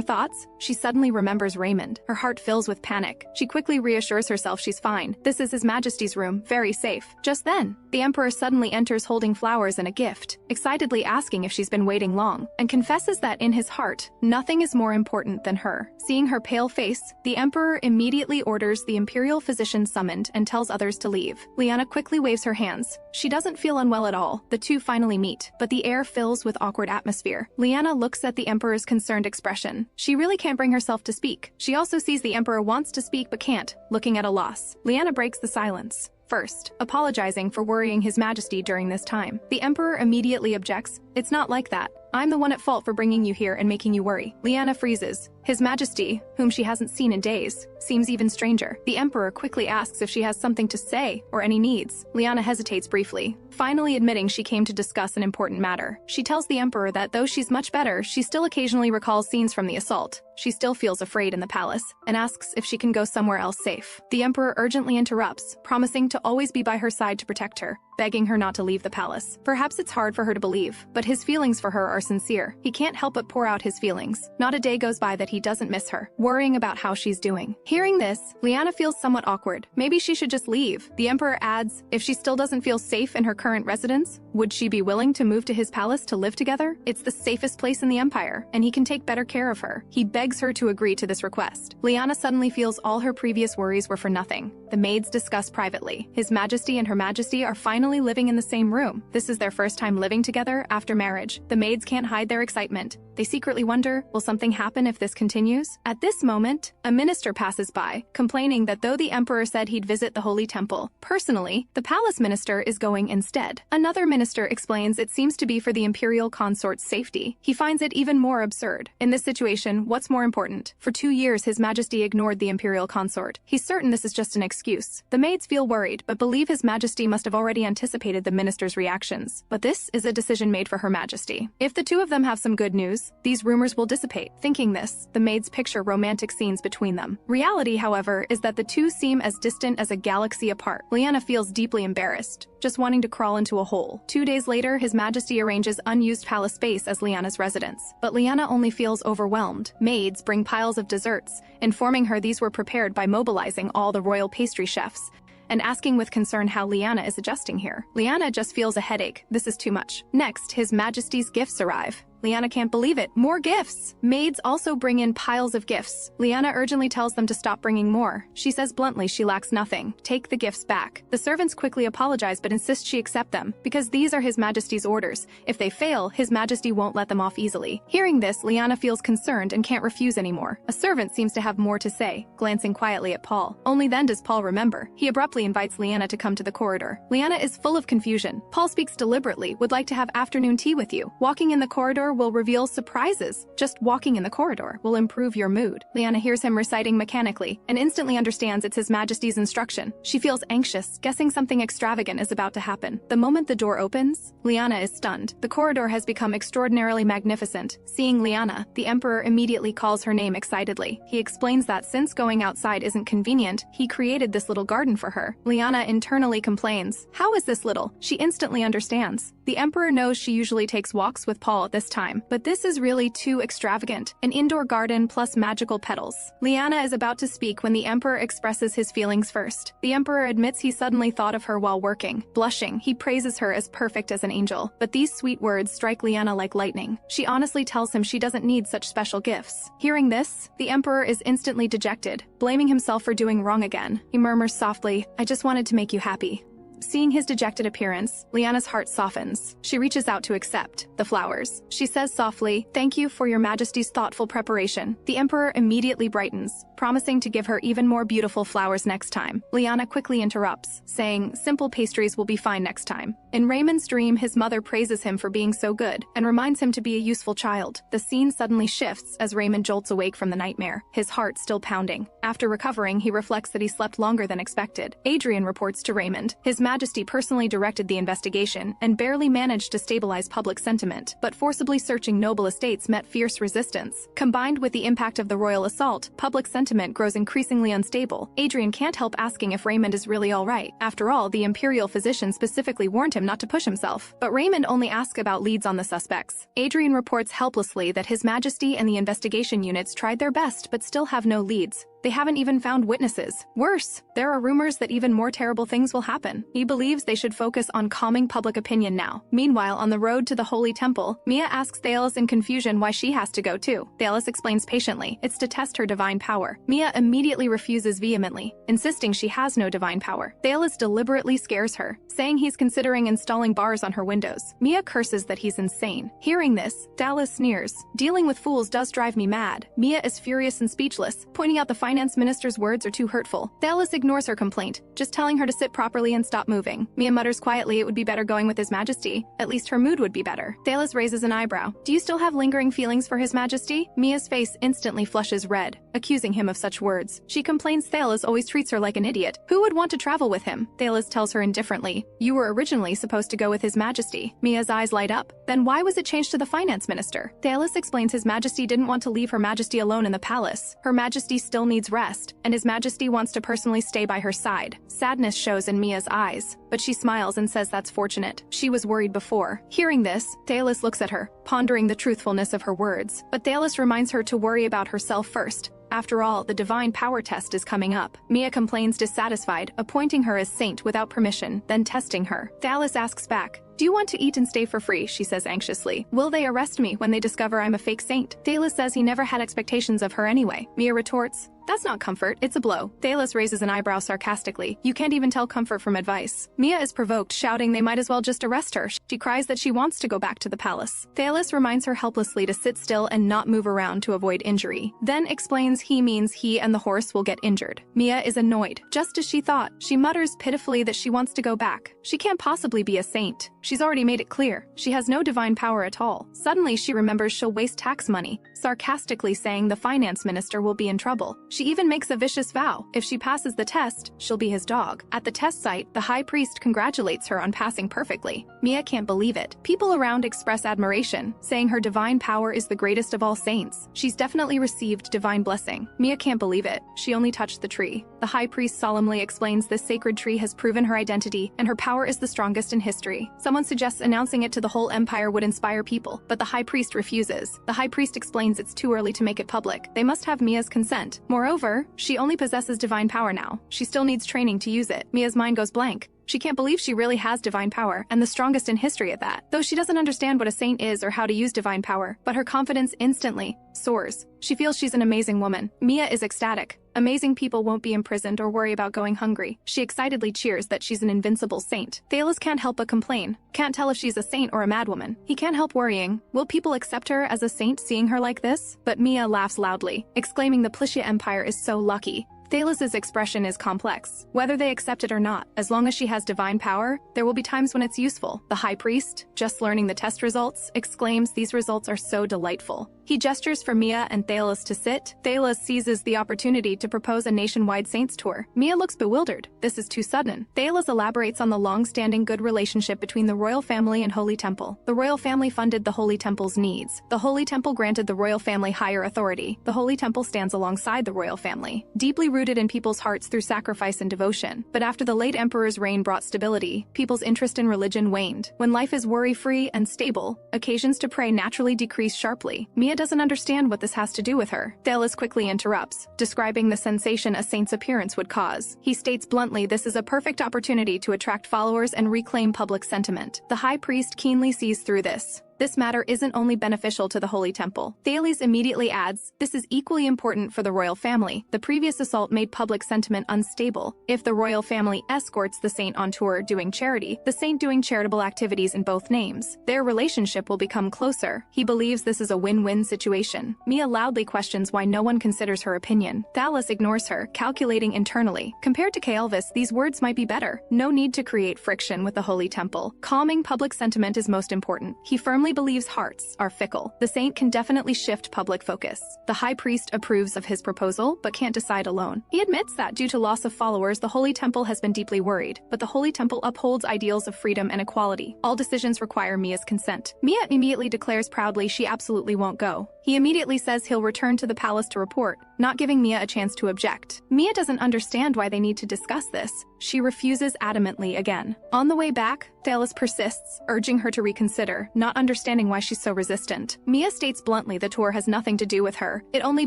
thoughts, she suddenly remembers Raymond. Her heart fills with panic. She quickly reassures herself she's fine. This is His Majesty's room, very safe. Just then, the Emperor suddenly enters holding flowers and a gift, excitedly asking if she's been waiting long, and confesses that in his heart, nothing is more important than her. Seeing her pale face, the Emperor immediately orders the Imperial physician summoned and tells others to leave. Liana quickly waves her hands. She doesn't feel unwell at all. The two finally meet, but the air fills with awkward atmosphere. Liana looks at the Emperor's concerned expression. She really can't bring herself to speak. She also sees the Emperor wants to speak but can't, looking at a loss. Liana breaks the silence. First, apologizing for worrying His Majesty during this time. The Emperor immediately objects. It's not like that. I'm the one at fault for bringing you here and making you worry. Liana freezes. His Majesty, whom she hasn't seen in days, seems even stranger. The Emperor quickly asks if she has something to say or any needs. Liana hesitates briefly, finally admitting she came to discuss an important matter. She tells the Emperor that though she's much better, she still occasionally recalls scenes from the assault. She still feels afraid in the palace, and asks if she can go somewhere else safe. The Emperor urgently interrupts, promising to always be by her side to protect her, begging her not to leave the palace. Perhaps it's hard for her to believe, but his feelings for her are sincere. He can't help but pour out his feelings. Not a day goes by that he doesn't miss her, worrying about how she's doing. Hearing this, Liana feels somewhat awkward. Maybe she should just leave. The Emperor adds, if she still doesn't feel safe in her current residence, would she be willing to move to his palace to live together? It's the safest place in the Empire, and he can take better care of her. He begs her to agree to this request. Liana suddenly feels all her previous worries were for nothing. The maids discuss privately. His Majesty and Her Majesty are finally living in the same room. This is their first time living together after marriage. The maids can't hide their excitement. They secretly wonder, will something happen if this continues? At this moment, a minister passes by, complaining that though the Emperor said he'd visit the Holy Temple, personally, the palace minister is going instead. Another minister explains it seems to be for the Imperial consort's safety. He finds it even more absurd. In this situation, what's more important? For 2 years, His Majesty ignored the Imperial consort. He's certain this is just an excuse. The maids feel worried, but believe His Majesty must have already anticipated the minister's reactions. But this is a decision made for Her Majesty. If the two of them have some good news, these rumors will dissipate. Thinking this, the maids picture romantic scenes between them. Reality, however, is that the two seem as distant as a galaxy apart. Liana feels deeply embarrassed, just wanting to crawl into a hole. 2 days later, His Majesty arranges unused palace space as Liana's residence. But Liana only feels overwhelmed. Maids bring piles of desserts, informing her these were prepared by mobilizing all the royal pastry chefs, and asking with concern how Liana is adjusting here. Liana just feels a headache. This is too much. Next, His Majesty's gifts arrive. Liana can't believe it. More gifts! Maids also bring in piles of gifts. Liana urgently tells them to stop bringing more. She says bluntly she lacks nothing. Take the gifts back. The servants quickly apologize but insist she accept them, because these are His Majesty's orders. If they fail, His Majesty won't let them off easily. Hearing this, Liana feels concerned and can't refuse anymore. A servant seems to have more to say, glancing quietly at Paul. Only then does Paul remember. He abruptly invites Liana to come to the corridor. Liana is full of confusion. Paul speaks deliberately, would like to have afternoon tea with you. Walking in the corridor will reveal surprises. Just walking in the corridor will improve your mood. Liana hears him reciting mechanically and instantly understands it's His Majesty's instruction. She feels anxious, guessing something extravagant is about to happen. The moment the door opens, Liana is stunned. The corridor has become extraordinarily magnificent. Seeing Liana, the Emperor immediately calls her name excitedly. He explains that since going outside isn't convenient, he created this little garden for her. Liana internally complains, "How is this little?" She instantly understands. The Emperor knows she usually takes walks with Paul at this time, but this is really too extravagant. An indoor garden plus magical petals. Liana is about to speak when the Emperor expresses his feelings first. The Emperor admits he suddenly thought of her while working. Blushing, he praises her as perfect as an angel. But these sweet words strike Liana like lightning. She honestly tells him she doesn't need such special gifts. Hearing this, the Emperor is instantly dejected, blaming himself for doing wrong again. He murmurs softly, "I just wanted to make you happy." Seeing his dejected appearance, Liana's heart softens. She reaches out to accept the flowers. She says softly, "Thank you for your Majesty's thoughtful preparation." The Emperor immediately brightens, promising to give her even more beautiful flowers next time. Liana quickly interrupts, saying, "Simple pastries will be fine next time." In Raymond's dream, his mother praises him for being so good and reminds him to be a useful child. The scene suddenly shifts as Raymond jolts awake from the nightmare, his heart still pounding. After recovering, he reflects that he slept longer than expected. Adrian reports to Raymond, "His Majesty personally directed the investigation and barely managed to stabilize public sentiment, but forcibly searching noble estates met fierce resistance. Combined with the impact of the royal assault, public sentiment grows increasingly unstable. Adrian can't help asking if Raymond is really alright. After all, the Imperial physician specifically warned him not to push himself. But Raymond only asks about leads on the suspects. Adrian reports helplessly that His Majesty and the investigation units tried their best but still have no leads. They haven't even found witnesses. Worse, there are rumors that even more terrible things will happen. He believes they should focus on calming public opinion now. Meanwhile, on the road to the Holy Temple, Mia asks Thalos in confusion why she has to go too. Thalos explains patiently, it's to test her divine power. Mia immediately refuses vehemently, insisting she has no divine power. Thalos deliberately scares her, saying he's considering installing bars on her windows. Mia curses that he's insane. Hearing this, Thalos sneers. Dealing with fools does drive me mad. Mia is furious and speechless, pointing out the finance minister's words are too hurtful. Thalos ignores her complaint, just telling her to sit properly and stop moving. Mia mutters quietly it would be better going with His Majesty. At least her mood would be better. Thalos raises an eyebrow. Do you still have lingering feelings for His Majesty? Mia's face instantly flushes red, accusing him of such words. She complains Thalos always treats her like an idiot. Who would want to travel with him? Thalos tells her indifferently, you were originally supposed to go with His Majesty. Mia's eyes light up. Then why was it changed to the finance minister? Thalos explains His Majesty didn't want to leave Her Majesty alone in the palace. Her Majesty still needs rest, and His Majesty wants to personally stay by her side. Sadness shows in Mia's eyes, but she smiles and says that's fortunate. She was worried before. Hearing this, Thalos looks at her, pondering the truthfulness of her words. But Thalos reminds her to worry about herself first. After all, the divine power test is coming up. Mia complains dissatisfied, appointing her as saint without permission, then testing her. Thalos asks back, do you want to eat and stay for free? She says anxiously. Will they arrest me when they discover I'm a fake saint? Thalos says he never had expectations of her anyway. Mia retorts, that's not comfort, it's a blow. Thalos raises an eyebrow sarcastically. You can't even tell comfort from advice. Mia is provoked, shouting they might as well just arrest her. She cries that she wants to go back to the palace. Thalos reminds her helplessly to sit still and not move around to avoid injury, then explains he means he and the horse will get injured. Mia is annoyed, just as she thought. She mutters pitifully that she wants to go back. She can't possibly be a saint. She's already made it clear. She has no divine power at all. Suddenly, she remembers she'll waste tax money, sarcastically saying the finance minister will be in trouble. She even makes a vicious vow. If she passes the test, she'll be his dog. At the test site, the high priest congratulates her on passing perfectly. Mia can't believe it. People around express admiration, saying her divine power is the greatest of all saints. She's definitely received divine blessing. Mia can't believe it. She only touched the tree. The high priest solemnly explains this sacred tree has proven her identity, and her power is the strongest in history. Someone suggests announcing it to the whole empire would inspire people, but the high priest refuses. The high priest explains it's too early to make it public. They must have Mia's consent. Moreover, she only possesses divine power now. She still needs training to use it. Mia's mind goes blank. She can't believe she really has divine power, and the strongest in history at that. Though she doesn't understand what a saint is or how to use divine power, but her confidence instantly soars. She feels she's an amazing woman. Mia is ecstatic. Amazing people won't be imprisoned or worry about going hungry. She excitedly cheers that she's an invincible saint. Thalos can't help but complain. Can't tell if she's a saint or a madwoman. He can't help worrying. Will people accept her as a saint seeing her like this? But Mia laughs loudly, exclaiming the Plyssia Empire is so lucky. Thalos' expression is complex. Whether they accept it or not, as long as she has divine power, there will be times when it's useful. The high priest, just learning the test results, exclaims these results are so delightful. He gestures for Mia and Thalos to sit. Thalos seizes the opportunity to propose a nationwide saints tour. Mia looks bewildered. This is too sudden. Thalos elaborates on the long-standing good relationship between the royal family and Holy Temple. The royal family funded the Holy Temple's needs. The Holy Temple granted the royal family higher authority. The Holy Temple stands alongside the royal family, deeply rooted in people's hearts through sacrifice and devotion. But after the late emperor's reign brought stability, people's interest in religion waned. When life is worry-free and stable, occasions to pray naturally decrease sharply. Mia doesn't understand what this has to do with her. Thalos quickly interrupts, describing the sensation a saint's appearance would cause. He states bluntly this is a perfect opportunity to attract followers and reclaim public sentiment. The high priest keenly sees through this. This matter isn't only beneficial to the Holy Temple. Thales immediately adds, this is equally important for the royal family. The previous assault made public sentiment unstable. If the royal family escorts the saint on tour doing charity, the saint doing charitable activities in both names, their relationship will become closer. He believes this is a win-win situation. Mia loudly questions why no one considers her opinion. Thalos ignores her, calculating internally. Compared to Kaelvis, these words might be better. No need to create friction with the Holy Temple. Calming public sentiment is most important. He firmly family believes hearts are fickle. The saint can definitely shift public focus. The high priest approves of his proposal, but can't decide alone. He admits that due to loss of followers, the Holy Temple has been deeply worried, but the Holy Temple upholds ideals of freedom and equality. All decisions require Mia's consent. Mia immediately declares proudly she absolutely won't go. He immediately says he'll return to the palace to report, not giving Mia a chance to object. Mia doesn't understand why they need to discuss this. She refuses adamantly again. On the way back, Thalos persists, urging her to reconsider, not understanding why she's so resistant. Mia states bluntly the tour has nothing to do with her. It only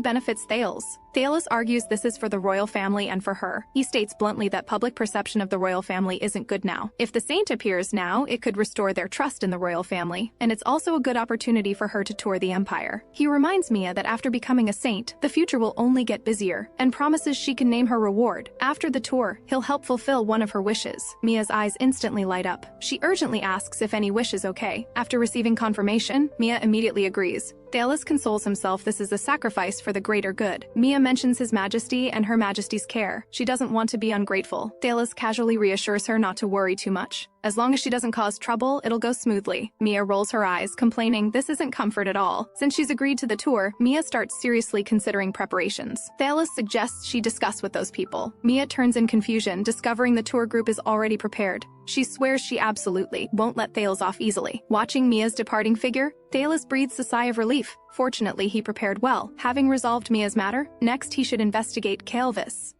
benefits Thalos. Thalos argues this is for the royal family and for her. He states bluntly that public perception of the royal family isn't good now. If the saint appears now, it could restore their trust in the royal family, and it's also a good opportunity for her to tour the empire. He reminds Mia that after becoming a saint, the future will only get busier, and promises she can name her reward. After the tour, he'll help fulfill one of her wishes. Mia's eyes instantly light up. She urgently asks if any wish is okay. After receiving confirmation, Mia immediately agrees. Thalos consoles himself this is a sacrifice for the greater good. Mia mentions His Majesty and Her Majesty's care. She doesn't want to be ungrateful. Thalos casually reassures her not to worry too much. As long as she doesn't cause trouble, it'll go smoothly. Mia rolls her eyes, complaining this isn't comfort at all. Since she's agreed to the tour, Mia starts seriously considering preparations. Thalos suggests she discuss with those people. Mia turns in confusion, discovering the tour group is already prepared. She swears she absolutely won't let Thalos off easily. Watching Mia's departing figure, Thalos breathes a sigh of relief. Fortunately, he prepared well. Having resolved Mia's matter, next he should investigate Kael'vis.